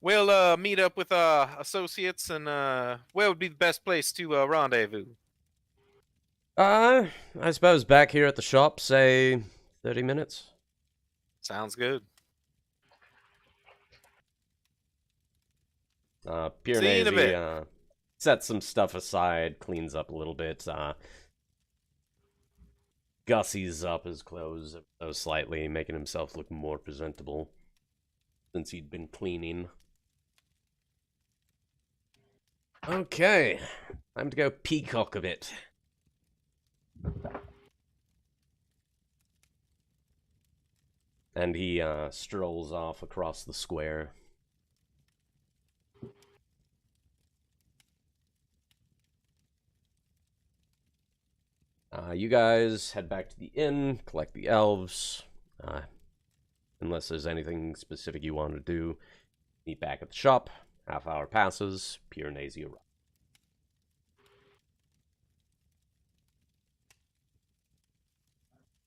We'll meet up with our associates, and where would be the best place to rendezvous? I suppose back here at the shop, say 30 minutes. Sounds good. See you in a bit. Piranesi sets some stuff aside, cleans up a little bit. gussies up his clothes so slightly, making himself look more presentable since he'd been cleaning. Okay, time to go peacock a bit. And he strolls off across the square. You guys head back to the inn, collect the elves. Unless there's anything specific you want to do, meet back at the shop. Half hour passes, Piranesi arrives.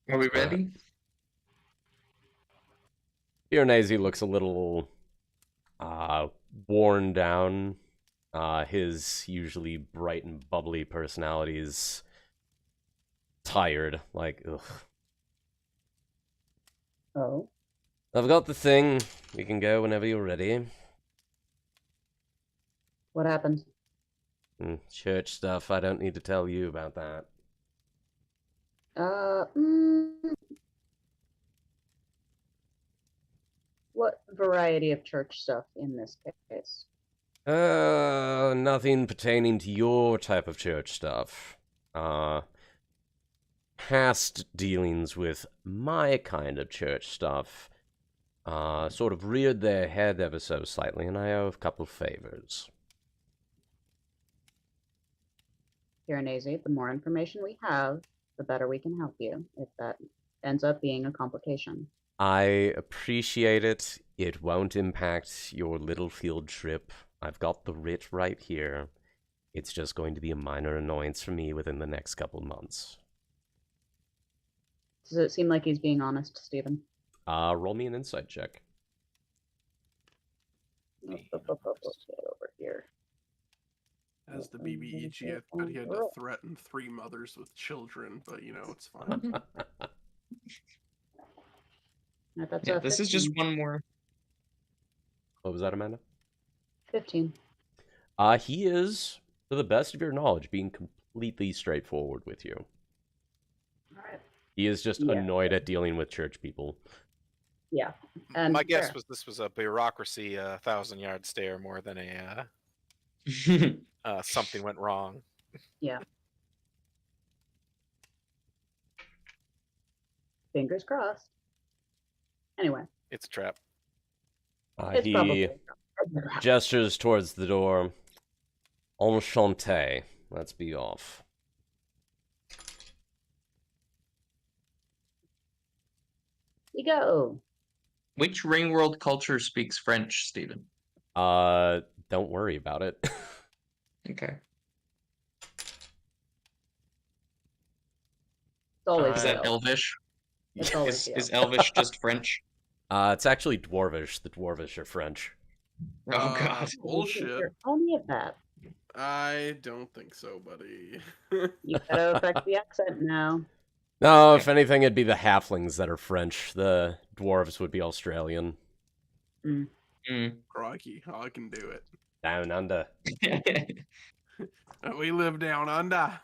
Are we ready? Piranesi looks a little worn down. His usually bright and bubbly personality is tired. Like, ugh. Oh. I've got the thing. We can go whenever you're ready. What happened? Church stuff. I don't need to tell you about that. What variety of church stuff in this case? Nothing pertaining to your type of church stuff. Past dealings with my kind of church stuff, sort of reared their head ever so slightly, and I owe a couple favors. Piranesi, the more information we have, the better we can help you, if that ends up being a complication. I appreciate it. It won't impact your little field trip. I've got the writ right here. It's just going to be a minor annoyance for me within the next couple months. Does it seem like he's being honest, Stephen? Roll me an insight check. Get over here. As the BBEG, I thought he had to threaten 3 mothers with children, but you know, it's fine. Yeah, this is just one more. What was that, Amanda? 15. He is, to the best of your knowledge, being completely straightforward with you. Alright. He is just annoyed at dealing with church people. Yeah. And My guess was this was a bureaucracy 1,000-yard stare more than a something went wrong. Yeah. Fingers crossed. Anyway. It's a trap. It's He probably gestures towards the door. Enchanté. Let's be off. You go. Which Ringworld culture speaks French, Stephen? Don't worry about it. Okay. It's always Is that the Elvish? It's always Is the Elvish just French? It's actually Dwarvish. The Dwarvish are French. Oh god. Bullshit. Only of that. I don't think so, buddy. You gotta affect the accent now. No, if anything, it'd be the halflings that are French. The dwarves would be Australian. Mm. Crikey, I can do it. Down under. We live down under.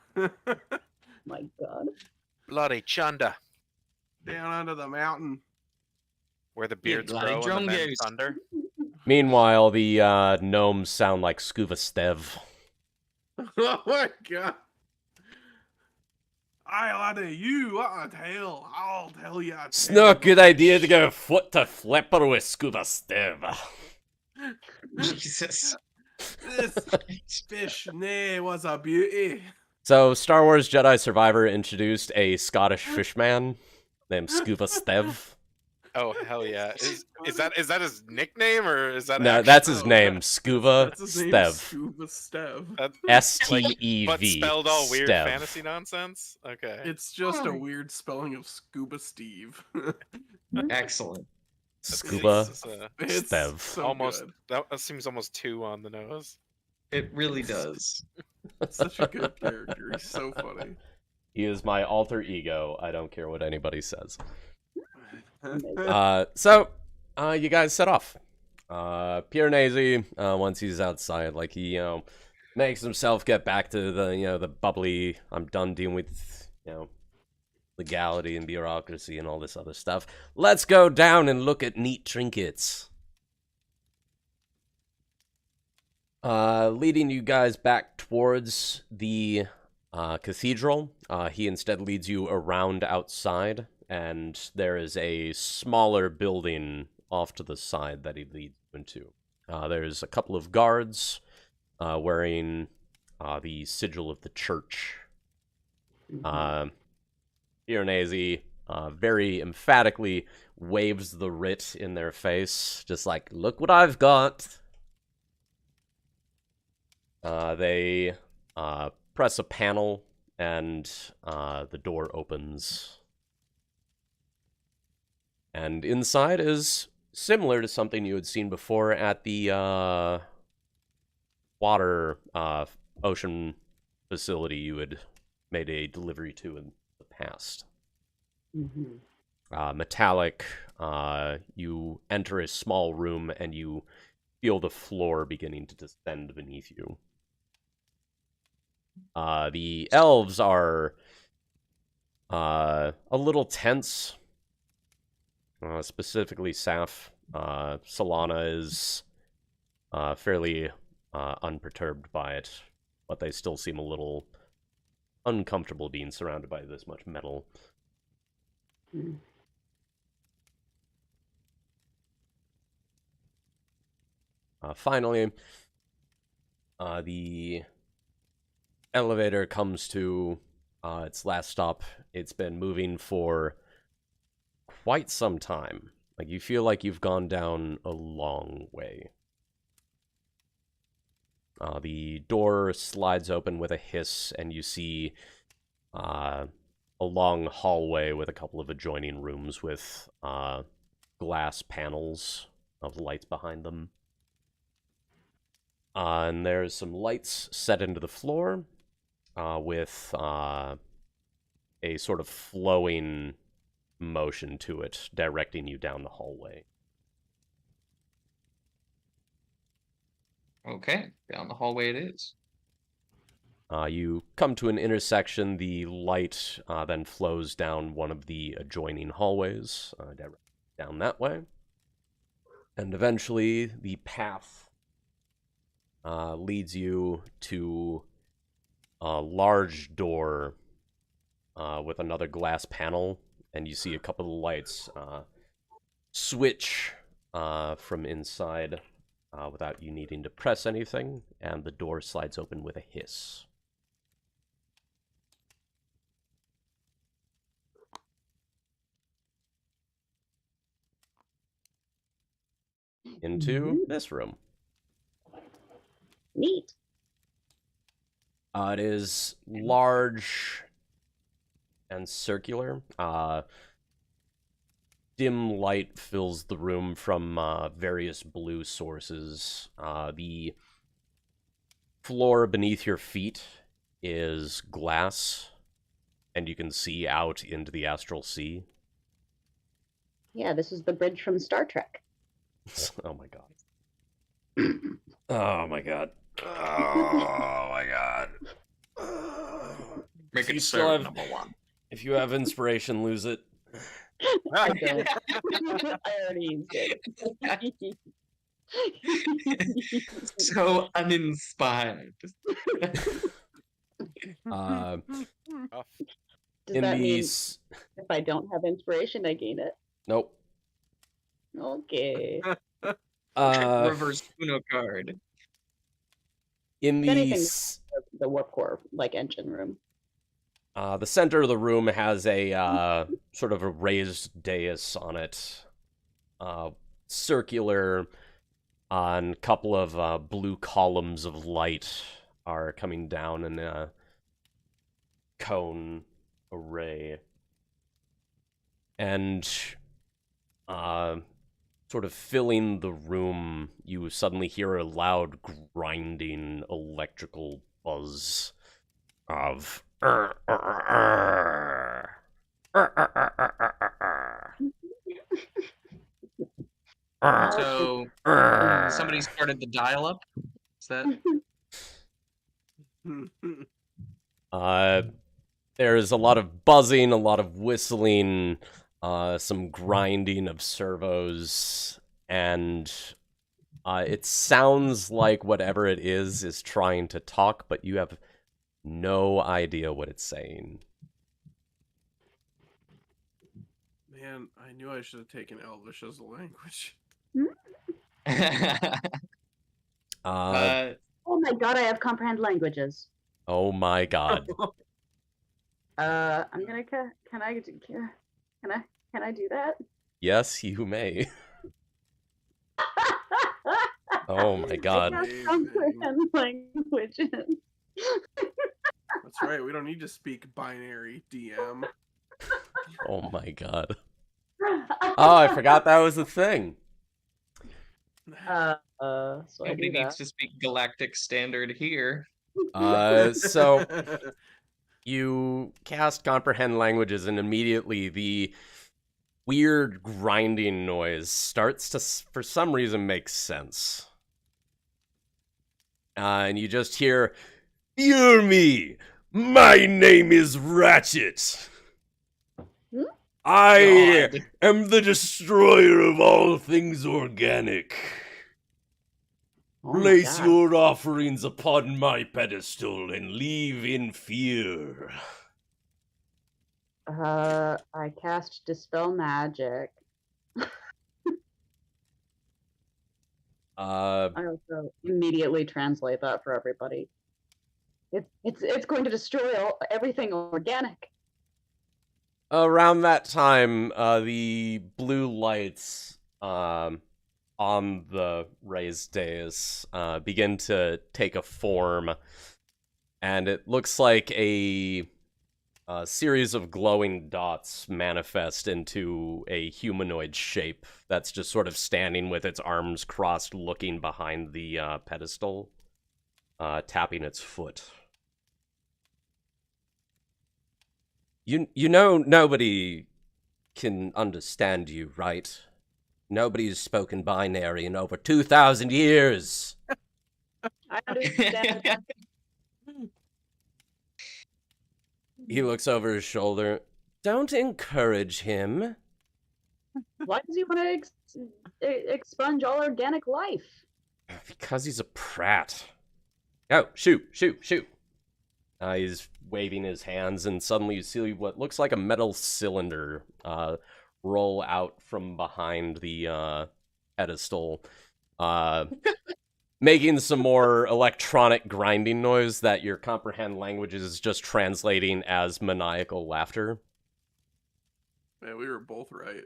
My god. Bloody Chunda, Down under the mountain. where the Yeah, beards bloody grow and the men drungos. thunder. Meanwhile, the gnomes sound like Scuba Stev. Oh my god. I ladder you, what a tale. I'll tell you a It's tale not a good about idea to go foot to flipper with Scuba Stev. Jesus. This fish nay was a beauty. So, Star Wars Jedi Survivor introduced a Scottish fishman named Scuba Stev. Oh hell yeah! Is that his nickname or is that No, actually- that's his name, Scuba That's his name, Stev. Scuba Stev. That- S-T-E-V. but spelled all weird Stev. fantasy nonsense? Okay. It's just a weird spelling of Scuba Steve. Excellent. Scuba It's Stev. so almost good. that seems almost too on the nose. It really does. Such a good character. He's so funny. He is my alter ego. I don't care what anybody says. Oh So, you guys set off. Piranesi, once he's outside, like he, makes himself get back to the, the bubbly, I'm done dealing with, legality and bureaucracy and all this other stuff. Let's go down and look at neat trinkets. Leading you guys back towards the cathedral, he instead leads you around outside, and there is a smaller building off to the side that he leads you into. There's a couple of guards wearing the sigil of the church. Piranesi very emphatically waves the writ in their face, just like, look what I've got. They press a panel, and the door opens. And inside is similar to something you had seen before at the water ocean facility you had made a delivery to in the past. Metallic, you enter a small room and you feel the floor beginning to descend beneath you. The elves are a little tense, specifically Saf. Solana is fairly unperturbed by it, but they still seem a little uncomfortable being surrounded by this much metal. Finally, the elevator comes to its last stop. It's been moving for quite some time. Like, you feel like you've gone down a long way. The door slides open with a hiss, and you see a long hallway with a couple of adjoining rooms with glass panels of lights behind them. And there's some lights set into the floor with a sort of flowing motion to it, directing you down the hallway. Okay, down the hallway it is. You come to an intersection. The light then flows down one of the adjoining hallways, down that way. And eventually, the path leads you to a large door with another glass panel, and you see a couple of lights switch from inside without you needing to press anything, and the door slides open with a hiss. Into this room. Neat. It is large and circular. Dim light fills the room from various blue sources. The floor beneath your feet is glass, and you can see out into the astral sea. Yeah, this is the bridge from Star Trek. Oh my god. Oh my god. Oh my god. Make You it still so have- number one. If you have inspiration, lose it. I don't. I already used it. So uninspired. Uh, Does in that mean these... if I don't have inspiration, I gain it? Nope. Okay. Reverse Uno card. In If anything, these... the warp core like engine room. The center of the room has a sort of a raised dais on it. Circular, and a couple of blue columns of light are coming down in a cone array. And sort of filling the room, you suddenly hear a loud grinding electrical buzz of... So somebody started the dial-up. Is that? There's a lot of buzzing, a lot of whistling, some grinding of servos, and it sounds like whatever it is trying to talk, but you have no idea what it's saying. Man, I knew I should have taken Elvish as a language. Oh my god, I have comprehend languages. Oh my god. I'm gonna can I do that? Yes, you may. Oh my god. I cast comprehend languages. That's right. We don't need to speak binary, DM. Oh my god. Oh, I forgot that was a thing. So I Nobody do needs that. to speak Galactic Standard here. So you cast comprehend languages, and immediately the weird grinding noise starts to, for some reason, make sense. And you just hear, "Hear me! My name is Ratchet! Hmm? I God. am the destroyer of all things organic. Oh my Place God. your offerings upon my pedestal and leave in fear." I cast Dispel Magic. I also immediately translate that for everybody. It's going to destroy everything organic. Around that time, the blue lights on the raised dais begin to take a form, and it looks like a series of glowing dots manifest into a humanoid shape that's just sort of standing with its arms crossed, looking behind the pedestal, tapping its foot. You know nobody can understand you, right? Nobody's spoken binary in over 2,000 years. I understand. He looks over his shoulder. Don't encourage him. Why does he want to expunge all organic life? Because he's a prat. Oh, shoot. He's waving his hands, and suddenly you see what looks like a metal cylinder roll out from behind the pedestal, making some more electronic grinding noise that your comprehend language is just translating as maniacal laughter. Man, we were both right.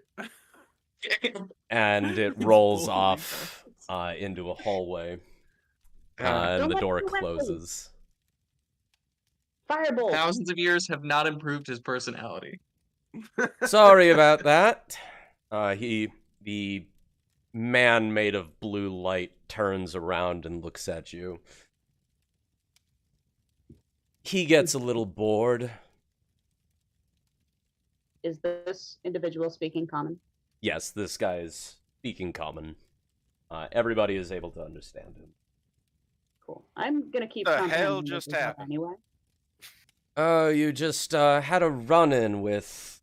And it rolls off into a hallway. And Don't the let door him away. closes. Firebolt. Thousands of years have not improved his personality. Sorry about that. The man made of blue light turns around and looks at you. He gets a little bored. Is this individual speaking common? Yes, this guy's speaking common. Everybody is able to understand him. Cool. I'm gonna keep. The comprehend hell languages just out happened? anyway? Oh, you just had a run-in with...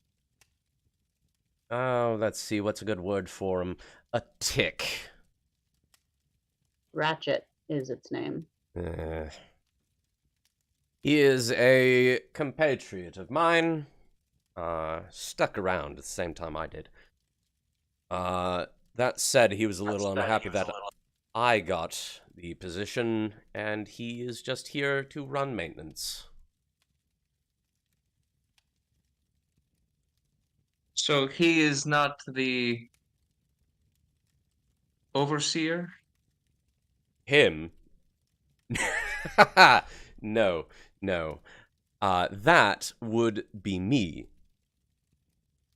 Oh, let's see, what's a good word for him? A tick. Ratchet is its name. He is a compatriot of mine. Stuck around at the same time I did. That said, he was a little unhappy that I got the position, and he is just here to run maintenance. So he is not the overseer? Him? No. That would be me.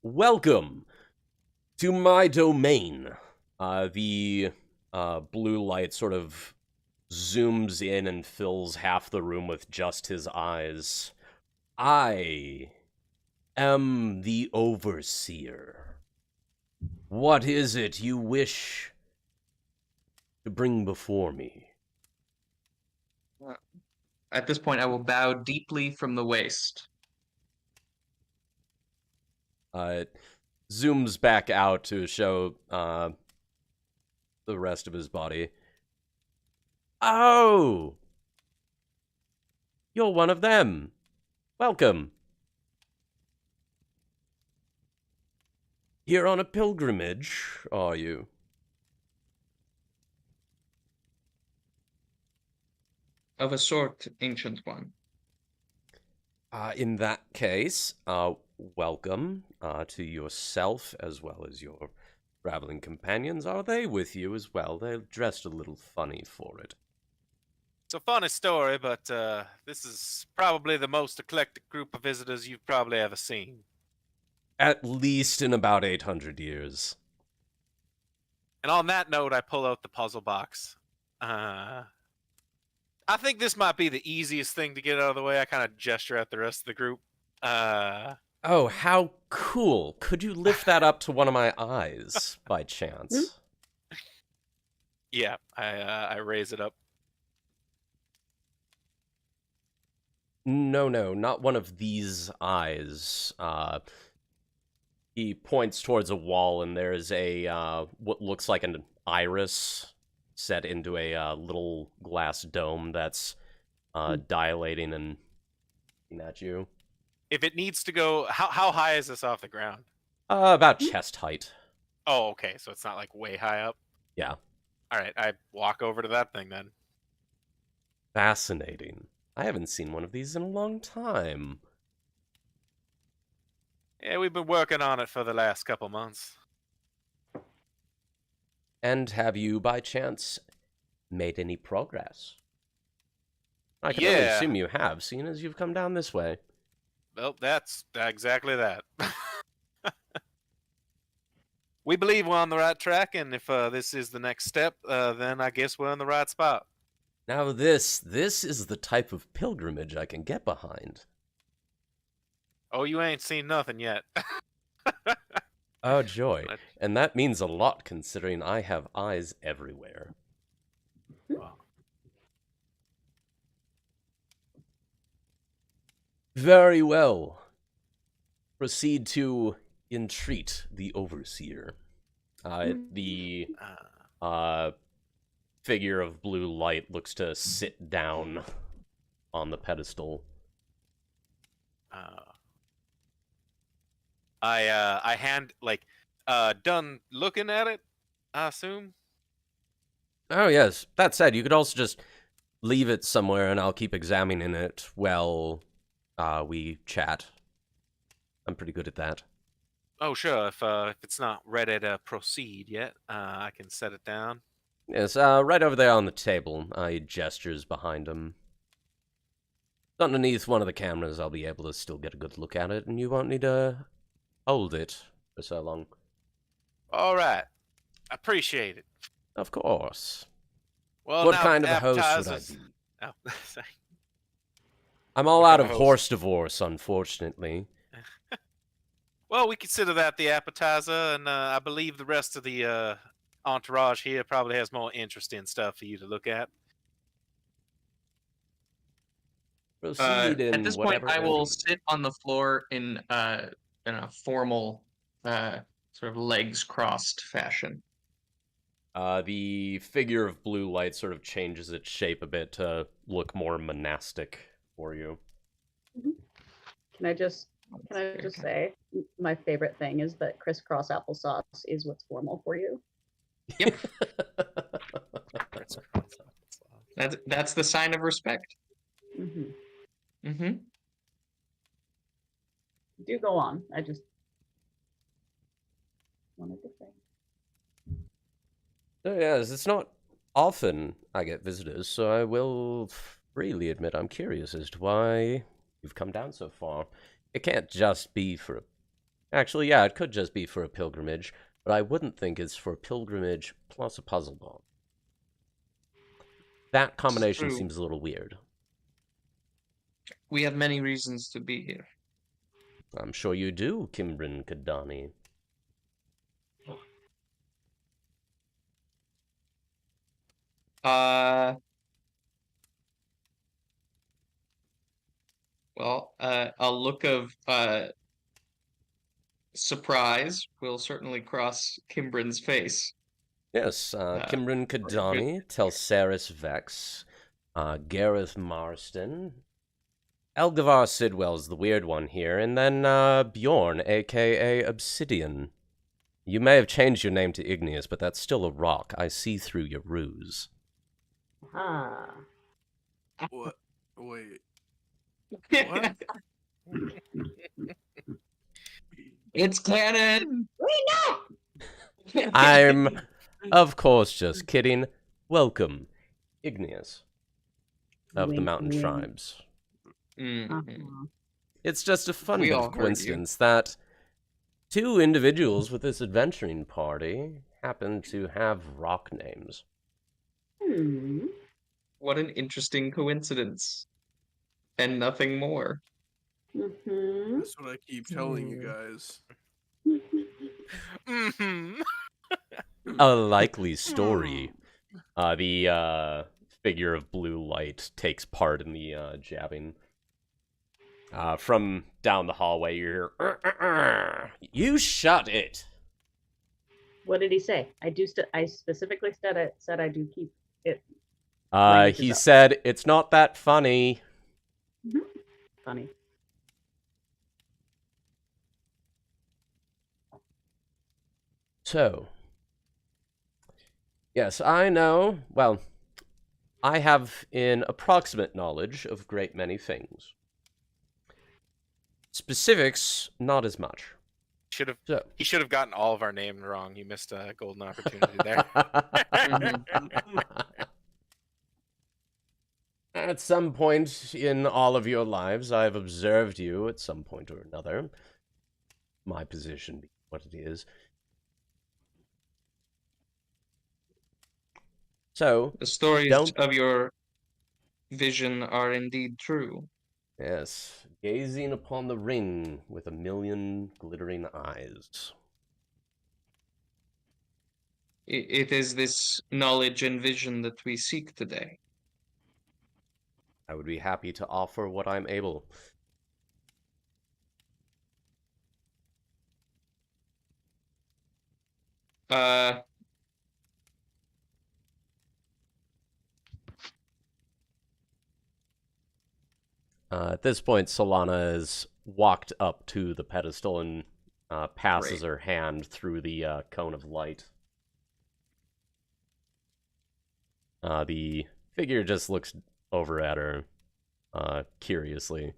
Welcome to my domain. The blue light sort of zooms in and fills half the room with just his eyes. I am the Overseer. What is it you wish to bring before me? At this point, I will bow deeply from the waist. It zooms back out to show the rest of his body. Oh! You're one of them. Welcome. Here on a pilgrimage, are you? Of a sort, Ancient One. In that case, welcome to yourself as well as your traveling companions. Are they with you as well? They're dressed a little funny for it. It's a funny story, but this is probably the most eclectic group of visitors you've probably ever seen. At least in about 800 years. And on that note, I pull out the puzzle box. I think this might be the easiest thing to get out of the way. I kind of gesture at the rest of the group. Oh, how cool. Could you lift that up to one of my eyes, by chance? Yeah, I raise it up. No, not one of these eyes. He points towards a wall, and there's a, what looks like an iris set into a little glass dome that's dilating and looking at you. If it needs to go, how high is this off the ground? About chest height. Oh, okay, so it's not like way high up. Yeah. All right, I walk over to that thing then. Fascinating. I haven't seen one of these in a long time. Yeah, we've been working on it for the last couple months. And have you, by chance, made any progress? I can only Yeah. assume you have, seeing as you've come down this way. Well, that's exactly that. We believe we're on the right track, and if this is the next step, then I guess we're in the right spot. Now this is the type of pilgrimage I can get behind. Oh, you ain't seen nothing yet. Oh, joy. But- And that means a lot, considering I have eyes everywhere. Very well. Proceed to entreat the overseer. The figure of blue light looks to sit down on the pedestal. I hand done looking at it, I assume. Oh, yes. That said, you could also just leave it somewhere and I'll keep examining it while we chat. I'm pretty good at that. Oh, sure. If it's not ready to proceed yet, I can set it down. Yes, right over there on the table. He gestures behind him. Underneath one of the cameras, I'll be able to still get a good look at it, and you won't need to hold it for so long. All right. Appreciate it. Of course. Well, What now kind of a host would I appetizers- be? Oh, sorry. I'm all What out kind of of horse divorce, unfortunately. Well, we consider that the appetizer, and I believe the rest of the entourage here probably has more interesting stuff for you to look at. Proceed in At this point, whatever I will order. sit on the floor in a formal, sort of legs crossed fashion. The figure of blue light sort of changes its shape a bit to look more monastic for you. Can I just say my favorite thing is that crisscross applesauce is what's formal for you. Yep, that's the sign of respect. Mm-hmm. Mm-hmm. Do go on. I just wanted to say. Oh, yes, it's not often I get visitors, so I will freely admit I'm curious as to why you've come down so far. It can't just be for Actually, yeah, it could just be for a pilgrimage, but I wouldn't think it's for a pilgrimage plus a puzzle bomb. That combination True. seems a little weird. We have many reasons to be here. I'm sure you do, Kimbrin Kadani. Well, a look of surprise will certainly cross Kimbrin's face. Yes, Kimbryn Kadani, Telsaris Vex, Gareth Marston, Elgavar Sidwell's the weird one here, and then Bjorn, aka Obsidian. You may have changed your name to Igneous, but that's still a rock. I see through your ruse. Ah. What? Wait. What? It's canon! I'm, of course, just kidding. Welcome, Igneous of the Wink, Mountain wink. Tribes. Mhm. Uh-huh. It's just a fun We bit all of heard you. coincidence that two individuals with this adventuring party happen to have rock names. Hmm. What an interesting coincidence. And nothing more. Mm-hmm. That's what I keep telling you guys. Mm-hmm. A likely story. The figure of blue light takes part in the jabbing. From down the hallway, you hear, "You shut it!" What did he say? I specifically said I do keep it Range He is up. said, "It's not that funny." funny. So, yes, I know. Well, I have an approximate knowledge of a great many things. Specifics, not as much. So. He should have gotten all of our names wrong. He missed a golden opportunity there. At some point in all of your lives, I've observed you at some point or another. My position being what it is. So, The stories Don't- of your vision are indeed true. yes, gazing upon the ring with a million glittering eyes. It is this knowledge and vision that we seek today. I would be happy to offer what I'm able. Uh, At this point, Solana has walked up to the pedestal and passes Great. her hand through the cone of light. The figure just looks over at her curiously.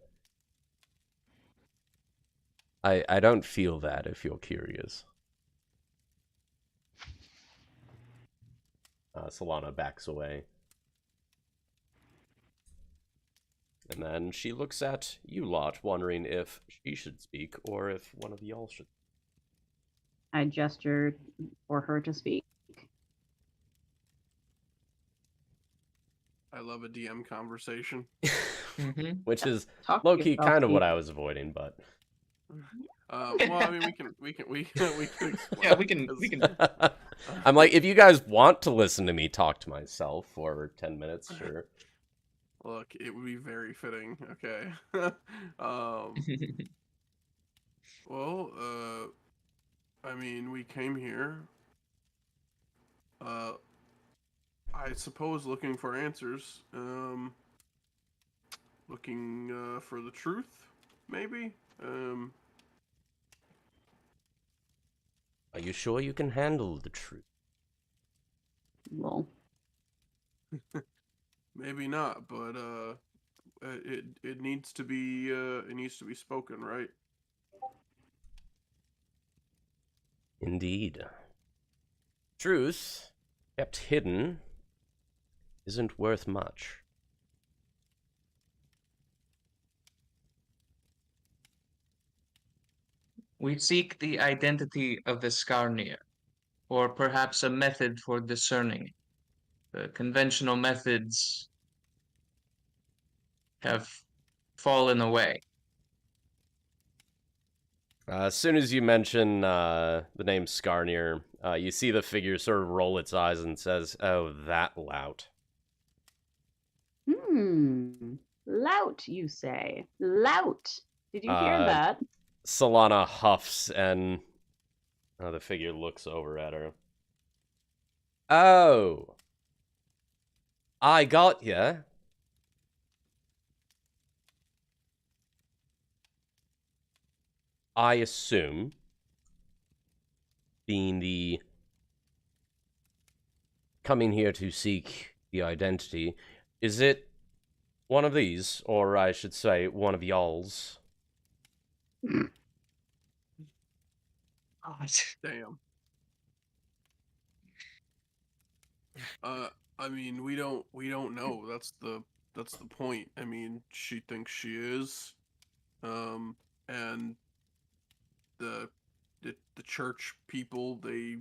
I don't feel that, if you're curious. Solana backs away. And then she looks at you lot, wondering if she should speak or if one of y'all should. I gestured for her to speak. I love a DM conversation. mhm. Which is Talk to low-key yourself, kind of what Pete. I was avoiding, but... Well, I mean, we can explain. Yeah, we can. I'm like, if you guys want to listen to me talk to myself for 10 minutes, sure. Look, it would be very fitting. Okay. Well, I mean, we came here. I suppose looking for answers. Looking for the truth, maybe. Are you sure you can handle the truth? Well, Maybe not, but it needs to be spoken, right? Indeed. Truth, kept hidden, isn't worth much. We seek the identity of the Skarnir, or perhaps a method for discerning. The conventional methods have fallen away. As soon as you mention the name Skarnir, you see the figure sort of roll its eyes and says, "Oh, that lout." lout, you say? Lout. Did you hear that? Solana huffs and the figure looks over at her. Oh. I got ya. I assume, being the coming here to seek the identity, is it one of these, or I should say, one of y'all's? God. Damn. I mean, we don't know. That's the point. I mean, she thinks she is, and the church people, they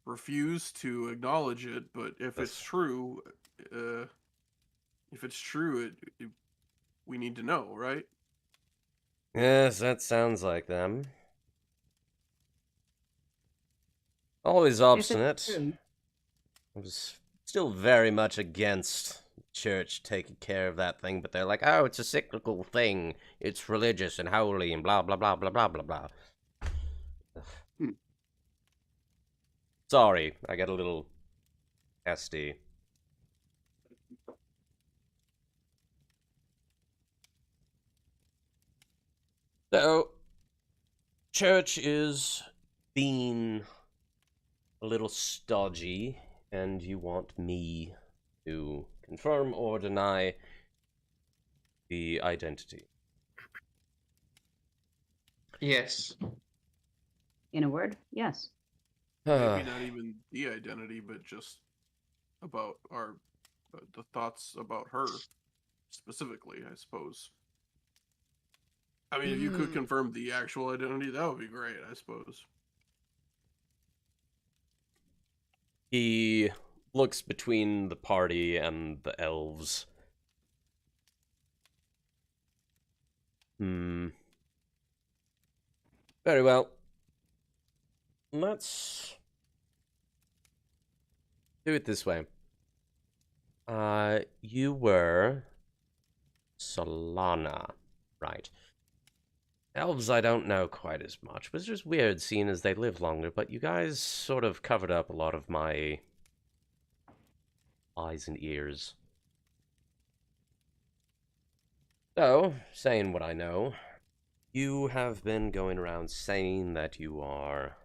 refuse to acknowledge it. But if it's true, we need to know, right? Yes, that sounds like them. Always obstinate. true. I was still very much against church taking care of that thing, but they're like, oh, it's a cyclical thing. It's religious and holy and blah, blah, blah, blah, blah, blah, blah. Sorry, I got a little SD. So, church is being a little stodgy, and you want me to confirm or deny the identity. Yes. In a word, yes. Maybe not even the identity, but just about our the thoughts about her specifically, I suppose. I mean, if you could confirm the actual identity, that would be great, I suppose. He looks between the party and the elves. Very well. Let's do it this way. You were Solana, right? Elves I don't know quite as much, but it's just weird seeing as they live longer, but you guys sort of covered up a lot of my eyes and ears. So, saying what I know, you have been going around saying that you are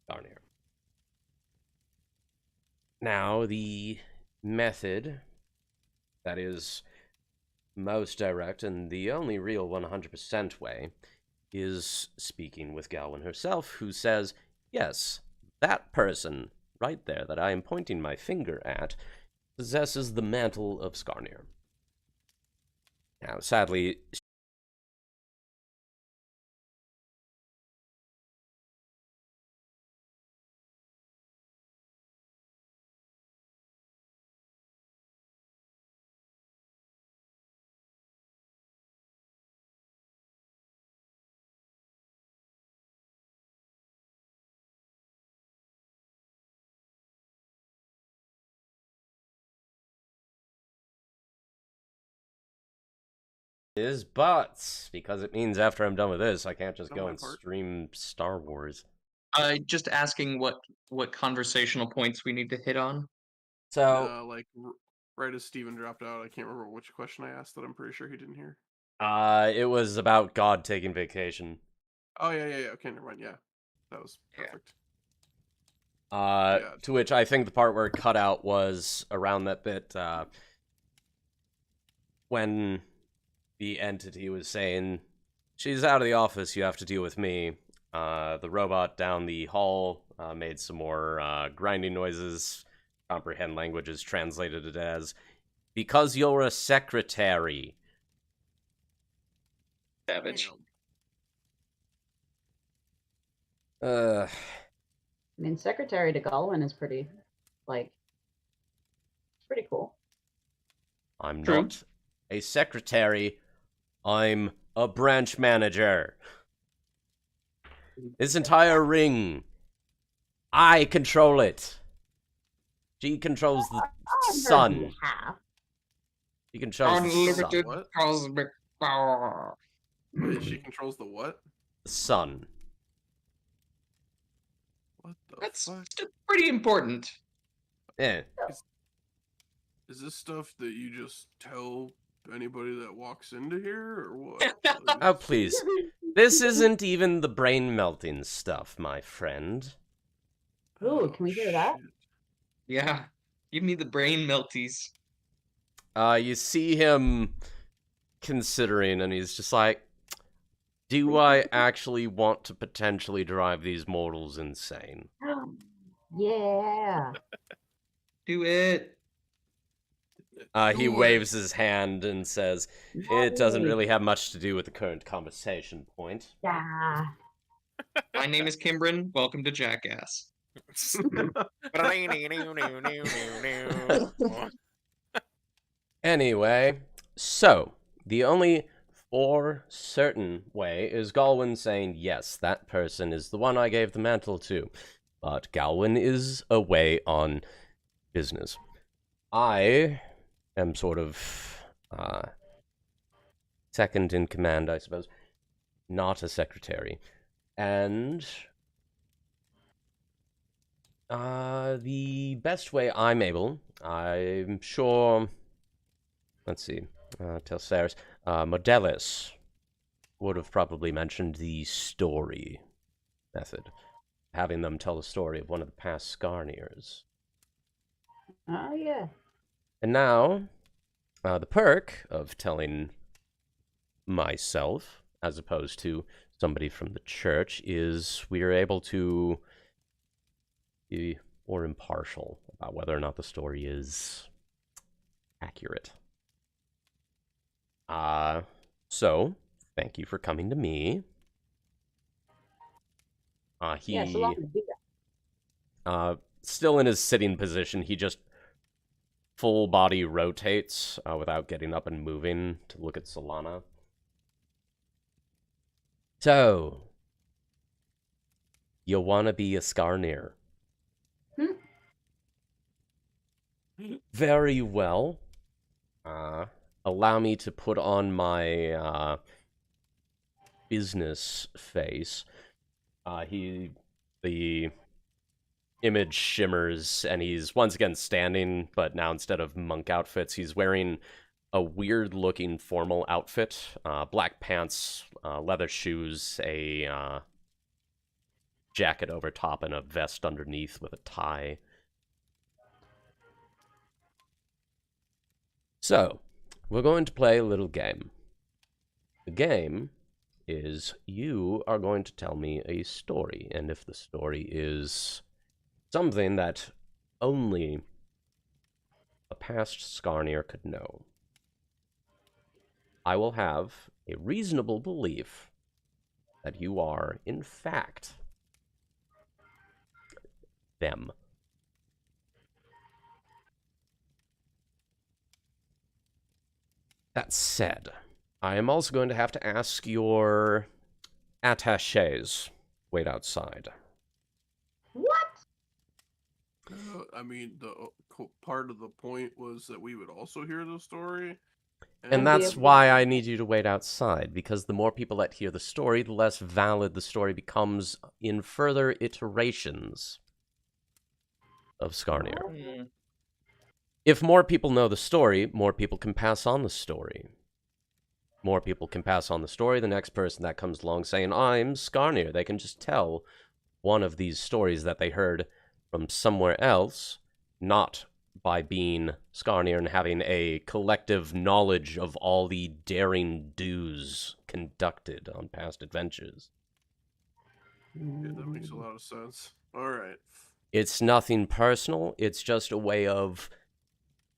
Garnier. Now, the method that is most direct and the only real 100% way is speaking with Galwin herself, who says, yes, that person right there that I am pointing my finger at possesses the mantle of Skarnir. Now, sadly, is but because it means after I'm done with this, I can't just On go my and part. stream Star Wars. Just asking what conversational points we need to hit on. So, Like right as Steven dropped out, I can't remember which question I asked that I'm pretty sure he didn't hear. it was about God taking vacation. Oh yeah. Okay, never mind. Yeah, that was Yeah. perfect. To which I think the part where it cut out was around that bit, when the entity was saying, she's out of the office, you have to deal with me. The robot down the hall made some more grinding noises. Comprehend languages translated it as, because you're a secretary. Savage. I mean, Secretary to Galwin is pretty cool. I'm True. not a secretary. I'm a branch manager. This entire ring, I control it. She controls the sun. She controls the sun. Unlimited cosmic power. Wait, she controls the what? The sun. What the That's fuck? pretty important. Eh. Is this stuff that you just tell anybody that walks into here, or what? Oh, please. This isn't even the brain melting stuff, my friend. Ooh, can we hear that? shit. Yeah. Give me the brain melties. You see him considering, and he's just like, do I actually want to potentially drive these mortals insane? Yeah. Do it. He Do it. waves his hand and says, it doesn't really have much to do with the current conversation point. Yeah. My name is Kimbrin. Welcome to Jackass. Anyway, so, the only for certain way is Galwin saying, yes, that person is the one I gave the mantle to. But Galwin is away on business. I am sort of second in command, I suppose. Not a secretary. And the best way I'm sure, let's see, tell Saris, Modelis would have probably mentioned the story method, having them tell the story of one of the past Skarniers. Oh yeah. And now, the perk of telling myself, as opposed to somebody from the church, is we are able to be more impartial about whether or not the story is accurate. So, thank you for coming to me. Yeah, so long as you do that. Still in his sitting position, he just full body rotates without getting up and moving to look at Solana. So, you want to be a Skarnir? Very well. Allow me to put on my business face. The image shimmers, and he's once again standing, but now instead of monk outfits, he's wearing a weird-looking formal outfit. Black pants, leather shoes, a jacket over top, and a vest underneath with a tie. So, we're going to play a little game. The game is you are going to tell me a story, and if the story is something that only a past Skarnir could know, I will have a reasonable belief that you are, in fact, them. That said, I am also going to have to ask your attachés wait outside. What? I mean, the part of the point was that we would also hear the story. And that's why I need you to wait outside, because the more people that hear the story, the less valid the story becomes in further iterations of Skarnir. If more people know the story, more people can pass on the story. More people can pass on the story, the next person that comes along saying, I'm Skarnir, they can just tell one of these stories that they heard from somewhere else, not by being Skarnir and having a collective knowledge of all the daring do's conducted on past adventures. Yeah, that makes a lot of sense. Alright. It's nothing personal, it's just a way of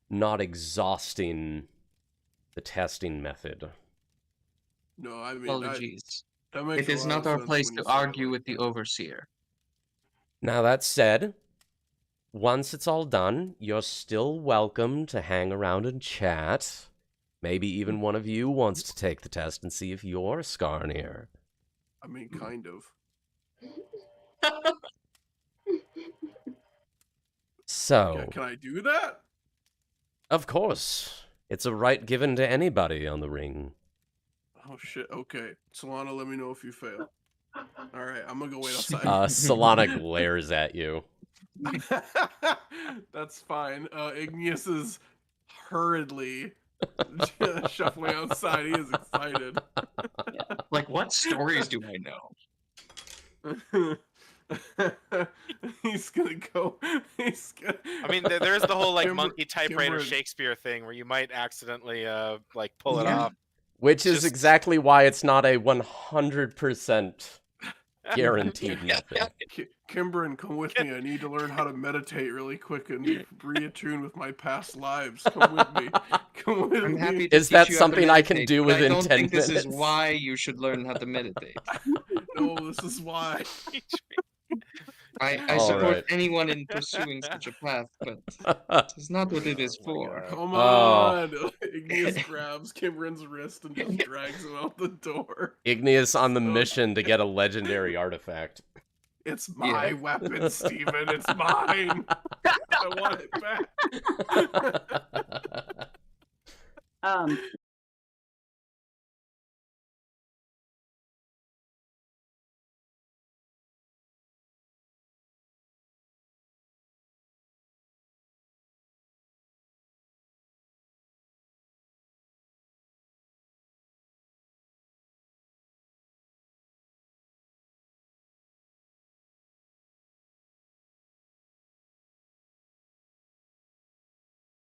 not exhausting the testing method. No, I mean, Apologies. that makes It a is lot not of our sense place when to you say it argue like with the that. overseer. Now that said, once it's all done, you're still welcome to hang around and chat. Maybe even one of you wants to take the test and see if you're Skarnir. I mean, kind of. So, Yeah, can I do that? of course, it's a right given to anybody on the ring. Oh shit. Okay, Solana, let me know if you fail. All right, I'm gonna go wait outside. Solana glares at you. That's fine. Igneous is hurriedly shuffling outside. He is excited. Like, what stories do I know? He's gonna go. He's gonna. I mean, there's the whole like Kimber- monkey typewriter Kimber- Shakespeare thing where you might accidentally like pull it Yeah. off. Which is Just- exactly why it's not a 100% guaranteed method. Kimberin, come with me. I need to learn how to meditate really quick and reattune with my past lives. Come with me. Come with I'm me. happy to Is teach that you how to something I can meditate, do but I within don't 10 think this is minutes? why you should learn how to meditate. No, this is why. I All support right. anyone in pursuing such a path, but it's not what it is Oh my for. God. Come Oh. on. Igneous grabs Kimberin's wrist and just drags him out the door. Igneous on the So- mission to get a legendary artifact. It's my weapon, Steven. It's mine. I want it back.